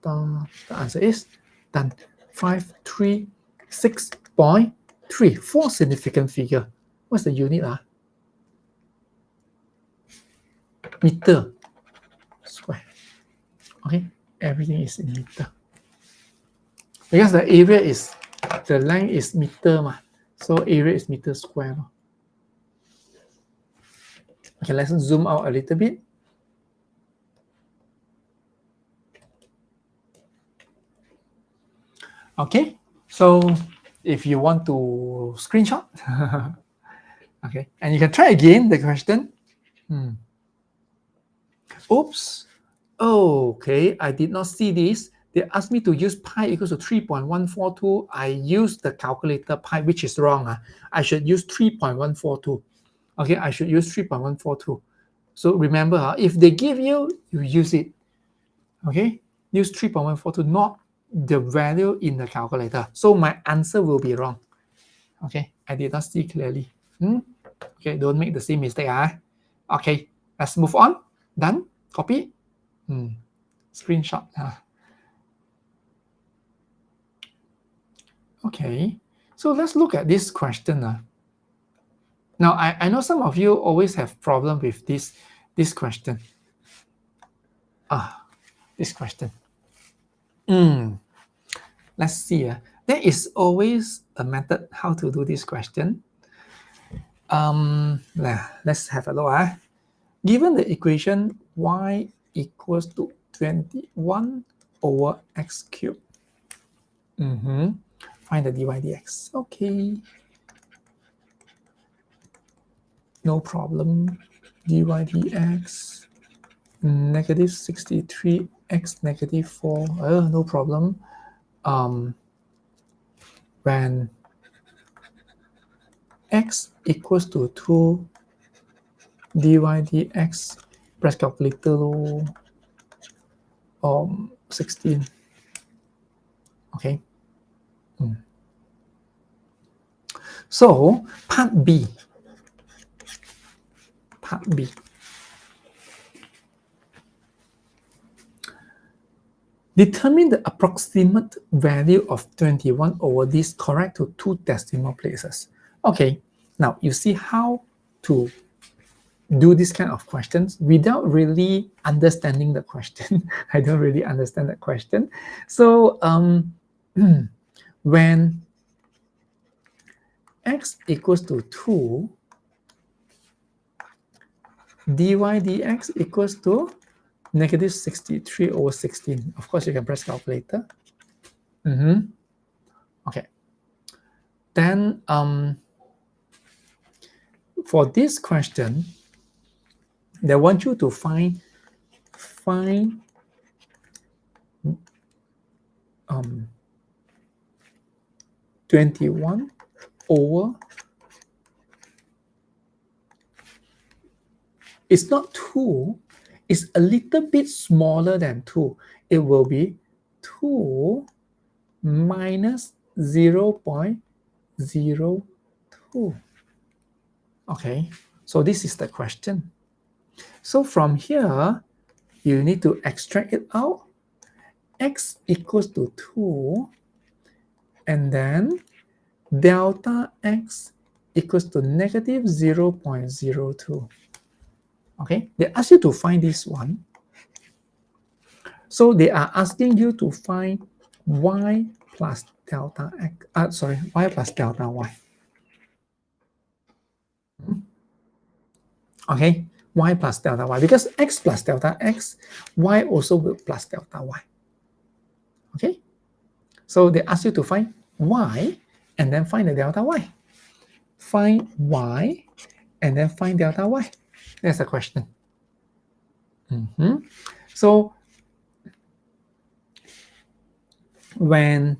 The answer is done. 536.3. 4 significant figure. What's the unit? Meter square. Okay, everything is in meter. Because the area is, the length is meter, so area is meter square. Okay, let's zoom out a little bit. Okay, so if you want to screenshot, okay, and you can try again the question. Oops. Okay, I did not see this. They asked me to use pi equals to 3.142. I used the calculator pi, which is wrong. I should use 3.142. Okay, I should use 3.142. So remember, if they give you, you use it. Okay, use 3.142, not the value in the calculator. So my answer will be wrong. Okay, I did not see clearly. Okay, don't make the same mistake. Okay, let's move on. Done. Copy. Screenshot. Okay, so let's look at this question. Now, I know some of you always have problem with this question. This question. Let's see. There is always a method how to do this question. Let's have a look. Given the equation y equals to 21 over x cubed. Find the dy dx. Okay. No problem. Dy dx negative 63x negative 4. No problem. When x equals to 2, dy dx, press calculator, 16. Okay. So part B. part B. Determine the approximate value of 21 over this correct to 2 decimal places. Okay, now you see how to do this kind of questions without really understanding the question. I don't really understand that question. So when x equals to 2, dy dx equals to negative 63 over 16. Of course, you can press calculator. Okay. Then for this question, they want you to find 21 over, it's not 2, it's a little bit smaller than 2. It will be 2 minus 0.02. Okay, so this is the question. So from here, you need to extract it out. X equals to 2, and then delta x equals to negative 0.02. Okay, they ask you to find this one. So they are asking you to find y plus delta x, y plus delta y. Okay, y plus delta y, because x plus delta x, y also will plus delta y. Okay, so they ask you to find y and then find the delta y. Find y and then find delta y. That's the question. So when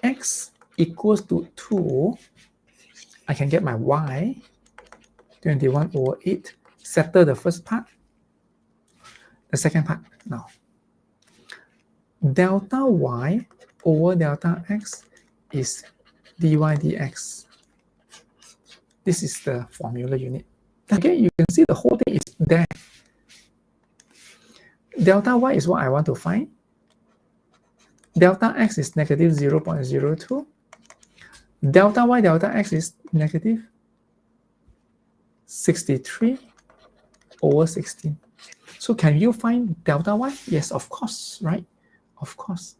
x equals to 2, I can get my y, 21 over 8, settle the first part. The second part now. Delta y over delta x is dy dx. This is the formula you need. Okay, you can see the whole thing is there. Delta y is what I want to find. Delta x is negative 0.02. Delta y, delta x is negative 63 over 16. So can you find delta y? Yes, of course, right? Of course.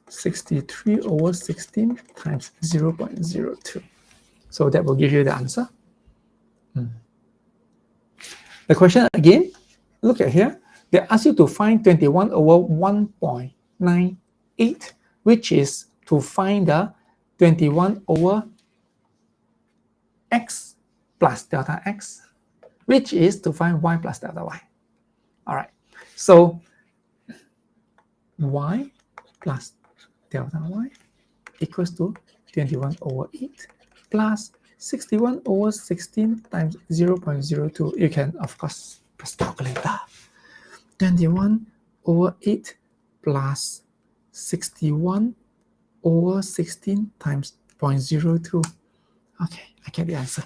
63 over 16 times 0.02. So that will give you the answer. The question again, look at here. They ask you to find 21 over 1.98, which is to find the 21 over x plus delta x, which is to find y plus delta y. All right, so y plus delta y equals to 21 over 8 plus 61 over 16 times 0.02. You can, of course, press calculator. 21 over 8 plus 61 over 16 times 0.02. Okay, I get the answer.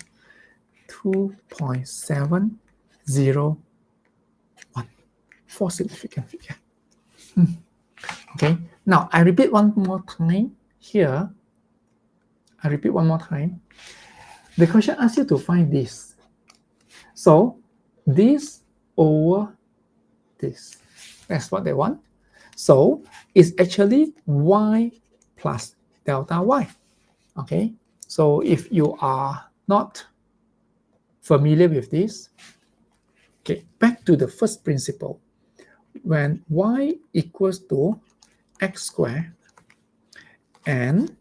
2.701. 4 significant figure. Okay, now I repeat one more time here. I repeat one more time. The question asks you to find this. So this over this. That's what they want. So it's actually y plus delta y. Okay, so if you are not familiar with this, okay, back to the first principle. When y equals to x squared and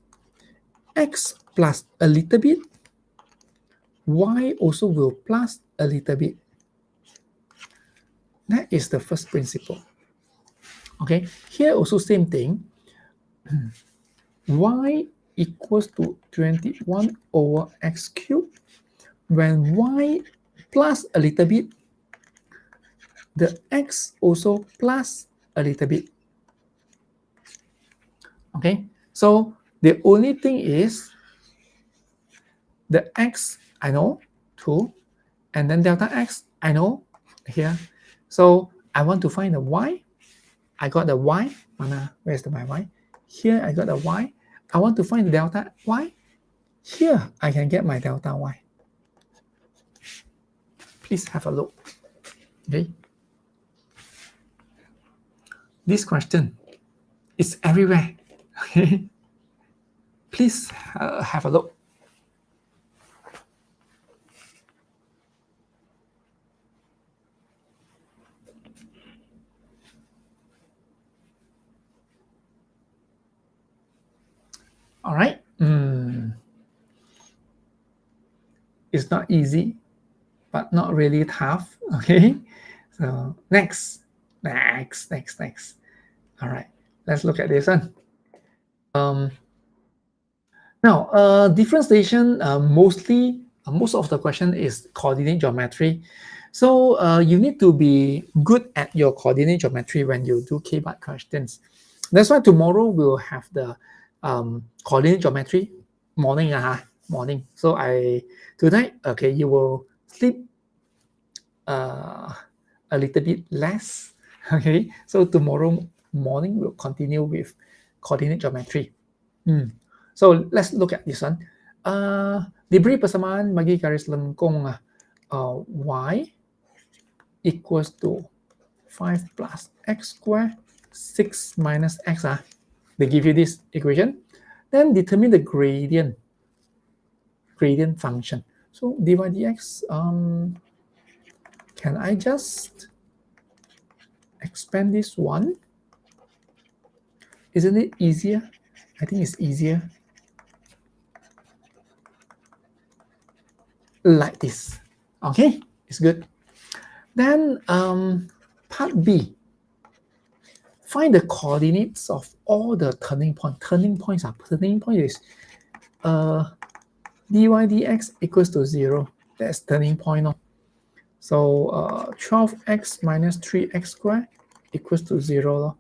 x plus a little bit, y also will plus a little bit. That is the first principle. Okay, here also same thing. Y equals to 21 over x cubed. When y plus a little bit, the x also plus a little bit. Okay, so the only thing is The x, I know, 2. And then delta x, I know, here. So I want to find the y. I got the y. Where's my y? Here I got the y. I want to find the delta y. Here I can get my delta y. Please have a look. Okay. This question is everywhere. Okay. Please have a look. All right. It's not easy, but not really tough. Okay. So next. All right. Let's look at this one. Now, differentiation, mostly, most of the question is coordinate geometry. So you need to be good at your coordinate geometry when you do K-bar questions. That's why tomorrow we'll have the coordinate geometry morning. So tonight, okay, you will sleep a little bit less. Okay, so tomorrow morning we'll continue with coordinate geometry. So let's look at this one. Diberi persamaan bagi garis lengkung y equals to 5 plus x squared 6 minus x. They give you this equation. Then determine the gradient function. So dy dx, can I just expand this one? Isn't it easier? I think it's easier. Like this. Okay, it's good. Then part B, find the coordinates of all the turning points. Turning point is dy dx equals to 0. That's turning point. So 12x minus 3x squared equals to 0.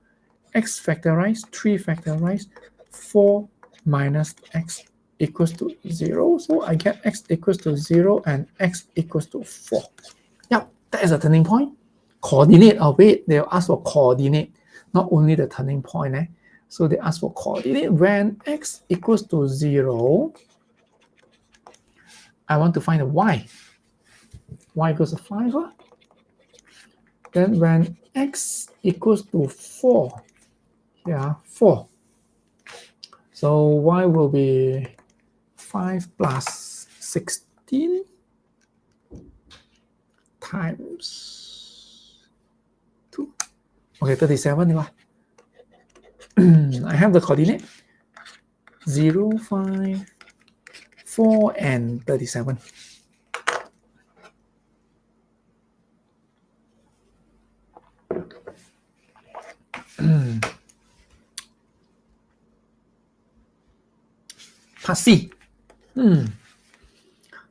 X factorized, 3 factorized, 4 minus x equals to 0. So I get x equals to 0 and x equals to 4. Yeah, that is a turning point. Coordinate, wait, they'll ask for coordinate, not only the turning point. So they ask for coordinate. When x equals to 0, I want to find a y. Y equals to 5. Then when x equals to 4, 4. So y will be 5 plus 16 times 2. Okay, 37. I have the coordinate 0, 5, 4, and 37. Part C.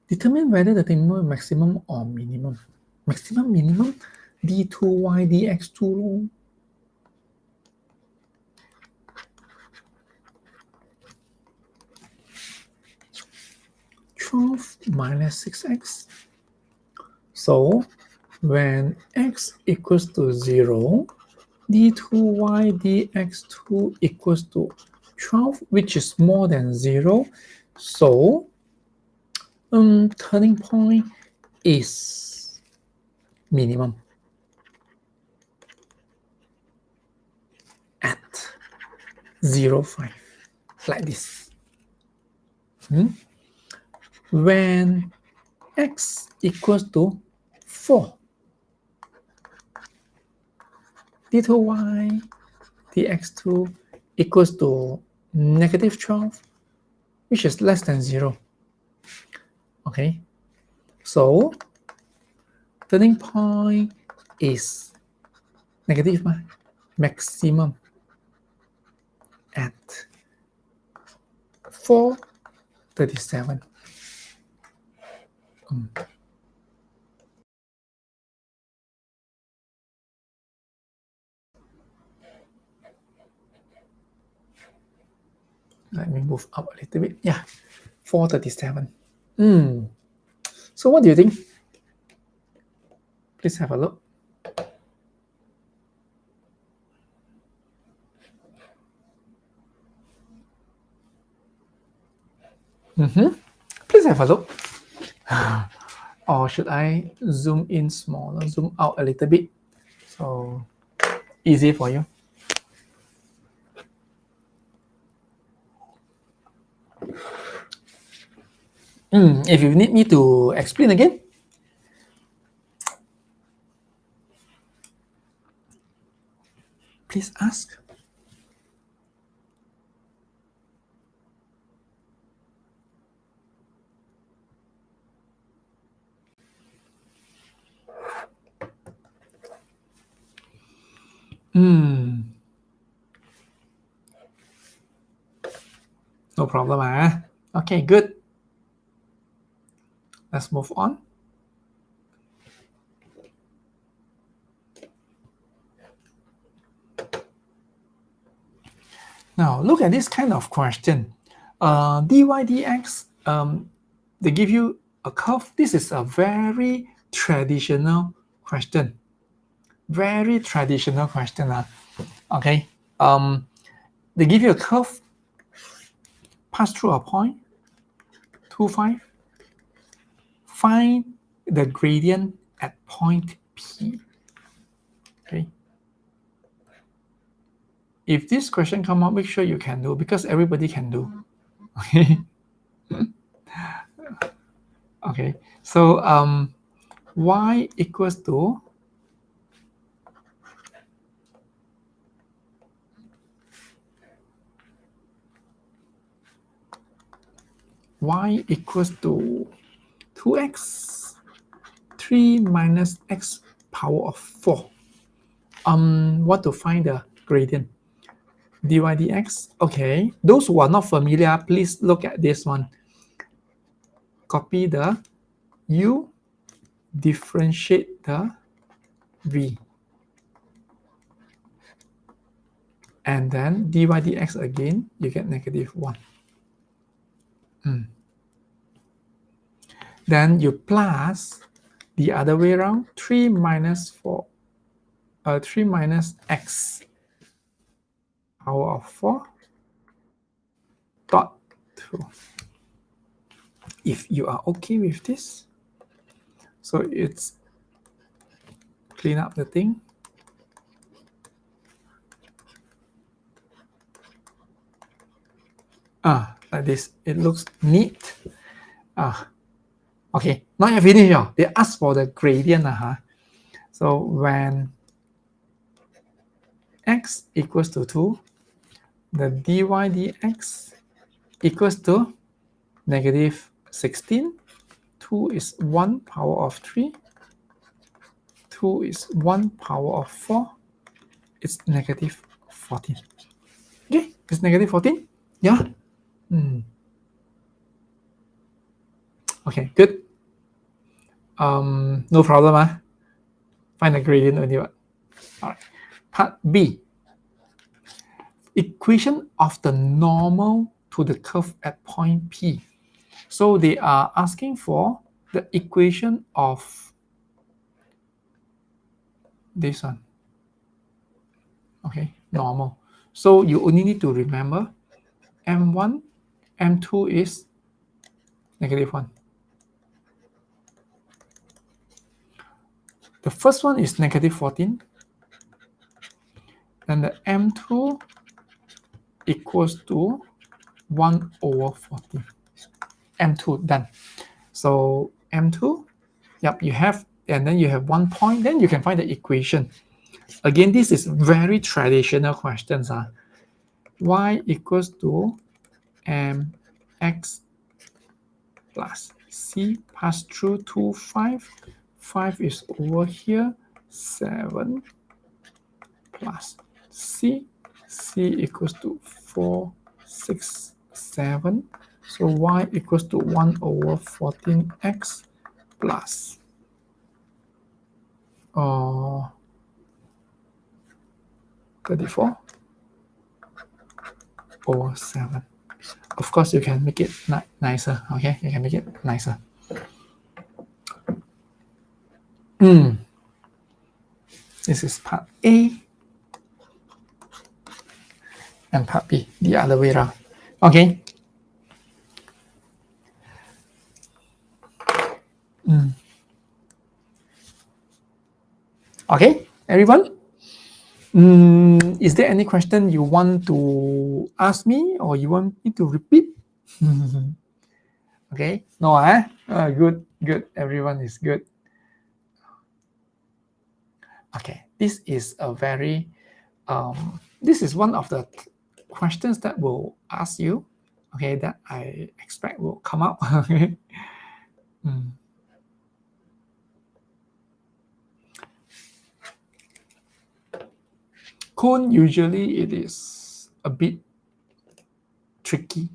Determine whether the terminal is maximum or minimum. Maximum, minimum, d2y dx2. 12 minus 6x. So when x equals to 0, d2y dx2 equals to 12, which is more than 0. So turning point is minimum at 0, 5, like this. When x equals to 4, d2y dx2 equals to negative 12, which is less than 0. Okay, so turning point is negative, maximum at 437. Let me move up a little bit. Yeah, 437. So what do you think? Please have a look. Please have a look. Or should I zoom in smaller, zoom out a little bit? So easy for you. If you need me to explain again, please ask. No problem. Okay, good. Let's move on. Now, look at this kind of question. Dy dx, they give you a curve. This is a very traditional question. Very traditional question. Okay. They give you a curve, pass through a point, 2, 5. Find the gradient at point P. Okay. If this question come up, make sure you can do, because everybody can do. Okay. Okay. So y equals to y equals to 2x 3 minus x power of 4. What to find the gradient? Dy dx. Okay, those who are not familiar, please look at this one. Copy the u, differentiate the v, and then dy dx again, you get -1. Then you plus the other way around, 3 minus 3 minus x power of 4 dot 2. If you are okay with this, so it's clean up the thing. Like this, it looks neat. Okay, now you finish. They ask for the gradient. So when x equals to 2, the dy dx equals to -16. 2 is 1 power of 3. 2 is 1 power of 4. It's -14. Okay, it's -14. Yeah. Okay, good. No problem. Find the gradient only. All right. Part B. Equation of the normal to the curve at point P. So they are asking for the equation of this one. Okay, normal. So you only need to remember M1, M2 is -1. The first one is -14. And the M2 equals to 1/14. M2 done. So M2, yep, you have, and then you have 1 point, then you can find the equation. Again, this is very traditional questions. Y equals to mx plus c pass through 2, 5. 5 is over here, 7 plus c. c equals to 4, 6, 7. So y equals to 1/14x plus 34/7. Of course, you can make it nicer. Okay, you can make it nicer. This is part A, and part B, the other way around. Okay. Okay, everyone. Is there any question you want to ask me, or you want me to repeat? Okay, no, good, good. Everyone is good. Okay, this is a very, this is one of the questions that will ask you, okay, that I expect will come up. Okay. Cone, usually it is a bit tricky.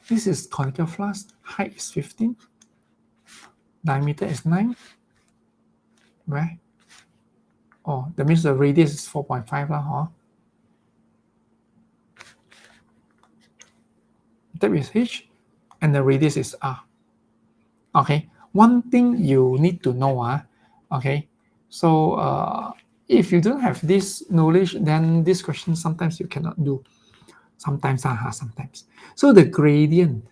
This is conical flask. Height is 15. Diameter is 9. Right? Oh, that means the radius is 4.5 lah, huh? Depth is h, and the radius is r. Okay. One thing you need to know, okay. So if you don't have this knowledge, then this question sometimes you cannot do. Sometimes, sometimes. So the gradient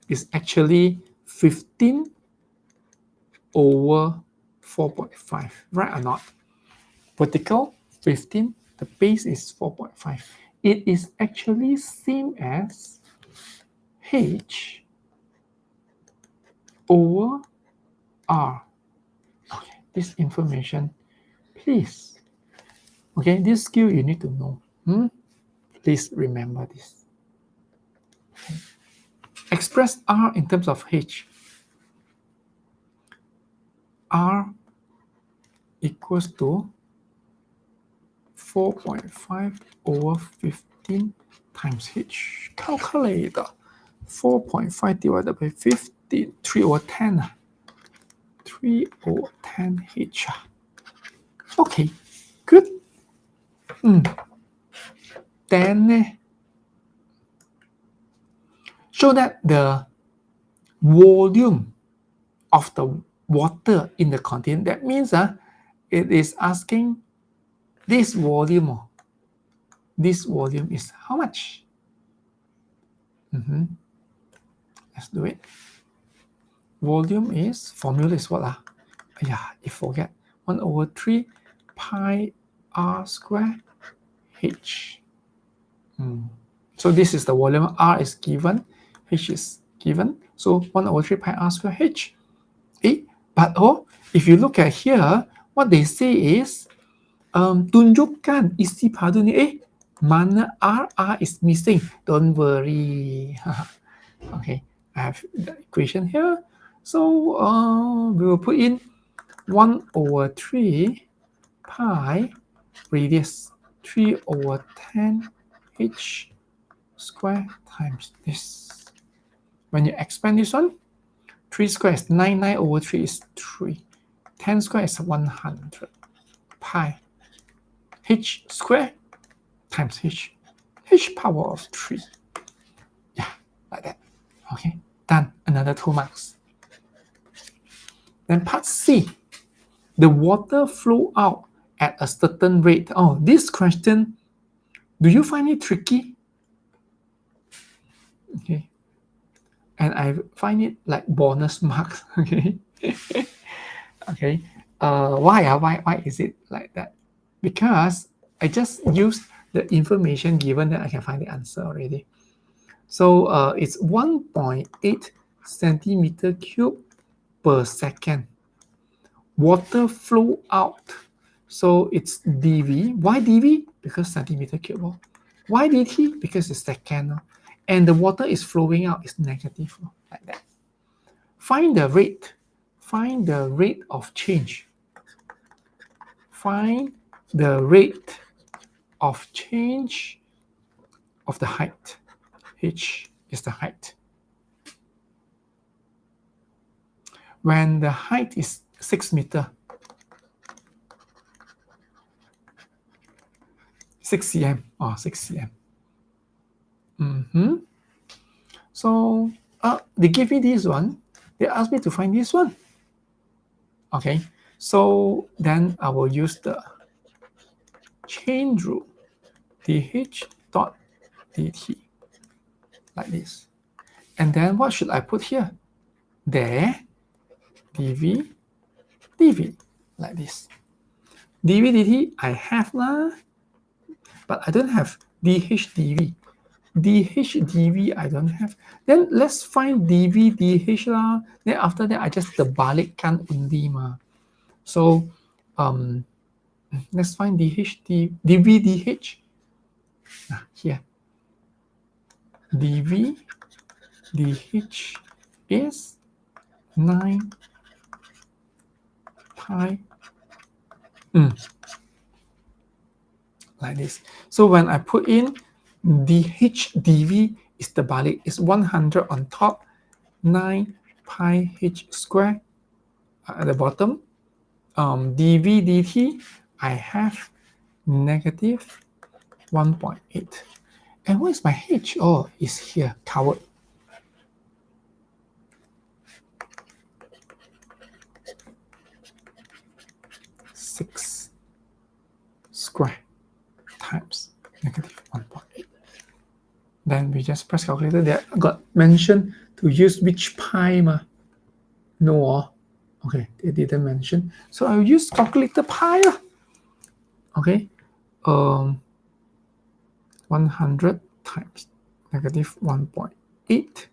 is actually 15 over 4.5, right or not? Vertical 15, the base is 4.5. It is actually same as h over r. Okay, this information, please. Okay, this skill you need to know. Please remember this. Okay. Express r in terms of h. R equals to 4.5 over 15 times h. Calculator. 4.5 divided by 15. 3 over 10. 3 over 10 h. Okay, good. Then show that the volume of the water in the container, that means it is asking this volume. This volume is how much? Let's do it. Volume is, formula is what? Yeah, you forget. 1 over 3 pi r square h. So this is the volume. R is given, h is given. So 1 over 3 pi r square h. But if you look at here, what they say is, tunjukkan isi padunya. Mana R is missing. Don't worry. Okay, I have the equation here. So we will put in 1 over 3 pi radius 3 over 10 h square times this. When you expand this one, 3 square is 9, 9 over 3 is 3. 10 square is 100 pi h square times h power of 3. Yeah, like that. Okay, done. Another 2 marks. Then part C, the water flow out at a certain rate. Oh, this question, do you find it tricky? Okay, and I find it like bonus marks. Okay. Okay. Why is it like that? Because I just used the information given that I can find the answer already. So it's 1.8 centimeter cube per second. Water flow out. So it's dV. Why dV? Because centimeter cube. Why dt? Because it's second. And the water is flowing out, is negative, like that. Find the rate. Find the rate of change. Find the rate of change of the height. H is the height. when the height is 6 meters. 6 cm or 6 cm. So they give me this one. They asked me to find this one. Okay, so then I will use the chain rule, dh dot dt, like this. And then what should I put here? There, dv, dv, like this. dv dt I have lah, but I don't have dh dv. dh dv I don't have. Then let's find dv dh lah. Then after that I just terbalikkan undi ma. So let's find dv dh. Here. dv dh is 9 pi. Like this. So when I put in dh dv is the balik, is 100 on top, 9 pi h square at the bottom. dv dt I have negative 1.8. And where's my h? Oh, it's here, covered. Six square times negative 1.8. Then we just press calculator. There got mentioned to use which pi ma? No, okay, they didn't mention. So I'll use calculator pi. Okay, 100 times negative 1.8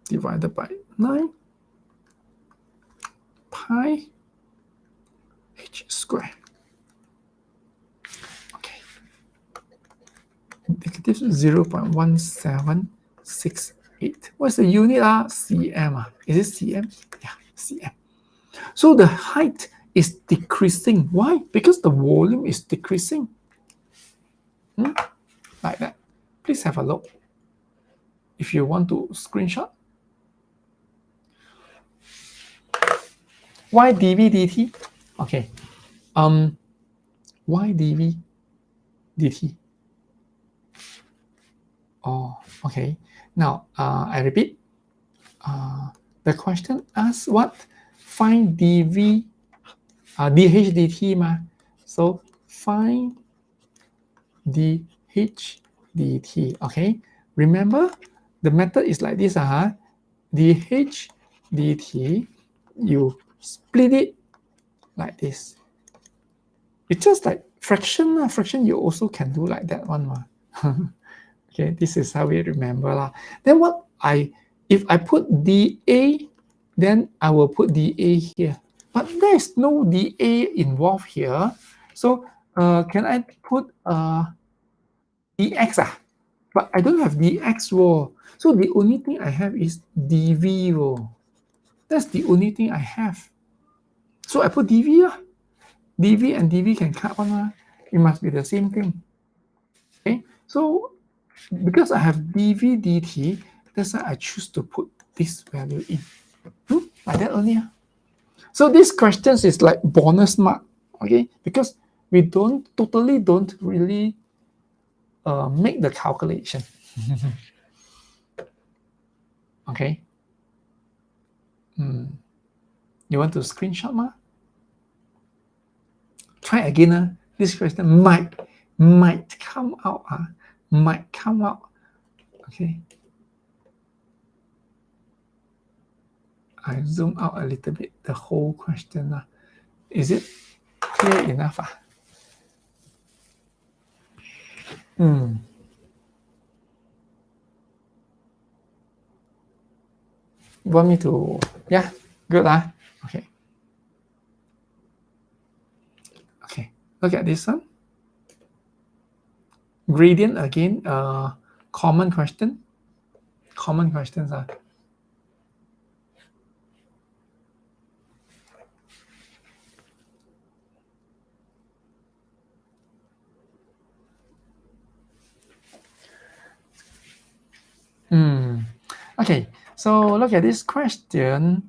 divided by 9 pi h square. Okay, negative 0.1768. What's the unit? Cm. Is it cm? Yeah, cm. So the height is decreasing. Why? Because the volume is decreasing. Like that. Please have a look. If you want to screenshot. Why dv dt? Okay. Why dv dt? Oh, okay. Now I repeat. The question asks what? Find dv dh dt ma. So find dh dt. Okay. Remember the method is like this. dh dt, you split it like this. It's just like fraction. Fraction you also can do like that one. Okay, this is how we remember lah. Then if I put dA, then I will put dA here. But there is no dA involved here. So can I put dx? But I don't have dx. So the only thing I have is dv. That's the only thing I have. So I put dv. dv and dv can cut one. It must be the same thing. Okay, so because I have dv dt, that's why I choose to put this value in. Like that only. So this questions is like bonus mark, okay? Because we don't really make the calculation. Okay. You want to screenshot ma? Try again. This question might come out. Might come out. Okay. I zoom out a little bit the whole question. Is it clear enough? Want me to? Yeah, good. Okay. Okay, look at this one. Gradient again, common question. Common questions are. Okay, so look at this question.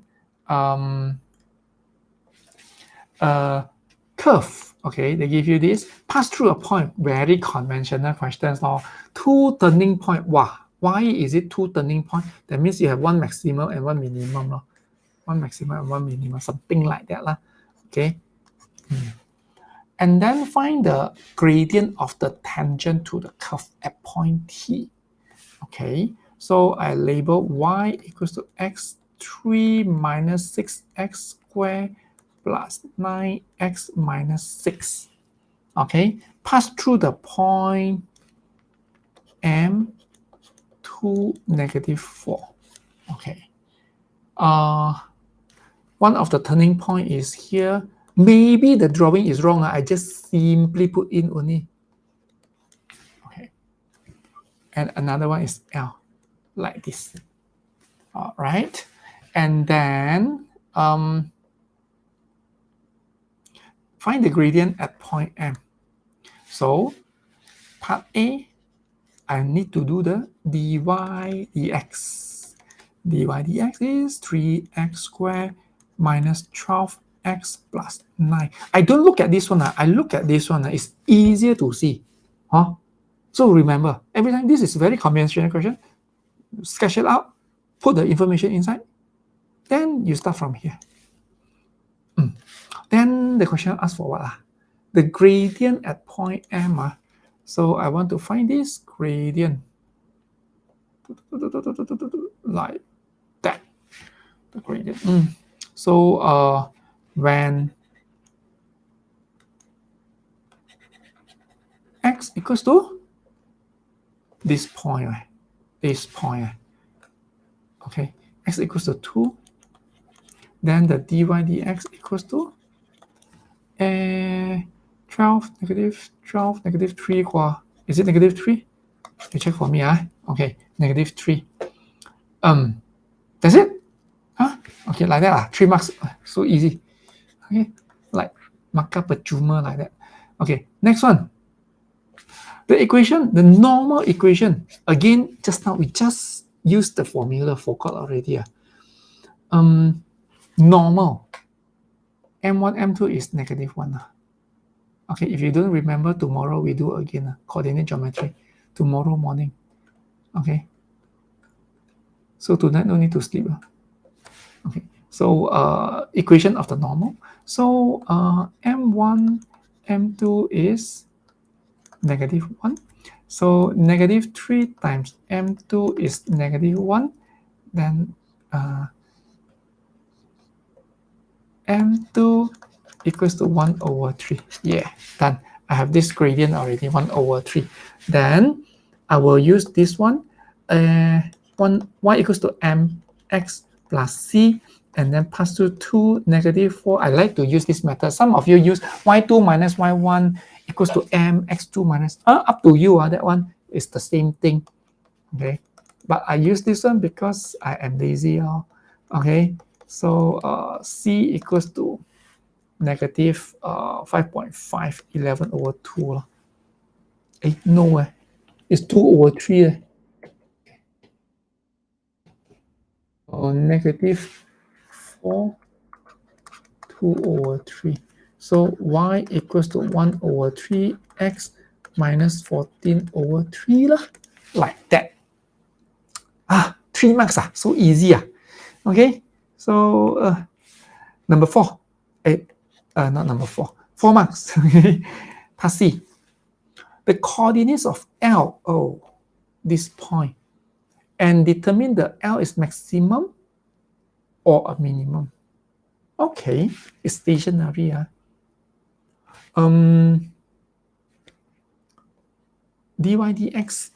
curve. Okay, they give you this, pass through a point, very conventional questions. Two turning point. Wow, why is it two turning point? That means you have one maximum and one minimum. One maximum and one minimum, something like that. Okay. And then find the gradient of the tangent to the curve at point T. Okay, so I label y equals to x3 minus 6x squared plus 9x minus 6. Okay, pass through the point M to negative 4. Okay. One of the turning point is here. Maybe the drawing is wrong. I just simply put in only. Okay. And another one is L, like this. All right. And then find the gradient at point M. So part A, I need to do the dy dx. dy dx is 3x squared minus 12x plus 9. I don't look at this one. I look at this one. It's easier to see. So remember, every time this is very conventional question. Sketch it out, put the information inside, then you start from here. Then the question asks for what? The gradient at point M. So I want to find this gradient. Like that. The gradient. So when x equals to this point, okay, x equals to 2, then the dy dx equals to 12, negative 3. Is it negative 3? You check for me. Okay, negative 3. That's it? Okay, like that. 3 marks. So easy. Okay, like marker percuma like that. Okay, next one. The equation, the normal equation. Again, just now we just used the formula, forgot already. Normal. M1, M2 is negative 1. Okay, if you don't remember, tomorrow we do again, coordinate geometry. Tomorrow morning. Okay. So tonight no need to sleep. Okay. So equation of the normal. So M1, M2 is negative 1. So negative 3 times M2 is negative 1. Then M2 equals to 1 over 3. Yeah, done. I have this gradient already, 1 over 3. Then I will use this one. Y equals to mx plus c, and then pass through 2, negative 4. I like to use this method. Some of you use y2 minus y1 equals to mx2 minus, up to you. That one is the same thing. Okay, but I use this one because I am lazy. Okay, so c equals to negative 5.5, 11 over 2. No, it's 2 over 3. Negative 4, 2 over 3. So y equals to 1 over 3 x minus 14 over 3 like that. 3 marks. So easy. Okay, so number 4. Not number 4. 4 marks. Part C. The coordinates of L, this point, and determine the L is maximum or a minimum. Okay, it's stationary. Dy dx,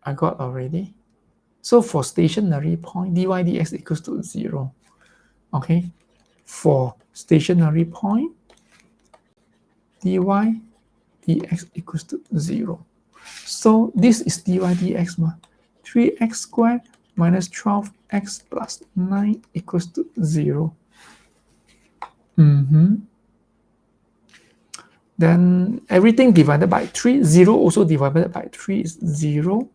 I got already. So for stationary point, dy dx equals to 0. Okay, for stationary point, dy dx equals to 0. So this is dy dx. 3x squared minus 12x plus 9 equals to 0. Then everything divided by 3. 0 also divided by 3 is 0.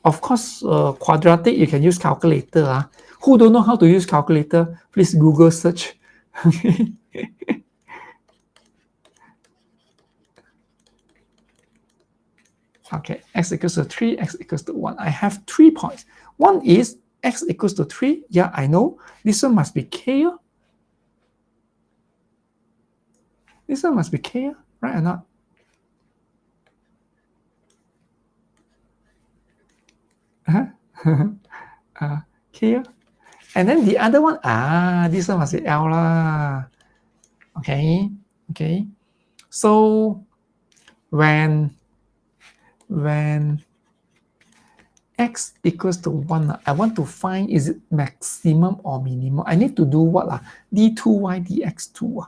Of course, quadratic, you can use calculator. Who don't know how to use calculator? Please Google search. Okay. Okay, x equals to 3, x equals to 1. I have 3 points. One is x equals to 3. Yeah, I know. This one must be k. This one must be k, right or not? K. And then the other one, this one must be L lah. Okay, okay. So when x equals to 1, I want to find is it maximum or minimum. I need to do what? D2y dx2.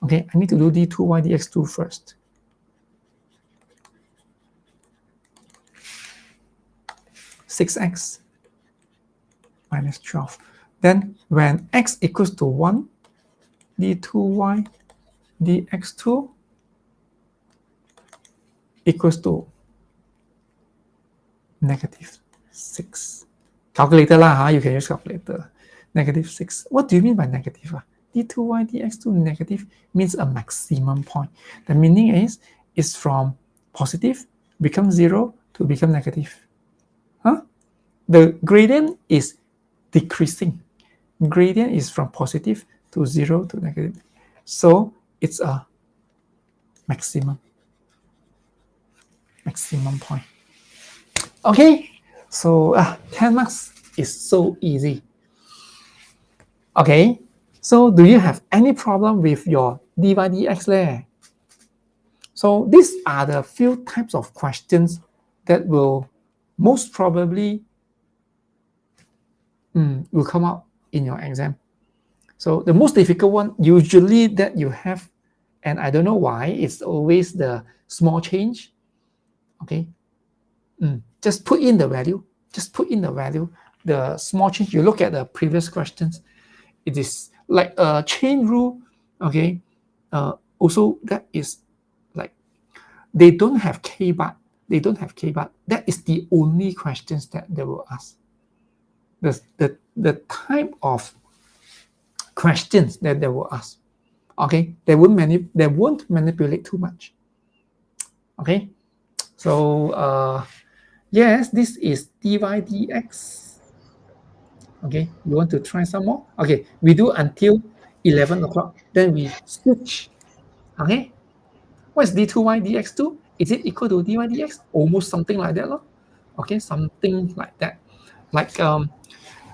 Okay, I need to do d2y dx2 first. (6x minus 12). Then when x equals to 1, d2y dx2 equals to -6. Calculator lah, you can use calculator. -6. What do you mean by negative? D2y dx2 negative means a maximum point. The meaning is from positive become 0 to become negative. The gradient is decreasing. Gradient is from positive to 0 to negative. So it's a maximum point. Okay, so 10 marks is so easy. Okay, so do you have any problem with your dy dx there? So these are the few types of questions that will most probably will come out in your exam. So the most difficult one usually that you have, and I don't know why, it's always the small change. Okay, just put in the value. Just put in the value. The small change. You look at the previous questions. It is like a chain rule. Okay, also that is like they don't have k bar. They don't have k bar. That is the only questions that they will ask. The type of questions that they will ask. Okay, they won't manipulate too much. Okay, so yes, this is dy dx. Okay, you want to try some more? Okay, we do until 11 o'clock. Then we switch. Okay, what is d2y dx2? Is it equal to dy dx? Almost something like that, okay, something like that. Like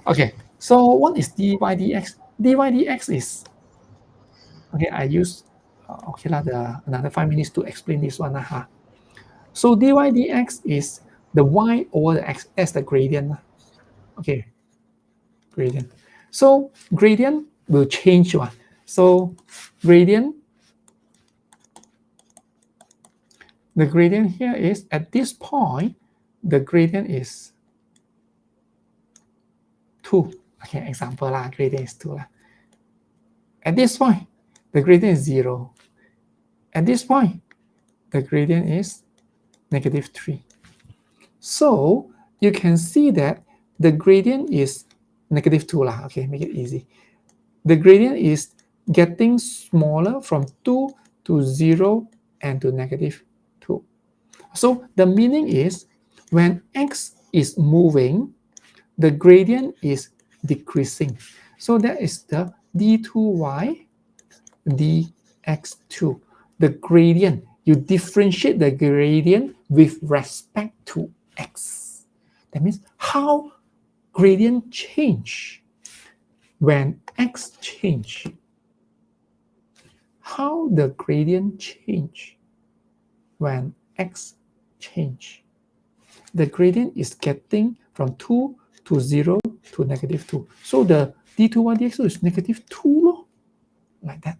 okay, so what is dy dx? Dy dx is okay. I use okay lah, another 5 minutes to explain this one lah. So dy dx is the y over the x as the gradient. Okay, gradient. So gradient will change. So gradient, the gradient here is at this point, the gradient is 2. Okay, example lah, gradient is 2 lah. At this point, the gradient is 0. At this point, the gradient is -3. So you can see that the gradient is -2 lah. Okay, make it easy. The gradient is getting smaller from 2 to 0 and to -2. So the meaning is when x is moving, the gradient is decreasing. So that is the d2y dx2. The gradient, you differentiate the gradient with respect to x. That means how gradient change when x change. How the gradient change when x change. The gradient is getting from 2 to 0 to -2. So the d2y dx2 is -2, like that.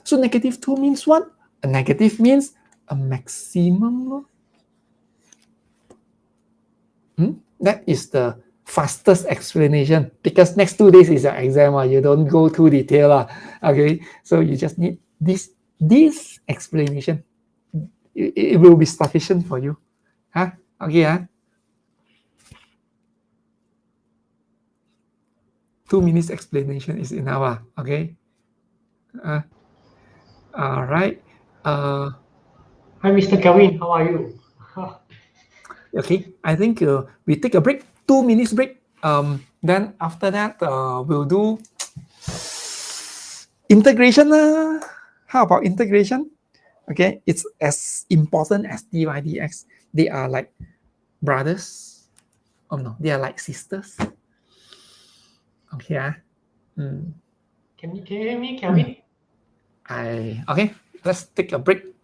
So -2 means what? A negative means a maximum. That is the fastest explanation, because next 2 days is your exam. You don't go too detailed. Okay, so you just need this explanation. It will be sufficient for you. Okay. 2 minutes explanation is enough. Okay. All right. Hi, Mr. Kelvin. How are you? Okay. I think we take a break. 2 minutes break. Then after that, we'll do integration. How about integration? Okay, it's as important as dy dx. They are like brothers. Oh no, they are like sisters. Okay. Can you hear me, Kelvin? Okay. Let's take a break.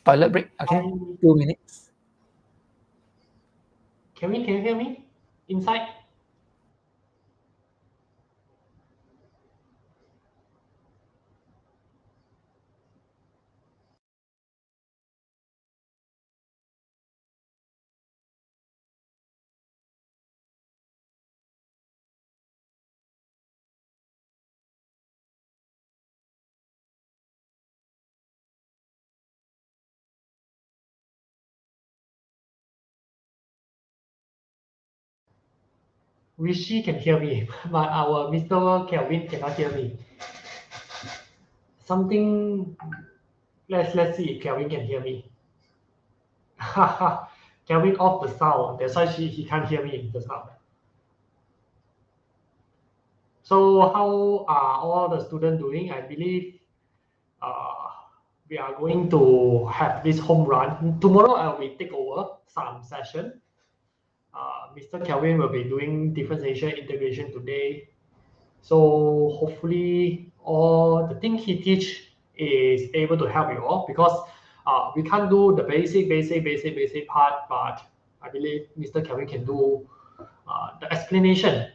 Toilet break. Okay, 2 minutes. Kelvin, can you hear me? Inside? Rishi can hear me, but our Mr. Kelvin cannot hear me. Something. Let's see if Kelvin can hear me. Kelvin off the sound. That's why he can't hear me just now. So how are all the students doing? I believe we are going to have this home run. Tomorrow I will take over some session. Mr. Kelvin will be doing differentiation integration today. So hopefully all the thing he teach is able to help you all, because we can't do the basic part, but I believe Mr. Kelvin can do the explanation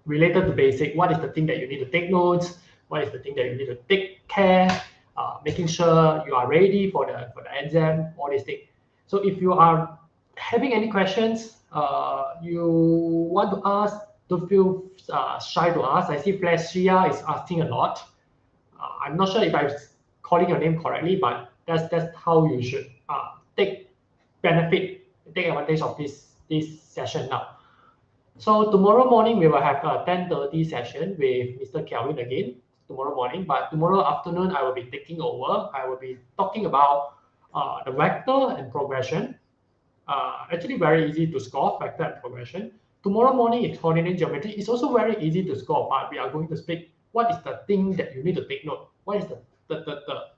related to basic. What is the thing that you need to take notes? What is the thing that you need to take care? Making sure you are ready for the exam, all these things. So if you are having any questions, you want to ask, don't feel shy to ask. I see Flasia is asking a lot. I'm not sure if I'm calling your name correctly, but that's how you should take advantage of this session now. So tomorrow morning we will have a 10:30 session with Mr. Kelvin again tomorrow morning. But tomorrow afternoon I will be taking over. I will be talking about the vector and progression. Actually very easy to score, vector and progression. Tomorrow morning is coordinate geometry. It's also very easy to score, but we are going to speak what is the thing that you need to take note. What is the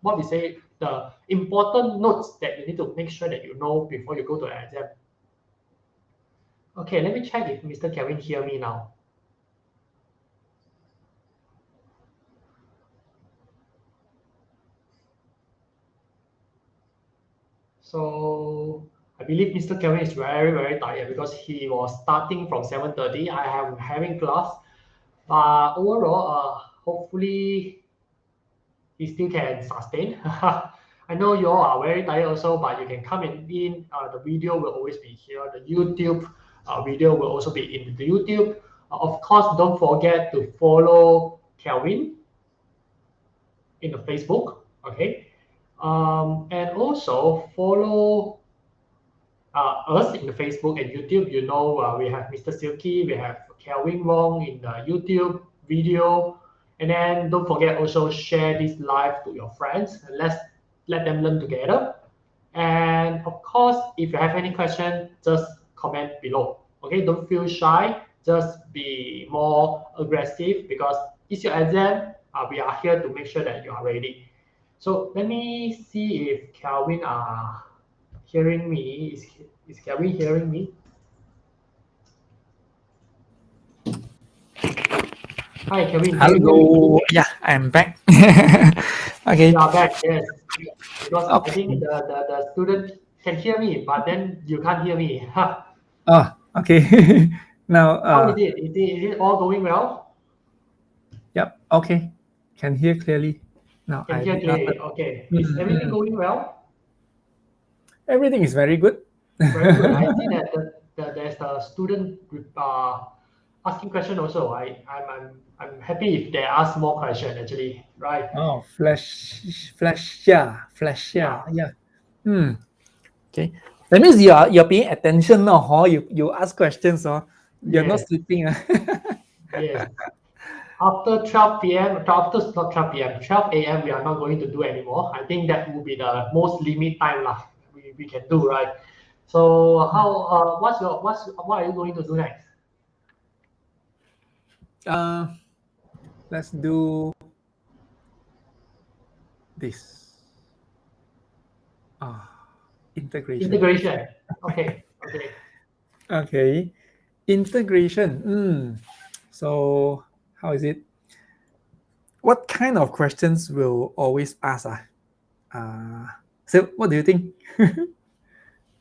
what we say, the important notes that you need to make sure that you know before you go to the exam. Okay, let me check if Mr. Kelvin hear me now. So I believe Mr. Kelvin is very tired because he was starting from 7:30. I am having class. Overall, hopefully he still can sustain. I know you all are very tired also, but you can come in. The video will always be here. The YouTube video will also be in the YouTube. Of course, don't forget to follow Kelvin in the Facebook. Okay. And also follow us in the Facebook and YouTube. You know, we have Mr. Silky, we have Kelvin Wong in the YouTube video. And then don't forget also share this live to your friends and let them learn together. And of course, if you have any question, just comment below. Okay, don't feel shy. Just be more aggressive because it's your exam. We are here to make sure that you are ready. So let me see if Kelvin are hearing me. Is Kelvin hearing me? Hi, Kelvin. Can you hear me? Hello. Yeah, I'm back. Okay. You are back, yes. Because I Okay. think the student can hear me, but then you can't hear me. Oh, okay. Now, How is it? Is it all going well? yep. Okay. Can hear clearly. Now Can I hear did not. clearly. Okay. Is everything going well? Everything is very good. Very good. I see that there's a student asking question also. I'm happy if they ask more question actually, right? Oh, flash, yeah, flash, Yeah. yeah. Okay. That means you're paying attention now, huh? You ask questions, huh? You're not Yes. sleeping. Yes. after 12 p.m., after not 12 p.m., 12 a.m. we are not going to do anymore. I think that will be the most limit time lah. We can do, right? So how what are you going to do next? Let's do this. Integration. Integration. Okay. Okay. Okay. Integration. So how is it? What kind of questions will always ask? So what do you think?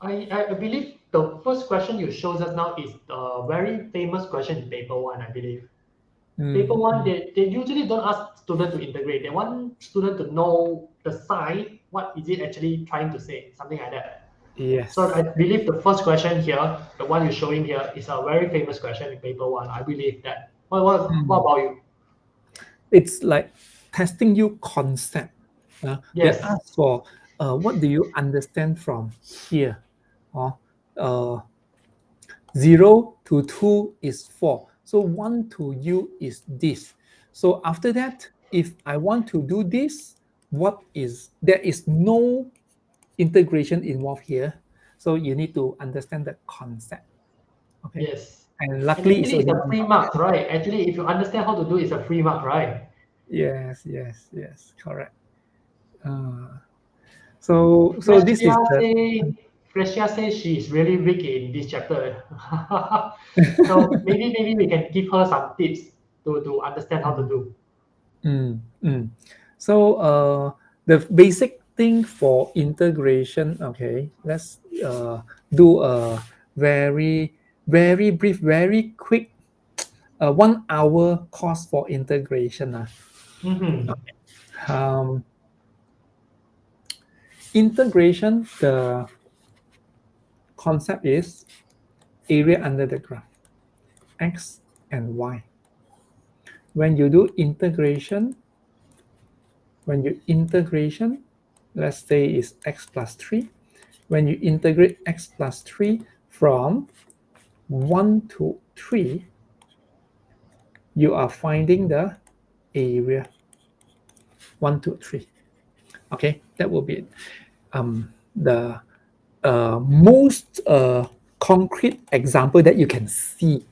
I believe the first question you showed us now is a very famous question in paper one, I believe. Paper one, they usually don't ask student to integrate. They want student to know the sign, what is it actually trying to say, something like that. Yes. So I believe the first question here, the one you're showing here, is a very famous question in paper one. I believe that. What about you? It's like testing you concept. They Yes. ask for what do you understand from here? 0 to 2 is 4. So 1 to u is this. So after that, if I want to do this, there is no integration involved here. So you need to understand the concept. Okay. Yes. And And luckily it's actually, it's only a one free mark. mark, right? Actually, if you understand how to do, it's a free mark, right? Yes, correct. So this is the Fresia says she's really weak in this chapter. So maybe we can give her some tips to understand how to do. So the basic thing for integration, okay, let's do a very brief, very quick 1 hour course for integration. Mm-hmm. Integration, the concept is area under the graph, x and y. When you do integration, let's say is x plus 3. When you integrate x plus 3 from 1 to 3, you are finding the area 1 to 3. Okay, that will be the most concrete example that you can see.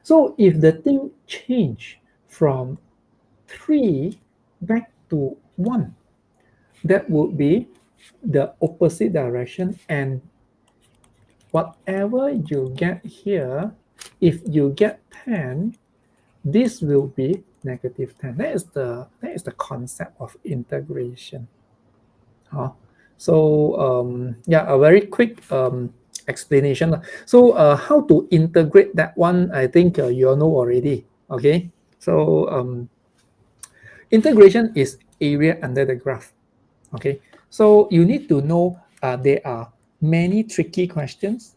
So if the thing change from 3 back to 1, that would be the opposite direction, and whatever you get here, if you get 10, this will be negative 10. That is the concept of integration. So yeah, a very quick explanation. So how to integrate that one, I think you all know already. Okay, so integration is area under the graph. Okay, so you need to know there are many tricky questions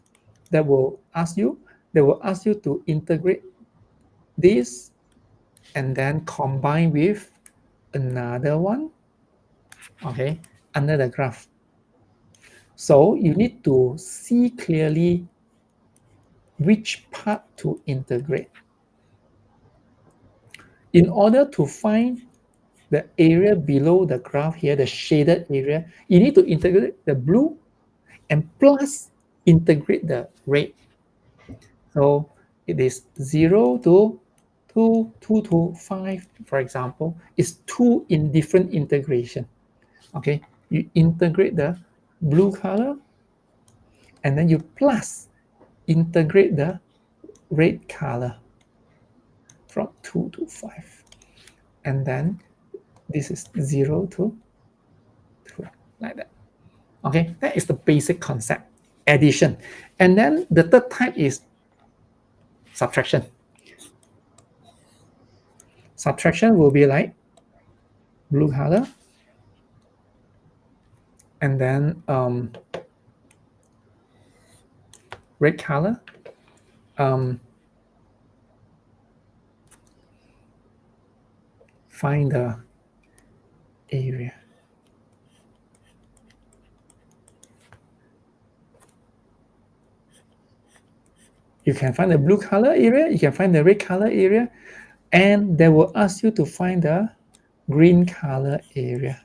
that will ask you. They will ask you to integrate this and then combine with another one, okay, under the graph. So you need to see clearly which part to integrate. In order to find the area below the graph here, the shaded area, you need to integrate the blue and plus integrate the red. So it is 0 to 2, 2 to 5, for example, is 2 in different integration. Okay, you integrate the blue color and then you plus integrate the red color from 2 to 5. And then this is 0 to 2, like that. Okay, that is the basic concept, addition. And then the third type is subtraction. Subtraction will be like blue color, and then red color. Find the area. You can find the blue color area, you can find the red color area. and they will ask you to find the green color area.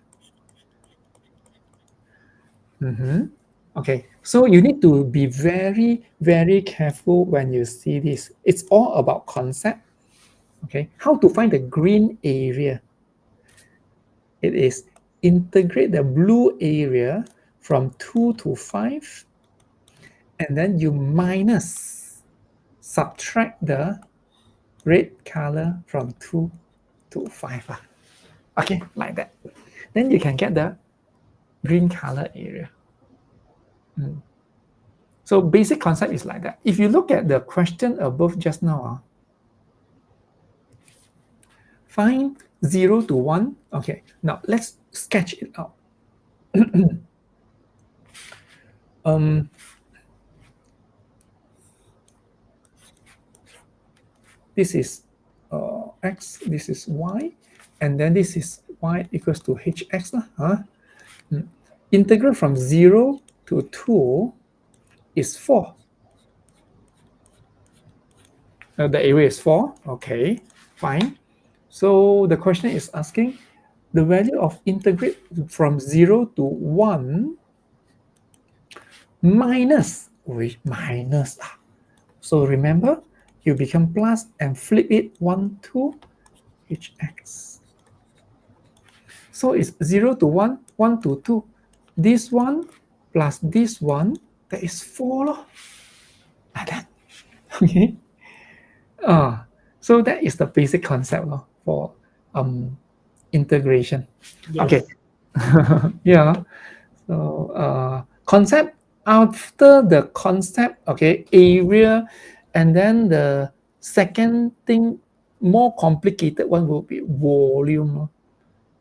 Okay, so you need to be very, very careful when you see this. It's all about concept. Okay, how to find the green area? It is integrate the blue area from 2 to 5, and then you subtract the red color from 2 to 5. Okay, like that. Then you can get the green color area. So basic concept is like that. If you look at the question above just now, find 0 to 1. Okay, now let's sketch it out. This is x, this is y, and then this is y equals to hx. Integral from 0 to 2 is 4. The area is 4. Okay, fine. So the question is asking the value of integrate from 0 to 1 minus. So remember, you become plus and flip it 1 to hx. So it's 0 to 1, 1 to 2. This one plus this one, that is 4. Like that. Okay. So that is the basic concept for integration. Yes. Okay. Yeah. So concept, after the concept, okay, area, and then the second thing, more complicated one will be volume.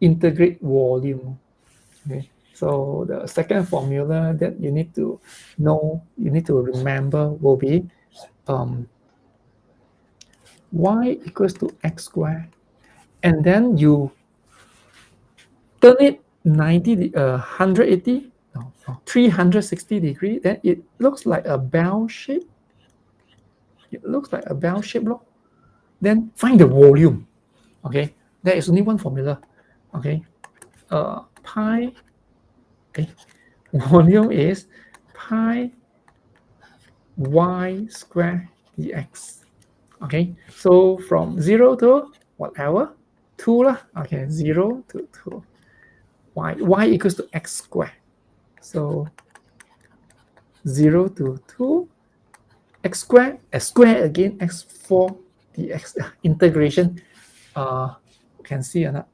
Integrate volume. Okay. So the second formula that you need to know, you need to remember will be y equals to x squared, and then you turn it 180, 360 degree, then it looks like a bell shape. It looks like a bell shape. Then find the volume. Okay, there is only one formula. Okay, pi. Okay, volume is pi y squared dx. Okay, so from 0 to whatever, 2 lah. Okay, 0 to 2. Y equals to x squared. So 0 to 2, x squared, x squared again, x4 dx. Integration, can see or not?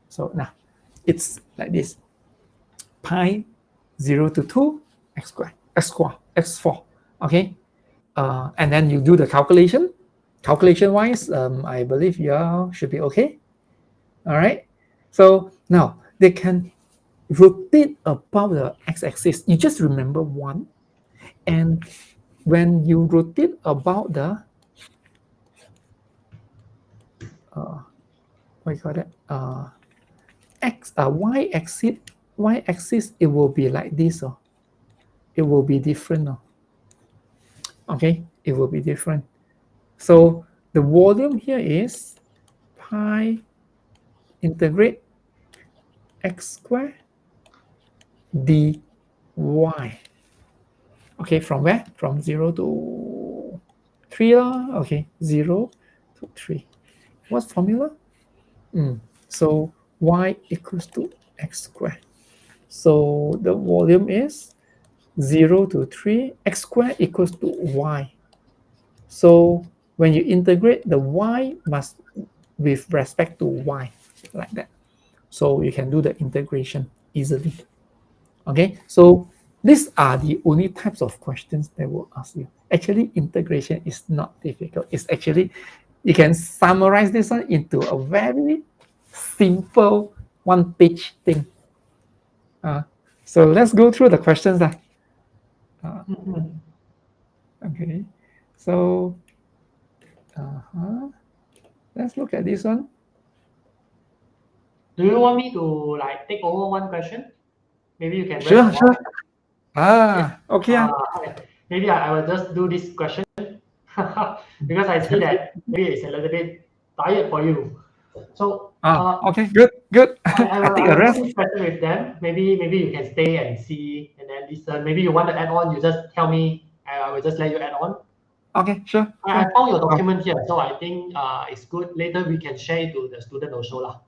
So now it's like this. Pi 0 to 2, x squared, x4. Okay, and then you do the calculation. Calculation wise, I believe you all should be okay. All right. So now they can rotate above the x-axis. You just remember 1, and when you rotate about the what you call that, y-axis, it will be like this. It will be different. Okay, it will be different. So the volume here is pi integrate x squared dy. Okay, from where? From 0 to 3. Okay, 0 to 3. What formula? So y equals to x squared. So the volume is 0 to 3, x squared equals to y. So when you integrate, the y must with respect to y, like that. So you can do the integration easily. Okay, so these are the only types of questions they will ask you. Actually, integration is not difficult. It's actually, you can summarize this one into a very simple one-page thing. So let's go through the questions. Okay, so let's look at this one. Do you want me to like take over one question? Maybe you can. Sure. Okay. Maybe I will just do this question because I see that maybe it's a little bit tired for you. So okay, good. I I take a will rest. do this question with them. Maybe you can stay and see and then listen. Maybe you want to add on, you just tell me. I will just let you add on. Okay, sure. I found your document here, so I think it's good. Later we can share it to the student also lah.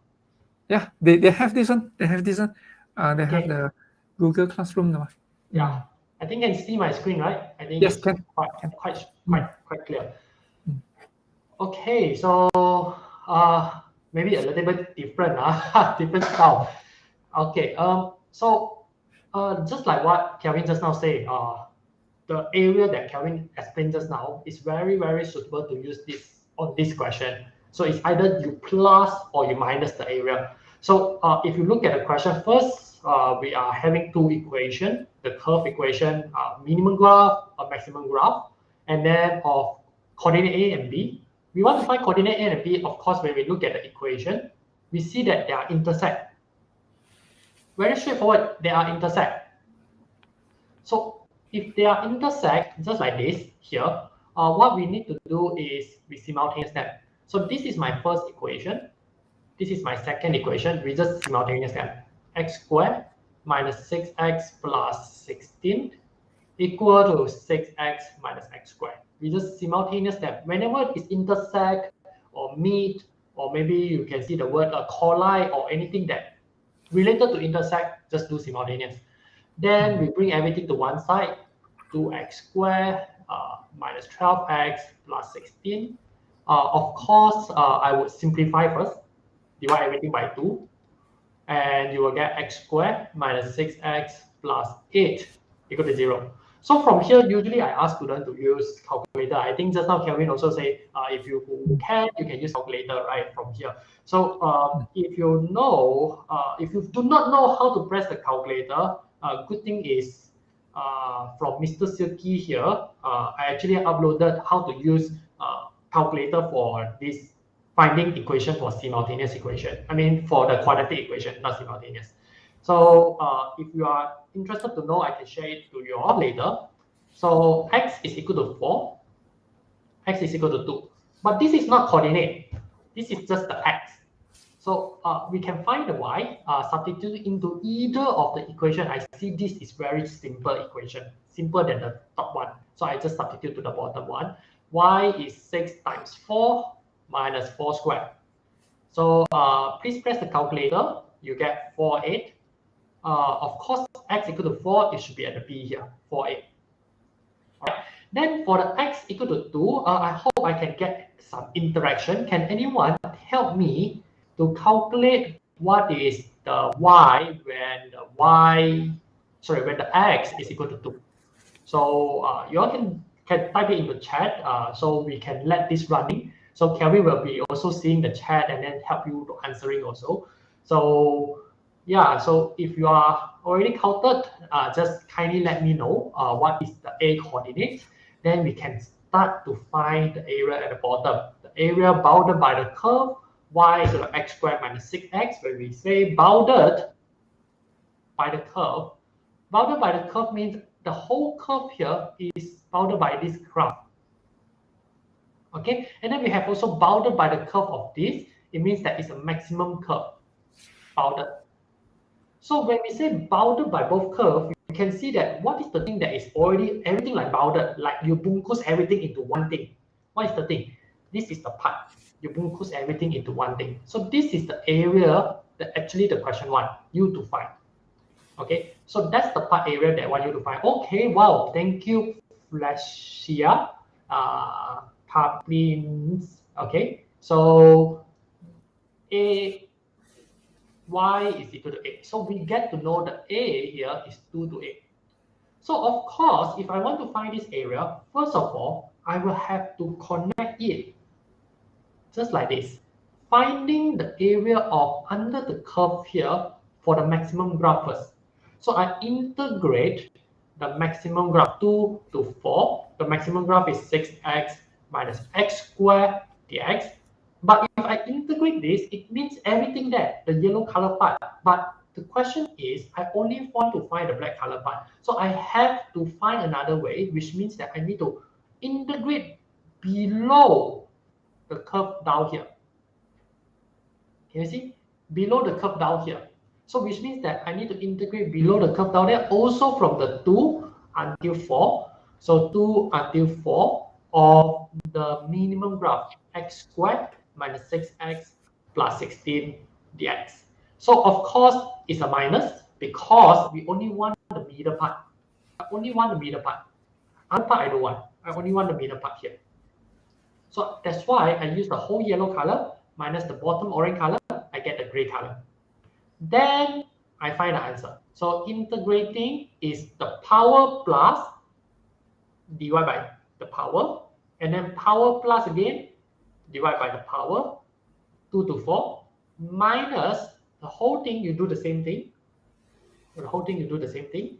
Yeah, they have this one. They have this one. They have Okay. the Google Classroom now. Yeah, I think you can see my screen, right? I think Yes, it's can. quite clear. Okay, so maybe a little bit different, different style. Okay, so just like what Kelvin just now said, the area that Kelvin explained just now is very, very suitable to use this on this question. So it's either you plus or you minus the area. So if you look at the question first, we are having two equations, the curve equation, minimum graph, a maximum graph, and then of coordinate A and B. We want to find coordinate A and B, of course, when we look at the equation, we see that they are intersect. Very straightforward, they are intersect. So if they are intersect, just like this here, what we need to do is we simultaneous them. So this is my first equation. This is my second equation. We just simultaneous them. X squared minus 6x plus 16 equal to 6x minus x squared. We just simultaneous them. Whenever it's intersect or meet, or maybe you can see the word collide or anything that related to intersect, just do simultaneous. Then we bring everything to one side, 2x squared minus 12x plus 16. Of course, I would simplify first, divide everything by 2, and you will get x squared minus 6x plus 8 equal to 0. So from here, usually I ask students to use calculator. I think just now Kelvin also say, if you can, you can use calculator, right, from here. So if you know, if you do not know how to press the calculator, good thing is from Mr. Silky here, I actually uploaded how to use calculator for this finding equation for simultaneous equation. I mean, for the quadratic equation, not simultaneous. So if you are interested to know, I can share it to you all later. So x is equal to 4, x is equal to 2. But this is not coordinate. This is just the x. So we can find the y, substitute into either of the equation. I see this is very simple equation, simpler than the top one. So I just substitute to the bottom one. Y is 6 times 4 minus 4 squared. So please press the calculator. You get 4, 8. Of course, x equal to 4, it should be at the B here, 4, 8. All right. Then for the x equal to 2, I hope I can get some interaction. Can anyone help me to calculate what is the y when the x is equal to 2? So you all can type it in the chat, so we can let this running. So Kelvin will be also seeing the chat and then help you to answering also. So yeah, so if you are already counted, just kindly let me know what is the A coordinate. Then we can start to find the area at the bottom. The area bounded by the curve y to the x squared minus 6x. When we say bounded by the curve, means the whole curve here is bounded by this graph. Okay, and then we have also bounded by the curve of this. It means that it's a maximum curve, bounded. So when we say bounded by both curves, you can see that what is the thing that is already everything like bounded, like you bungkus everything into one thing. What is the thing? This is the part. You bungkus everything into one thing. So this is the area that actually the question want you to find. Okay, so that's the part area that I want you to find. Okay, wow, thank you, Flasia, Paplins. Okay, so y is equal to 8. So we get to know that A here is 2 to 8. So of course, if I want to find this area, first of all, I will have to connect it just like this. Finding the area of under the curve here for the maximum graph first. So I integrate the maximum graph 2 to 4. The maximum graph is 6x minus x squared dx. But if I integrate this, it means everything there, the yellow color part. But the question is, I only want to find the black color part. So I have to find another way, which means that I need to integrate below the curve down here. Can you see? Below the curve down here. So which means that I need to integrate below the curve down there also from the 2 until 4. So 2 until 4 of the minimum graph x squared minus 6x plus 16 dx. So of course it's a minus because we only want the middle part. I only want the middle part. Other part I don't want. I only want the middle part here. So that's why I use the whole yellow color minus the bottom orange color. I get the gray color. Then I find the answer. So integrating is the power plus divided by the power, and then power plus again divided by the power 2 to 4 minus the whole thing. You do the same thing. The whole thing you do the same thing.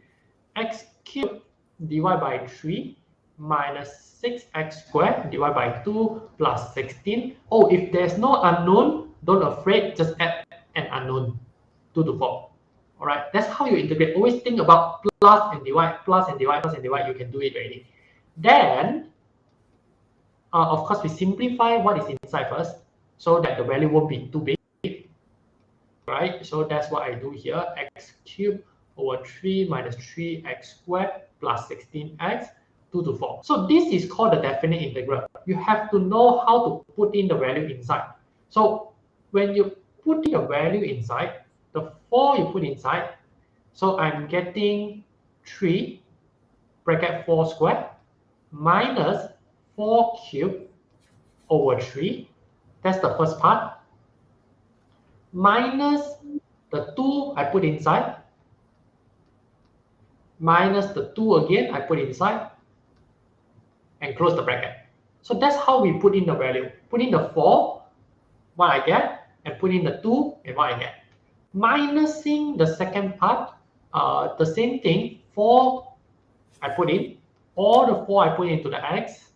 X cubed divided by 3 minus 6x squared divided by 2 plus 16. Oh, if there's no unknown, don't afraid, just add an unknown, 2 to 4. All right, that's how you integrate. Always think about plus and divide, plus and divide, plus and divide. You can do it already. Then, of course, we simplify what is inside first so that the value won't be too big. Right, so that's what I do here. X cubed over 3 minus 3x squared plus 16x 2 to 4. So this is called the definite integral. You have to know how to put in the value inside. So when you put in the value inside, the 4 you put inside, so I'm getting 3 bracket 4 squared minus 4 cubed over 3. That's the first part. Minus the 2 I put inside, minus the 2 again I put inside, and close the bracket. So that's how we put in the value. Put in the 4, what I get, and put in the 2, and what I get. Minusing the second part, the same thing, 4 I put in, all the 4 I put into the x,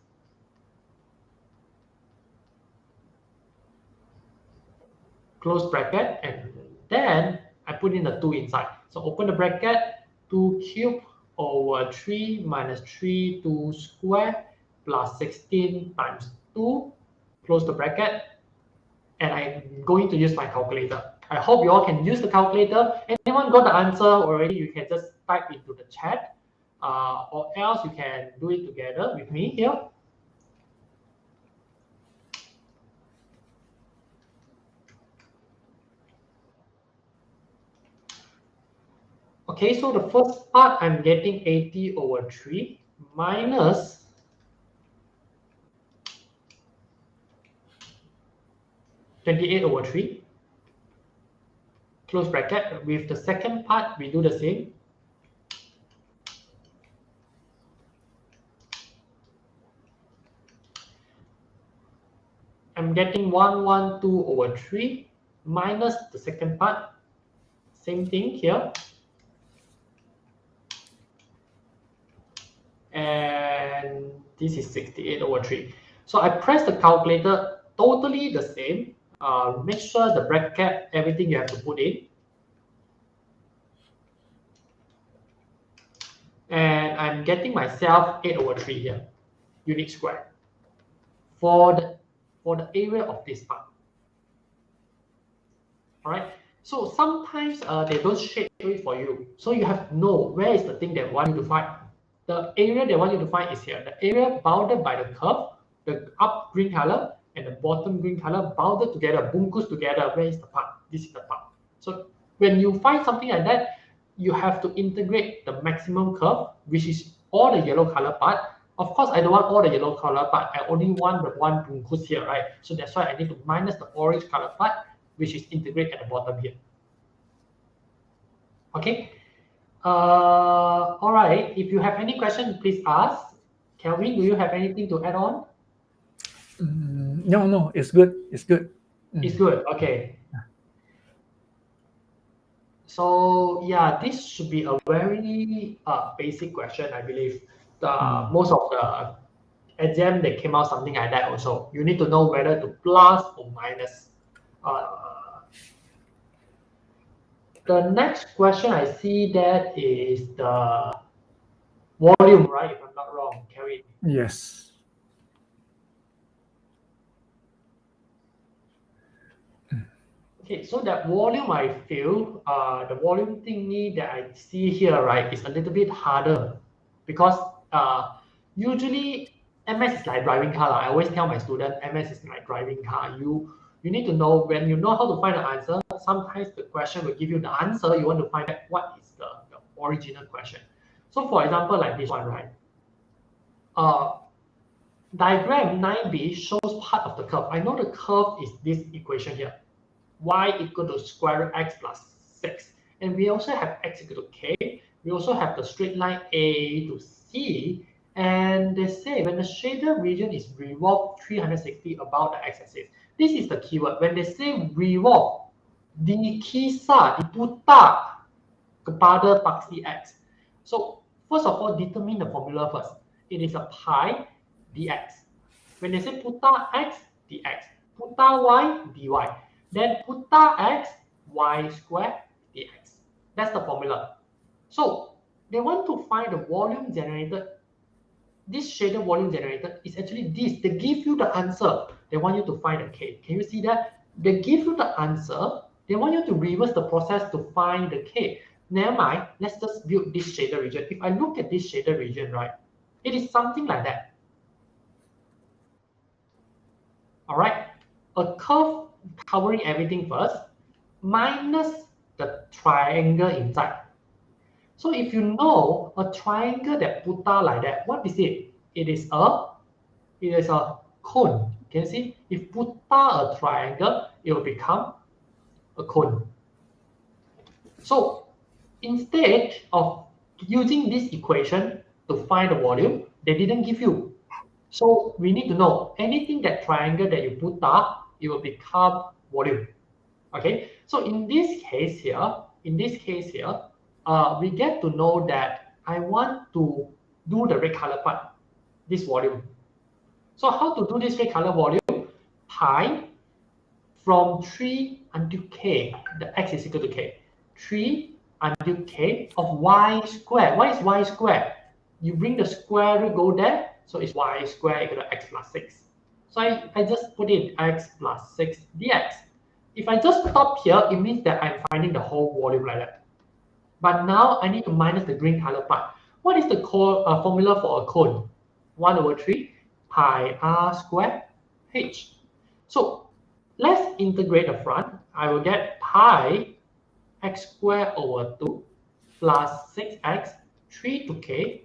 close bracket, and then I put in the 2 inside. So open the bracket, 2 cubed over 3 minus 3 2 square plus 16 times 2, close the bracket, and I'm going to use my calculator. I hope you all can use the calculator. Anyone got the answer already, you can just type into the chat, or else you can do it together with me here. Okay, so the first part, I'm getting 80 over 3 minus 28 over 3, close bracket. With the second part, we do the same. I'm getting 112 over 3 minus the second part. Same thing here. And this is 68 over 3. So I press the calculator, totally the same. Make sure the bracket, everything you have to put in. And I'm getting myself 8 over 3 here, unit square, for the area of this part. All right. So sometimes they don't shape it for you. So you have to know where is the thing they want you to find. The area they want you to find is here. The area bounded by the curve, the up green color and the bottom green color bounded together, bunkus together. Where is the part? This is the part. So when you find something like that, you have to integrate the maximum curve, which is all the yellow color part. Of course, I don't want all the yellow color part. I only want the one bunkus here, right? So that's why I need to minus the orange color part, which is integrated at the bottom here. Okay. All right. If you have any question, please ask. Kelvin, do you have anything to add on? No, it's good. It's good. It's good. Okay. So yeah, this should be a very basic question, I believe. Most of the exam, they came out something like that also. You need to know whether to plus or minus. The next question I see that is the volume, right? If I'm not wrong, Kevin. Yes. Okay, so that volume I feel, the volume thingy that I see here, right, is a little bit harder because usually MS is like driving car. I always tell my student MS is like driving car. You need to know, when you know how to find the answer, sometimes the question will give you the answer. You want to find out what is the original question. So for example, like this one, right? Diagram 9b shows part of the curve. I know the curve is this equation here. Y equal to square root x plus 6. And we also have x equal to k. We also have the straight line A to C. And they say when the shaded region is revolved 360 about the x-axis. This is the keyword. When they say revolve, diputar kepada paksi x. So first of all, determine the formula first. It is a pi dx. When they say putar x, dx. Putar y, dy. Then putar x, y squared dx. That's the formula. So they want to find the volume generated. This shaded volume generated is actually this. They give you the answer. They want you to find the k. Can you see that? They give you the answer. They want you to reverse the process to find the k. Never mind. Let's just build this shaded region. If I look at this shaded region, right, it is something like that. All right, a curve covering everything first, minus the triangle inside. So if you know a triangle that putar like that, what is it? It is a cone. Can you see? If putar a triangle, it will become a cone. So instead of using this equation to find the volume, they didn't give you. So we need to know anything that triangle that you putar, it will become volume. Okay. So in this case here, we get to know that I want to do the red color part, this volume. So how to do this red color volume? Pi from 3 until k, the x is equal to k. 3 until k of y squared. What is y squared? You bring the square root, go there, so it's y squared equal to x plus 6. So I just put in x plus 6 dx. If I just stop here, it means that I'm finding the whole volume like that. But now I need to minus the green color part. What is the formula for a cone? 1 over 3 pi r squared h. So let's integrate the front. I will get pi x squared over 2 plus 6x 3 to k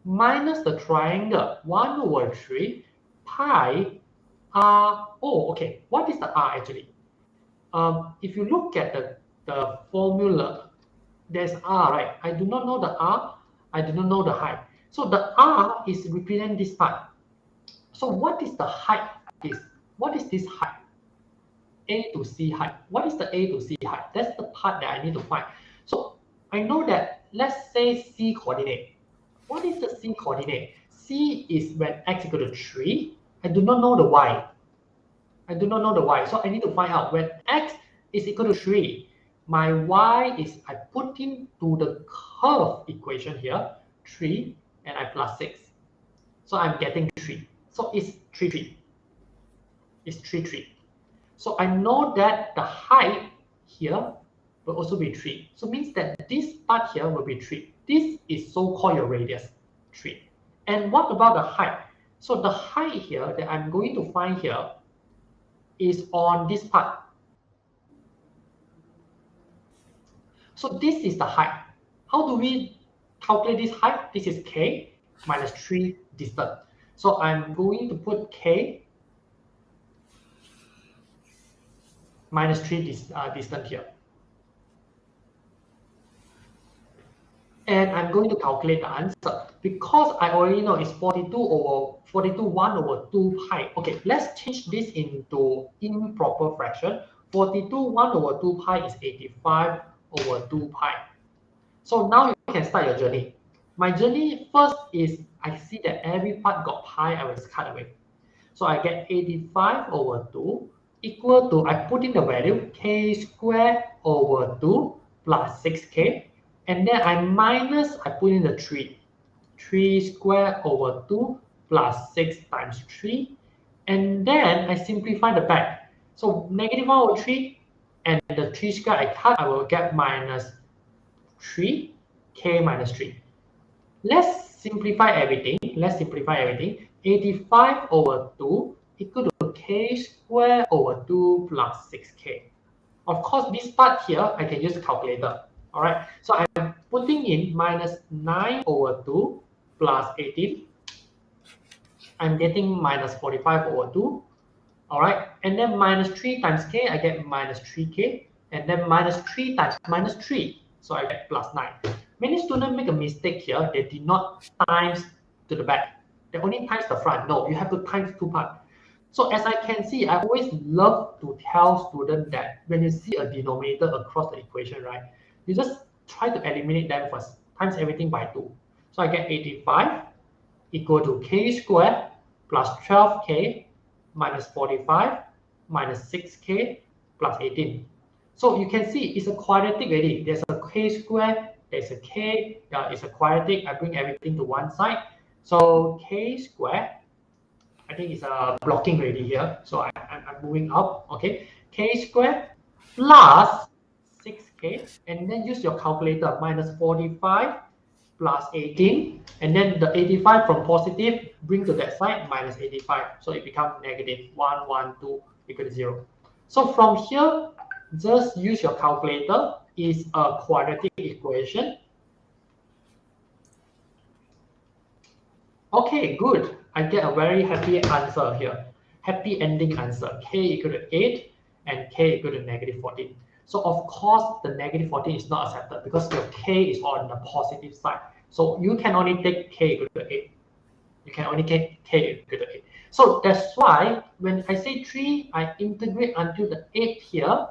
minus the triangle 1 over 3 pi r. Oh, okay. What is the r actually? If you look at the formula, there's r, right? I do not know the r. I do not know the height. So the r is represent this part. So what is the height? What is this height? A to C height. What is the A to C height? That's the part that I need to find. So I know that, let's say C coordinate. What is the C coordinate? C is when x equal to 3. I do not know the y. So I need to find out when x is equal to 3. My y is, I put into the curve equation here, 3, and I plus 6. So I'm getting 3. So it's 3, 3. It's 3, 3. So I know that the height here will also be 3. So it means that this part here will be 3. This is so-called your radius, 3. And what about the height? So the height here that I'm going to find here is on this part. So this is the height. How do we calculate this height? This is k minus 3 distance. So I'm going to put k minus 3 distance here. And I'm going to calculate the answer. Because I already know it's 1 over 2 pi. Okay, let's change this into improper fraction. 1 over 2 pi is 85 over 2 pi. So now you can start your journey. My journey first is, I see that every part got pi, I will just cut away. So I get 85 over 2 equal to, I put in the value, k squared over 2 plus 6k. And then I put in the 3. 3 squared over 2 plus 6 times 3. And then I simplify the back. So negative 1 over 3 and the 3 square I cut, I will get minus 3k minus 3. Let's simplify everything. 85 over 2 equal to k square over 2 plus 6k. Of course, this part here, I can use a calculator. All right, so I'm putting in minus 9 over 2 plus 18. I'm getting minus 45 over 2. All right, and then minus 3 times k, I get minus 3k. And then minus 3 times minus 3, so I get plus 9. Many students make a mistake here. They did not times to the back. They only times the front. No, you have to times two parts. So as I can see, I always love to tell students that when you see a denominator across the equation, right, you just try to eliminate them first, times everything by 2. So I get 85 equal to k squared plus 12k minus 45 minus 6k plus 18. So you can see it's a quadratic already. There's a k squared, there's a k, it's a quadratic. I bring everything to one side. So k squared, I think it's a blocking already here. So I'm moving up, okay? K squared plus 6k, and then use your calculator, minus 45 plus 18, and then the 85 from positive, bring to that side, minus 85. So it becomes negative 112 equal to 0. So from here, just use your calculator. Is a quadratic equation. Okay, good. I get a very happy answer here. Happy ending answer. K equal to 8 and k equal to negative 14. So of course, the negative 14 is not accepted because your k is on the positive side. So you can only take k equal to 8. You can only take k equal to 8. So that's why when I say 3, I integrate until the 8 here,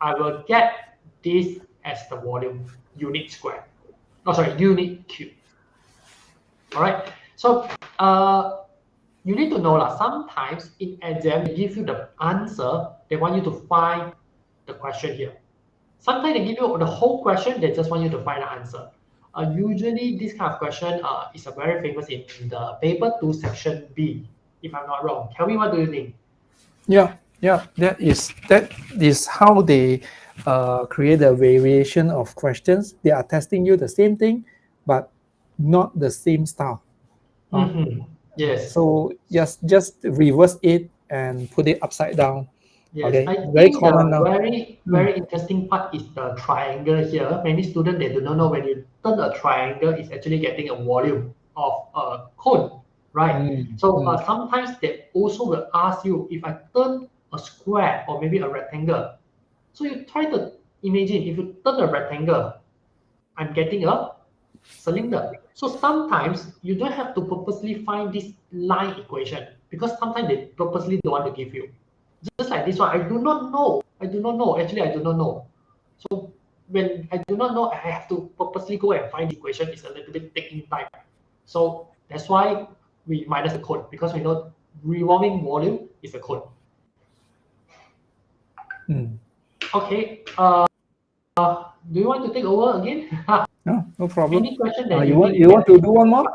I will get this as the volume, unit square. Oh, sorry, unit cube. All right. So you need to know that sometimes in exam, they give you the answer, they want you to find the question here. Sometimes they give you the whole question, they just want you to find the answer. Usually this kind of question is a very famous in the paper 2 section B, if I'm not wrong. Kelvin, what do you think? Yeah, that is how they create a variation of questions. They are testing you the same thing, but not the same style. Yes. So just reverse it and put it upside down. Yes, okay, I very think common the now. very interesting part is the triangle here. Many students, they do not know when you turn a triangle, it's actually getting a volume of a cone, right? So sometimes they also will ask you, if I turn a square or maybe a rectangle, so you try to imagine, if you turn a rectangle, I'm getting a cylinder. So sometimes you don't have to purposely find this line equation because sometimes they purposely don't want to give you. Just like this one, I do not know. Actually, I do not know. So when I do not know, I have to purposely go and find the equation. It's a little bit taking time. So that's why we minus the cone, because we know revolving volume is a cone. Okay. Do you want to take over again? No problem. Any question that you want to do one more?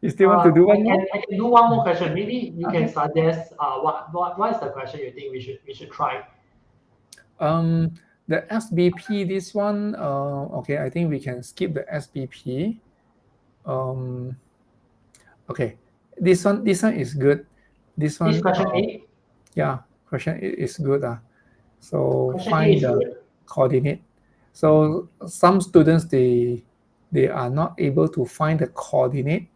You still want to do one more? I can do one more question. Maybe you can suggest what is the question you think we should try? The SBP, this one, okay, I think we can skip the SBP. Okay, this one is good. This one, question 8? Yeah, question 8 is good. So Question find 8 is the good. coordinate. So some students, they are not able to find the coordinate.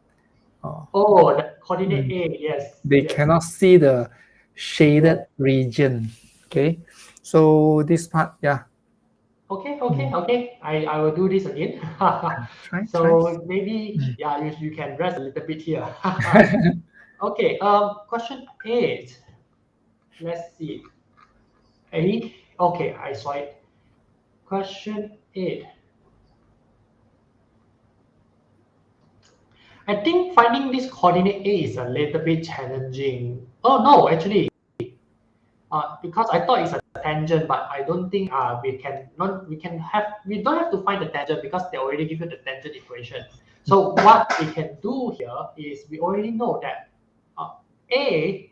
The coordinate A, yes. They cannot see the shaded region. Okay, so this part, yeah. Okay. I will do this again. Try. Maybe you can rest a little bit here. Okay. Question 8. Let's see. Okay, I saw it. Question 8. I think finding this coordinate A is a little bit challenging. Oh no, actually, because I thought it's a tangent, but I don't think we don't have to find the tangent because they already give you the tangent equation. So what we can do here is we already know that A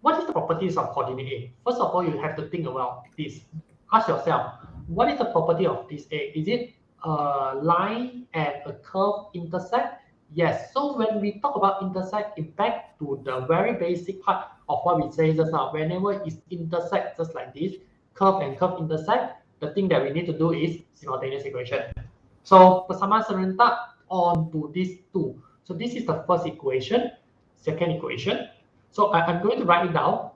what is the properties of coordinate A? First of all, you have to think about this. Ask yourself, what is the property of this A? Is it a line and a curve intersect? Yes. So when we talk about intersect, it back to the very basic part of what we say just now. Whenever it intersect just like this, curve and curve intersect, the thing that we need to do is simultaneous equation. So persamaan serentak onto these two. So this is the first equation, second equation. So I'm going to write it down.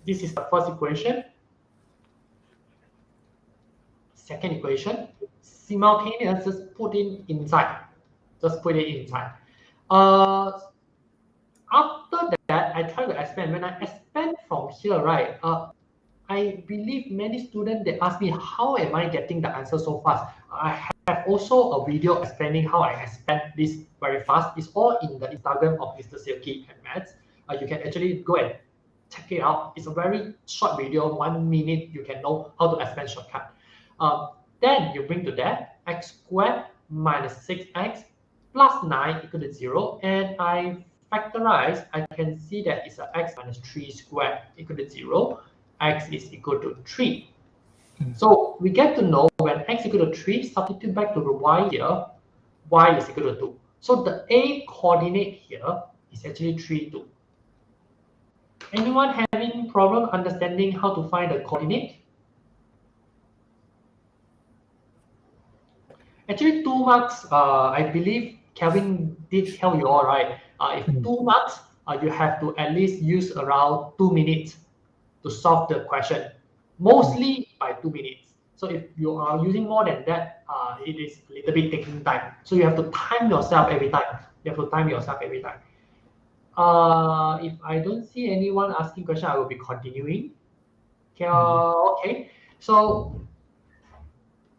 This is the first equation. Second equation. Simultaneous, just put it inside. Just put it inside. After that, I try to expand. When I expand from here, right, I believe many students, they ask me, how am I getting the answer so fast? I have also a video explaining how I expand this very fast. It's all in the Instagram of Mr. Silky and Maths. You can actually go and check it out. It's a very short video, 1 minute. You can know how to expand shortcut. Then you bring to that x squared minus 6x plus 9 equal to 0. And I factorize, I can see that it's a x minus 3 squared equal to 0. X is equal to 3. So we get to know when x equal to 3, substitute back to the y here, y is equal to 2. So the A coordinate here is actually 3, 2. Anyone having problem understanding how to find the coordinate? Actually, 2 marks, I believe Kevin did tell you all, right? If 2 marks, you have to at least use around 2 minutes to solve the question, mostly by 2 minutes. So if you are using more than that, it is a little bit taking time. So you have to time yourself every time. If I don't see anyone asking question, I will be continuing. Okay. So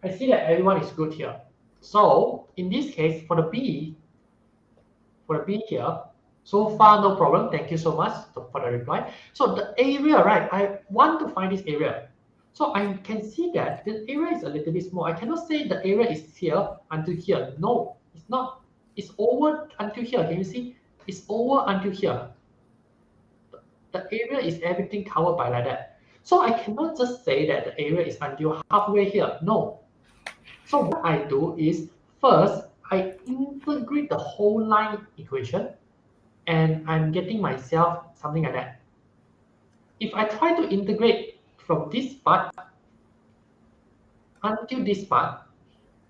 I see that everyone is good here. So in this case, for the B here, so far no problem. Thank you so much for the reply. So the area, right? I want to find this area. So I can see that the area is a little bit small. I cannot say the area is here until here. No, it's not. It's over until here. Can you see? It's over until here. The area is everything covered by like that. So I cannot just say that the area is until halfway here. No. So what I do is, first, I integrate the whole line equation, and I'm getting myself something like that. If I try to integrate from this part until this part,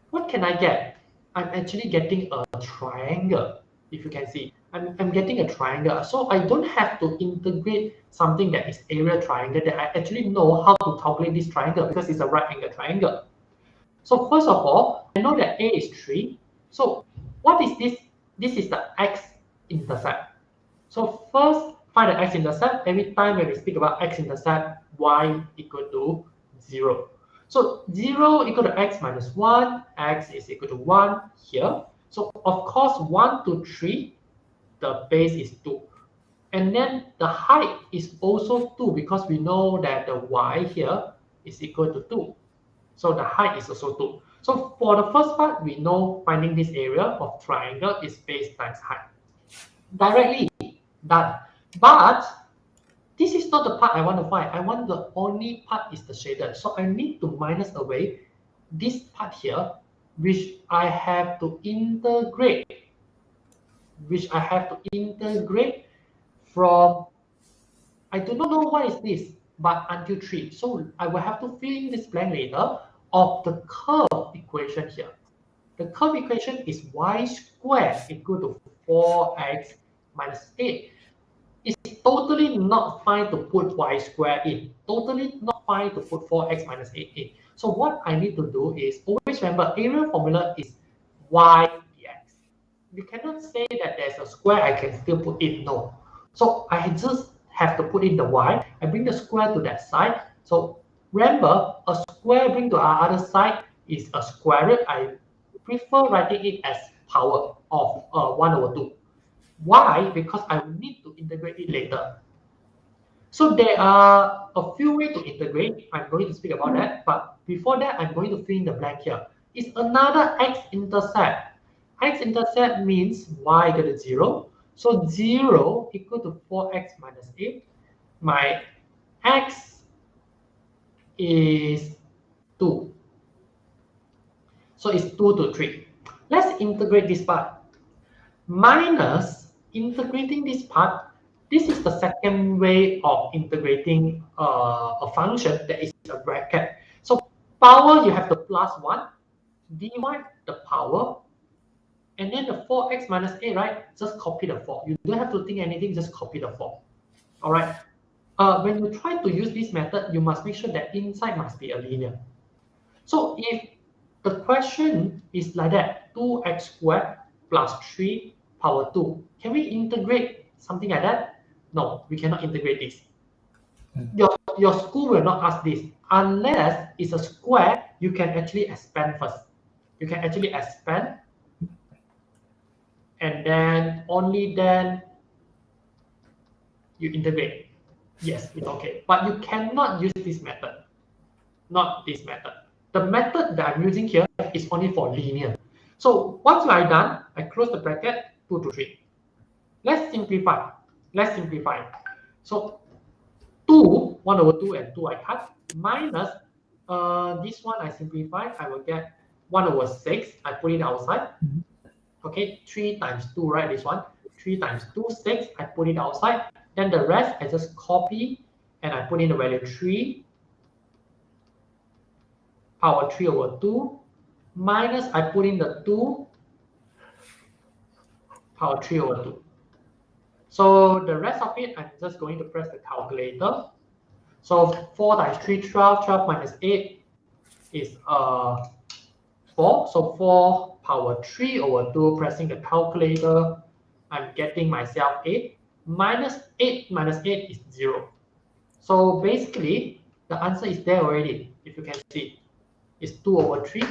what can I get? I'm actually getting a triangle, if you can see. I'm getting a triangle. So I don't have to integrate something that is area triangle, that I actually know how to calculate this triangle because it's a right angle triangle. So first of all, I know that A is 3. So what is this? This is the x-intercept. So first, find the x-intercept. Every time when we speak about x-intercept, y equal to 0. So 0 equal to x minus 1, x is equal to 1 here. So of course, 1 to 3, the base is 2. And then the height is also 2 because we know that the y here is equal to 2. So the height is also 2. So for the first part, we know finding this area of triangle is base times height. Directly done. But this is not the part I want to find. I want the only part is the shaded. So I need to minus away this part here, which I have to integrate. From, I do not know what is this, but until 3. So I will have to fill in this blank later of the curve equation here. The curve equation is y squared equal to 4x minus 8. It's totally not fine to put y squared in. Totally not fine to put 4x minus 8 in. So what I need to do is always remember area formula is y dx. You cannot say that there's a square I can still put in. No. So I just have to put in the y. I bring the square to that side. So remember, a square bring to our other side is a square root. I prefer writing it as power of 1 over 2. Why? Because I will need to integrate it later. So there are a few ways to integrate. I'm going to speak about that. But before that, I'm going to fill in the blank here. It's another x-intercept. X-intercept means y equal to 0. So 0 equal to 4x minus 8. My x is 2. So it's 2 to 3. Let's integrate this part. Minus integrating this part. This is the second way of integrating a function that is a bracket. So power, you have the plus 1. dy the power. And then the 4x minus 8, right? Just copy the 4. You don't have to think anything, just copy the 4. All right. When you try to use this method, you must make sure that inside must be a linear. So if the question is like that, 2x squared plus 3 power 2, can we integrate something like that? No, we cannot integrate this. Your school will not ask this. Unless it's a square, you can actually expand first. You can actually expand, and then only then you integrate. Yes, it's okay. But you cannot use this method. Not this method. The method that I'm using here is only for linear. So once I've done, I close the bracket, 2 to 3. Let's simplify. So 2, 1 over 2 and 2 I cut, minus this one I simplify, I will get 1 over 6, I put it outside. Okay, 3 times 2, right, this one. 3 times 2, 6, I put it outside. Then the rest, I just copy and I put in the value 3 power 3 over 2 minus I put in the 2 power 3 over 2. So the rest of it, I'm just going to press the calculator. So 4 times 3, 12. 12 minus 8 is 4. So 4 power 3 over 2, pressing the calculator, I'm getting myself 8. Minus 8 minus 8 is 0. So basically, the answer is there already, if you can see. It's 2 over 3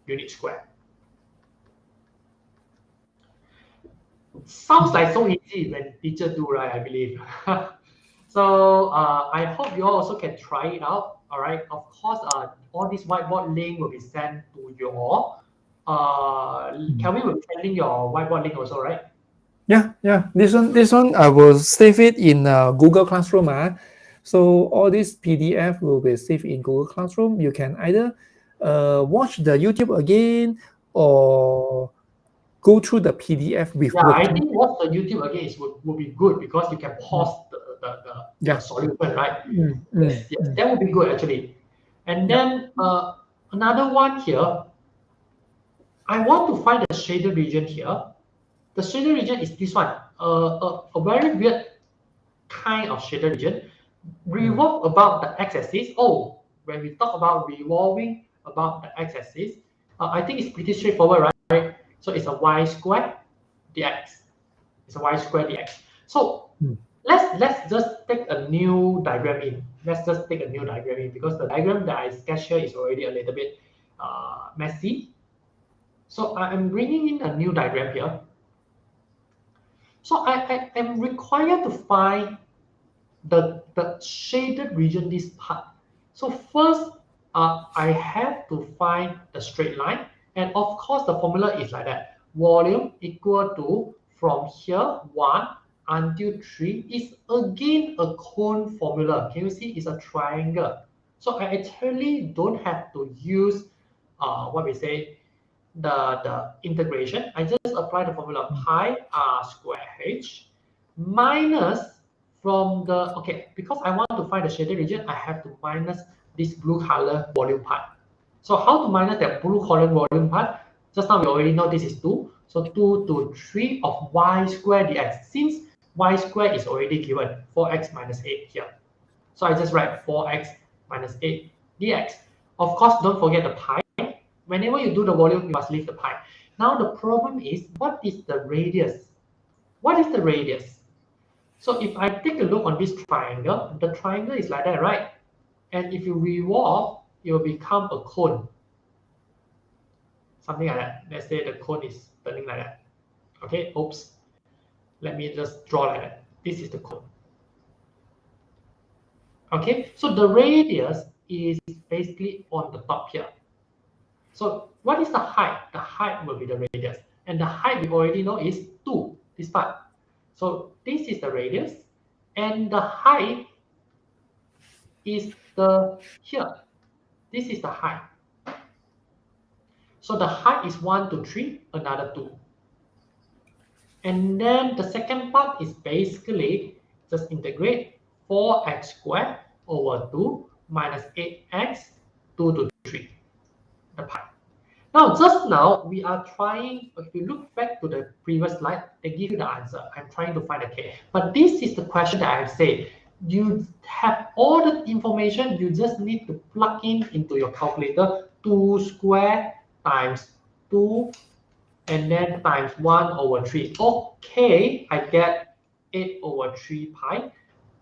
unit square. Sounds like so easy when teacher do, right? I believe. So I hope you all also can try it out. All right. Of course, all this whiteboard link will be sent to you all. Kelvin will be sending your whiteboard link also, right? Yeah. This one I will save it in Google Classroom. So all this PDF will be saved in Google Classroom. You can either watch the YouTube again or go through the PDF with Yeah, I working. think watch the YouTube again would be good because you can pause the solution, right? Yes, that would be good actually. And then another one here, I want to find the shaded region here. The shaded region is this one, a very weird kind of shaded region. Revolve about the x-axis. Oh, when we talk about revolving about the x-axis, I think it's pretty straightforward, right? So it's a y squared dx. It's a y squared dx. So let's just take a new diagram in. Let's just take a new diagram in because the diagram that I sketched here is already a little bit messy. So I'm bringing in a new diagram here. So I am required to find the shaded region, this part. So first, I have to find the straight line. And of course, the formula is like that. Volume equal to from here 1 until 3 is again a cone formula. Can you see? It's a triangle. So I actually don't have to use what we say the integration. I just apply the formula pi r square h minus from the, okay, because I want to find the shaded region, I have to minus this blue color volume part. So how to minus that blue color volume part? Just now we already know this is 2. So 2 to 3 of y squared dx. Since y squared is already given, 4x minus 8 here. So I just write 4x minus 8 dx. Of course, don't forget the pi. Whenever you do the volume, you must leave the pi. Now the problem is, what is the radius? What is the radius? So if I take a look on this triangle, the triangle is like that, right? And if you revolve, it will become a cone. Something like that. Let's say the cone is turning like that. Okay, oops. Let me just draw like that. This is the cone. Okay, so the radius is basically on the top here. So what is the height? The height will be the radius. And the height we already know is 2, this part. So this is the radius, and the height is the here. This is the height. So the height is 1 to 3, another 2. And then the second part is basically just integrate 4x squared over 2 minus 8x 2 to 3, the pi. Now, just now, we are trying, if you look back to the previous slide, they give you the answer. I'm trying to find the k. But this is the question that I've said. You have all the information, you just need to plug in into your calculator 2 squared times 2 and then times 1 over 3. Okay, I get 8 over 3 pi.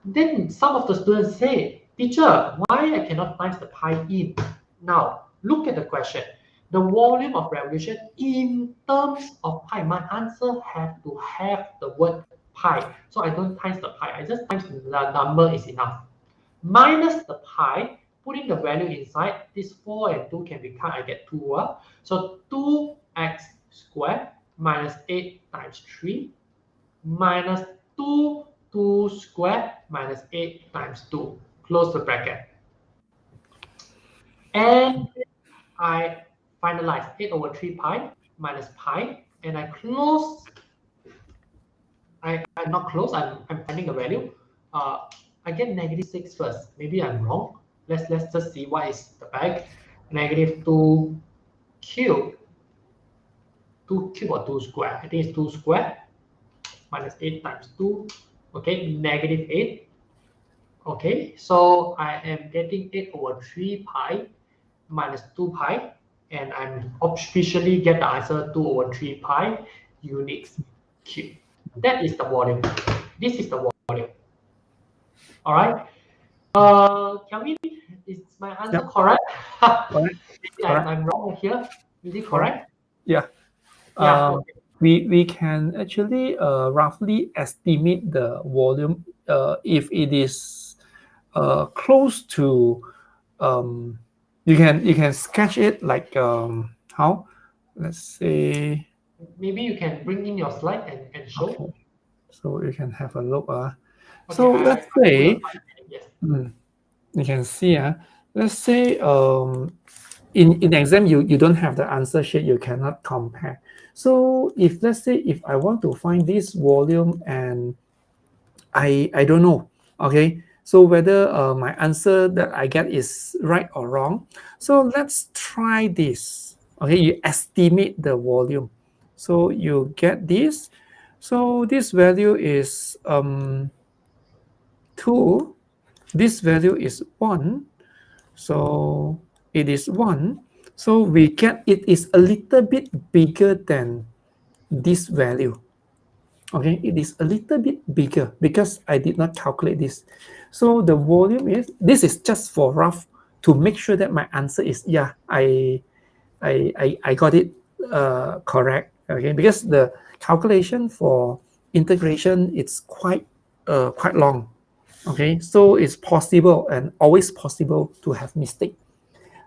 Then some of the students say, teacher, why I cannot times the pi in? Now, look at the question. The volume of revolution in terms of pi. My answer have to have the word pi. So I don't times the pi. I just times the number is enough. Minus the pi, putting the value inside, this 4 and 2 can be cut. I get 2. So 2x squared minus 8 times 3 minus 2 squared minus 8 times 2. Close the bracket. And I finalize 8 over 3 pi minus pi, and I close. I'm not close. I'm finding a value. I get negative 6 first. Maybe I'm wrong. Let's just see what is the back. Negative 2 cube. 2 cube or 2 square? I think it's 2 square minus 8 times 2. Okay, negative 8. Okay, so I am getting 8 over 3 pi minus 2 pi, and I'm officially get the answer 2 over 3 pi units cube. That is the volume. This is the volume. All right. Kelvin, is my answer correct? Correct. I'm wrong here. Is it correct? Yeah. Yeah. Okay. We can actually roughly estimate the volume if it is close to you can sketch it like how, let's say, maybe you can bring in your slide and show. okay. So you can have a look. Okay, so let's say yes. You can see let's say in exam you don't have the answer sheet, you cannot compare. So if let's say if I want to find this volume and I don't know, okay, so whether my answer that I get is right or wrong. So let's try this. Okay, you estimate the volume. So you get this. So this value is 2. This value is 1. So it is 1. So we get it is a little bit bigger than this value. Okay, it is a little bit bigger because I did not calculate this. So the volume is, this is just for rough to make sure that my answer is, yeah, I got it correct. Okay, because the calculation for integration, it's quite long. Okay, so it's possible and always possible to have mistake.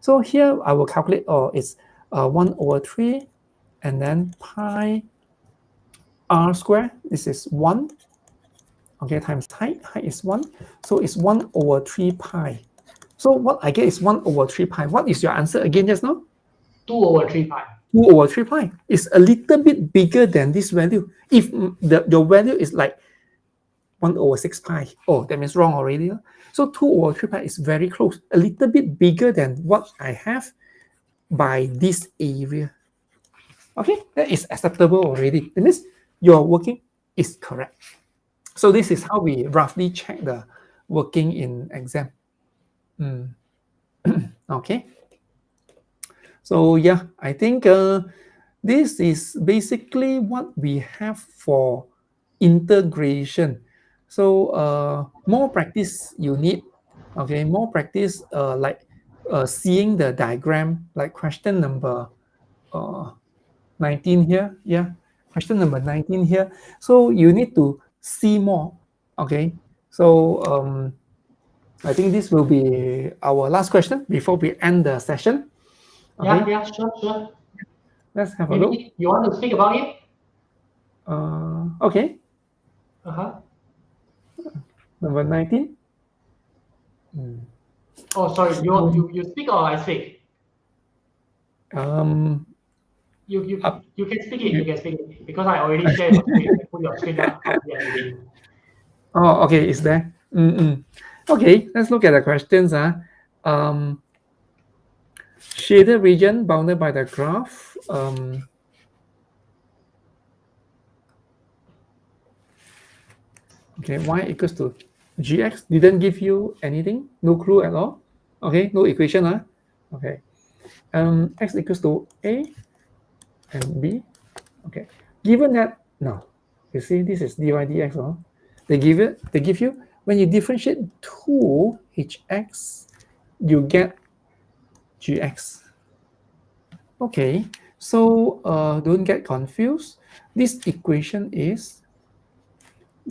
So here I will calculate, it's 1 over 3 and then pi r square, this is 1, okay, times height is 1, so it's 1 over 3 pi. So what I get is 1 over 3 pi. What is your answer again just now? 2 over 3 pi. 2 over 3 pi is a little bit bigger than this value. If the value is like 1 over 6 pi, oh, that means wrong already. So 2 over 3 pi is very close, a little bit bigger than what I have by this area. Okay, that is acceptable already. That means your working is correct. So this is how we roughly check the working in exam. Okay. So yeah, I think this is basically what we have for integration. So more practice you need. Okay, more practice like seeing the diagram, like question number 19 here. Yeah, question number 19 here. So you need to see more. Okay, so I think this will be our last question before we end the session. Okay. Yeah, sure. Let's have Maybe a look. you want to speak about it? Okay. Number 19. Oh, sorry. You speak or I speak? You can speak it. You can speak it because I already shared your screen. I put your screen up here already. Oh, okay, it's there. Okay, let's look at the questions. Shaded region bounded by the graph. Okay, y equals to gx. Didn't give you anything, no clue at all. Okay, no equation. Okay. X equals to a and b. Okay. Given that now, you see this is dy dx. They give you when you differentiate 2hx, you get gx. Okay, so don't get confused. This equation is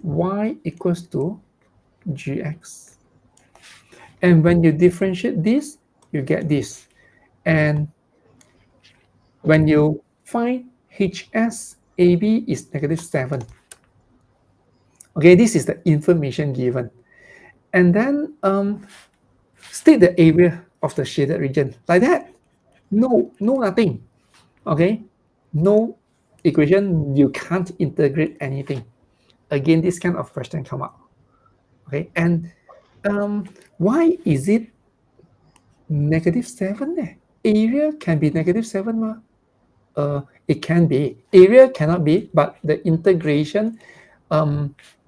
y equals to gx. And when you differentiate this, you get this. And when you find hs, ab is -7. Okay, this is the information given. And then state the area of the shaded region like that. No, nothing. Okay, no equation, you can't integrate anything. Again, this kind of question come up. Okay, and why is it -7 there? Area can be -7 ma? It can be. Area cannot be, but the integration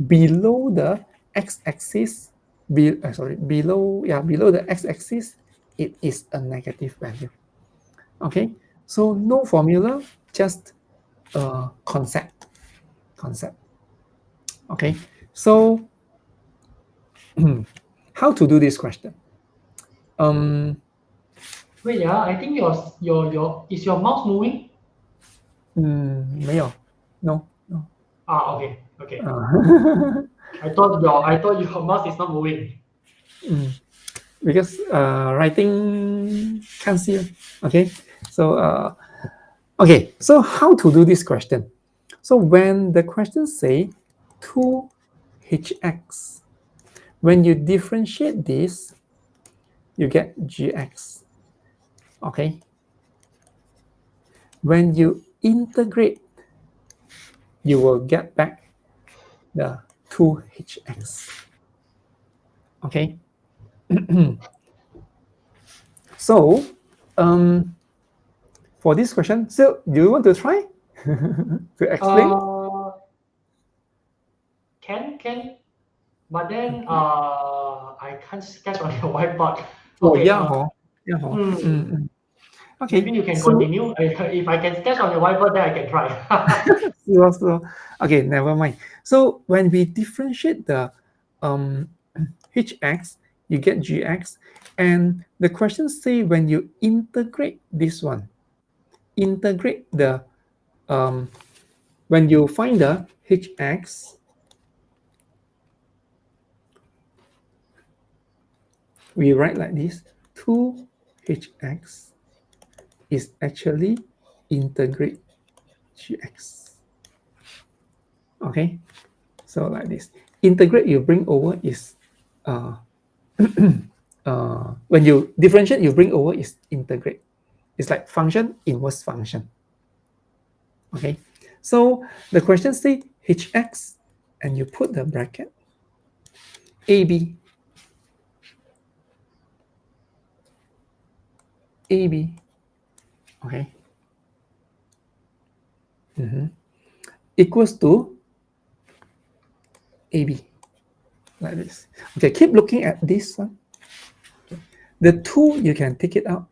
below the x-axis, below the x-axis, it is a negative value. Okay, so no formula, just concept. Okay, so how to do this question? Wait, I think your is your mouse moving? 没有 no. Okay. I thought your mouse is not moving. Because writing can't see. Okay, so okay, so how to do this question? So when the question say 2hx, when you differentiate this, you get gx. Okay, when you integrate, you will get back the 2hx. Okay. So for this question, so do you want to try to explain? Can, but then I can't sketch on your whiteboard. Okay, okay. Maybe you can continue. If I can sketch on your whiteboard, then I can try. So, okay, never mind. So when we differentiate the hx, you get gx, and the question say when you integrate this one, integrate the when you find the hx, we write like this: 2hx is actually integrate gx. Okay, so like this. Integrate you bring over is when you differentiate you bring over is integrate. It's like function inverse function. Okay, so the question say hx, and you put the bracket ab okay, equals to ab, like this. Okay, keep looking at this one. Okay. The 2 you can take it out.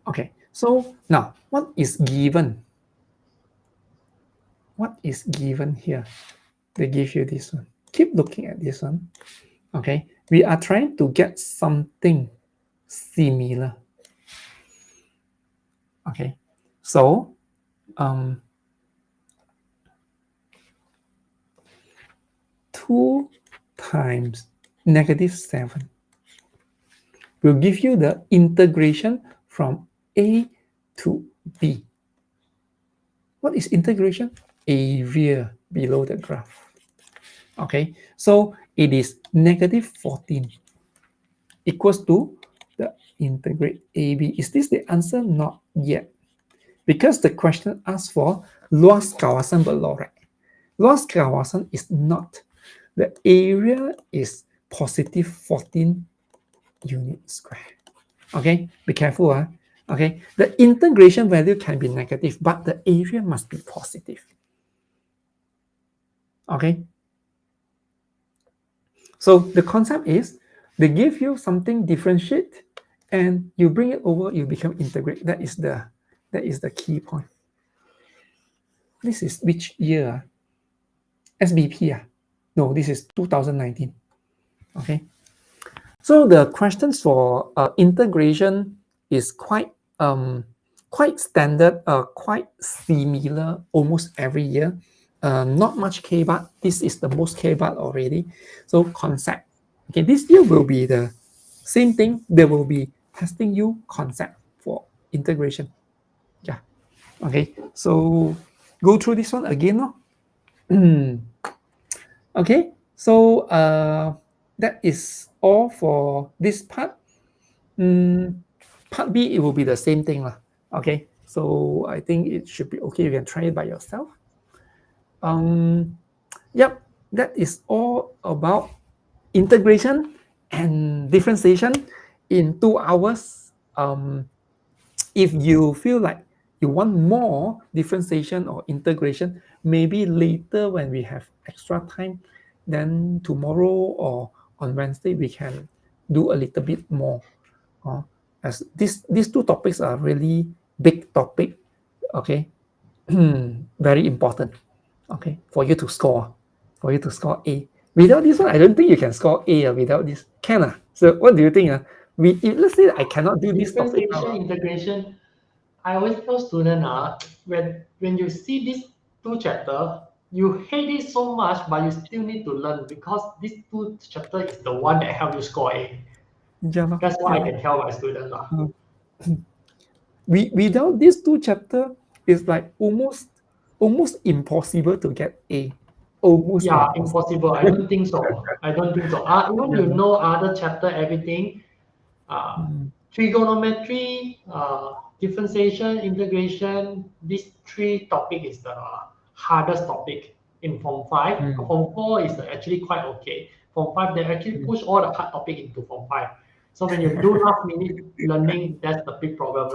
Okay, so now what is given? What is given here? They give you this one. Keep looking at this one. Okay, we are trying to get something similar. Okay, so 2 2 times -7 will give you the integration from A to B. What is integration? Area below the graph. Okay, so it is -14 equals to the integrate AB. Is this the answer? Not yet. Because the question asks for luas kawasan berlorek. Luas kawasan is not. The area is positive 14 unit square. Okay, be careful. Okay, the integration value can be negative, but the area must be positive. Okay, so the concept is they give you something differentiate and you bring it over, you become integrate. That is the key point. This is which year? SBP. No, this is 2019. Okay. So the questions for integration is quite standard, quite similar almost every year. Not much K-bar. This is the most K-bar already. So concept. Okay, this year will be the same thing. They will be testing you concept for integration. Yeah. Okay. So go through this one again. No? Okay. So that is all for this part. Part B, it will be the same thing. Okay. So I think it should be okay. You can try it by yourself. Yep. That is all about integration and differentiation in 2 hours. If you feel like you want more differentiation or integration, maybe later when we have extra time, then tomorrow or on Wednesday we can do a little bit more. As these 2 topics are really big topic. Okay, very important. Okay, for you to score A. Without this one, I don't think you can score A. Without this, can. So what do you think? Let's say I cannot do this topic now. Differentiation, integration. I always tell students when you see these 2 chapters, you hate it so much, but you still need to learn because this 2 chapter is the one that help you score A. Yeah, That's what I can tell my students. Without these 2 chapters, it's like almost impossible to get A. Almost impossible. I don't think so. Even you know other chapter, everything, trigonometry, differentiation, integration, these 3 topic is the hardest topic in Form 5. Form 4 is actually quite okay. Form 5, they actually push all the hard topic into Form 5. So when you do last minute learning, that's the big problem.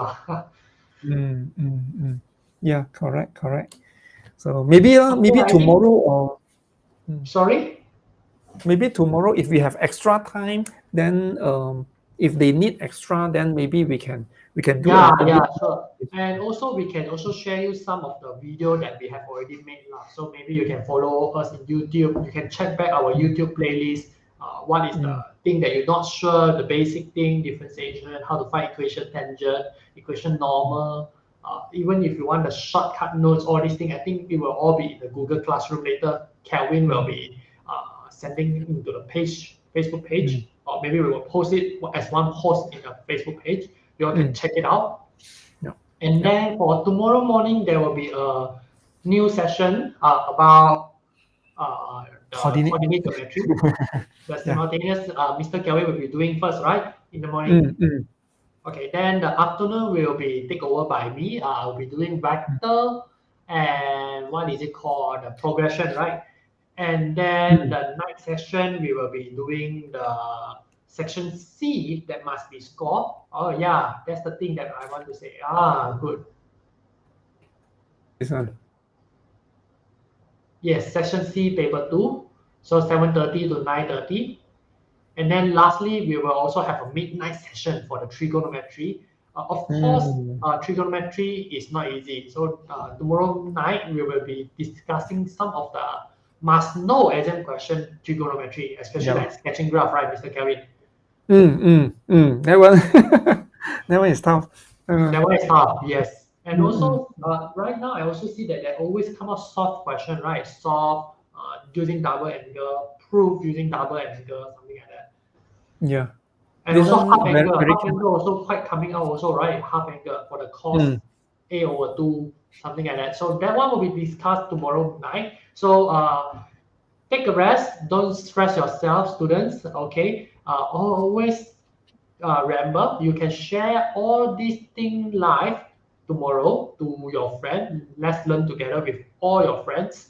Yeah, correct. So maybe tomorrow or sorry? Maybe tomorrow if we have extra time, then if they need extra, then maybe we can do Sure. And also we can also share you some of the video that we have already made. So maybe you can follow us in YouTube. You can check back our YouTube playlist. What is the thing that you're not sure, the basic thing, differentiation, how to find equation tangent, equation normal. Even if you want the shortcut notes, all these things, I think it will all be in the Google Classroom later. Kelvin will be sending into the Facebook page, or maybe we will post it as one post in a Facebook page. You all can check it out. And then for tomorrow morning, there will be a new session about the coordinate geometry. The simultaneous, Mr. Kelvin will be doing first, right? In the morning. Okay, then the afternoon will be taken over by me. I'll be doing vector and what is it called? The progression, right? And then the night session, we will be doing the section C that must be scored. Oh yeah, that's the thing that I want to say. Good. This one. Yes, section C, paper 2. So 7:30 to 9:30. And then lastly, we will also have a midnight session for the trigonometry. Of course, trigonometry is not easy. So tomorrow night, we will be discussing some of the must-know exam question trigonometry, especially like sketching graph, right, Mr. Kelvin? That one, that one is tough. That one is tough, yes. And also, right now, I also see that they always come out soft question, right? Soft, using double angle, proof using double angle, something like that. Yeah. And This also one half very- angle. very Half angle also quite coming out also, right? Half angle for the cos A/2, something like that. So that one will be discussed tomorrow night. So take a rest. Don't stress yourself, students. Okay. Always remember, you can share all these things live tomorrow to your friend. Let's learn together with all your friends.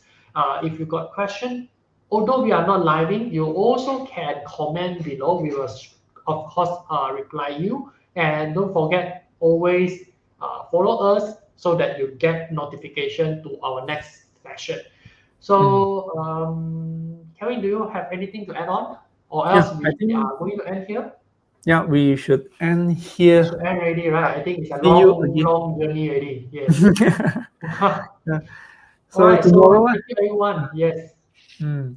If you got question, although we are not living, you also can comment below. We will, of course, reply you. And don't forget, always follow us so that you get notification to our next session. So, Kevin, do you have anything to add on? Or else I we think are going to end here? yeah, we should end We here. should end already, right? I think it's a See you long, again. long journey already. Yes. Yeah. All So right. tomorrow, So thank you, everyone. Yes.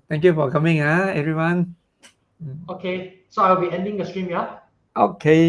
thank you for coming, everyone. Okay. So I'll be ending the stream, yeah? Okay.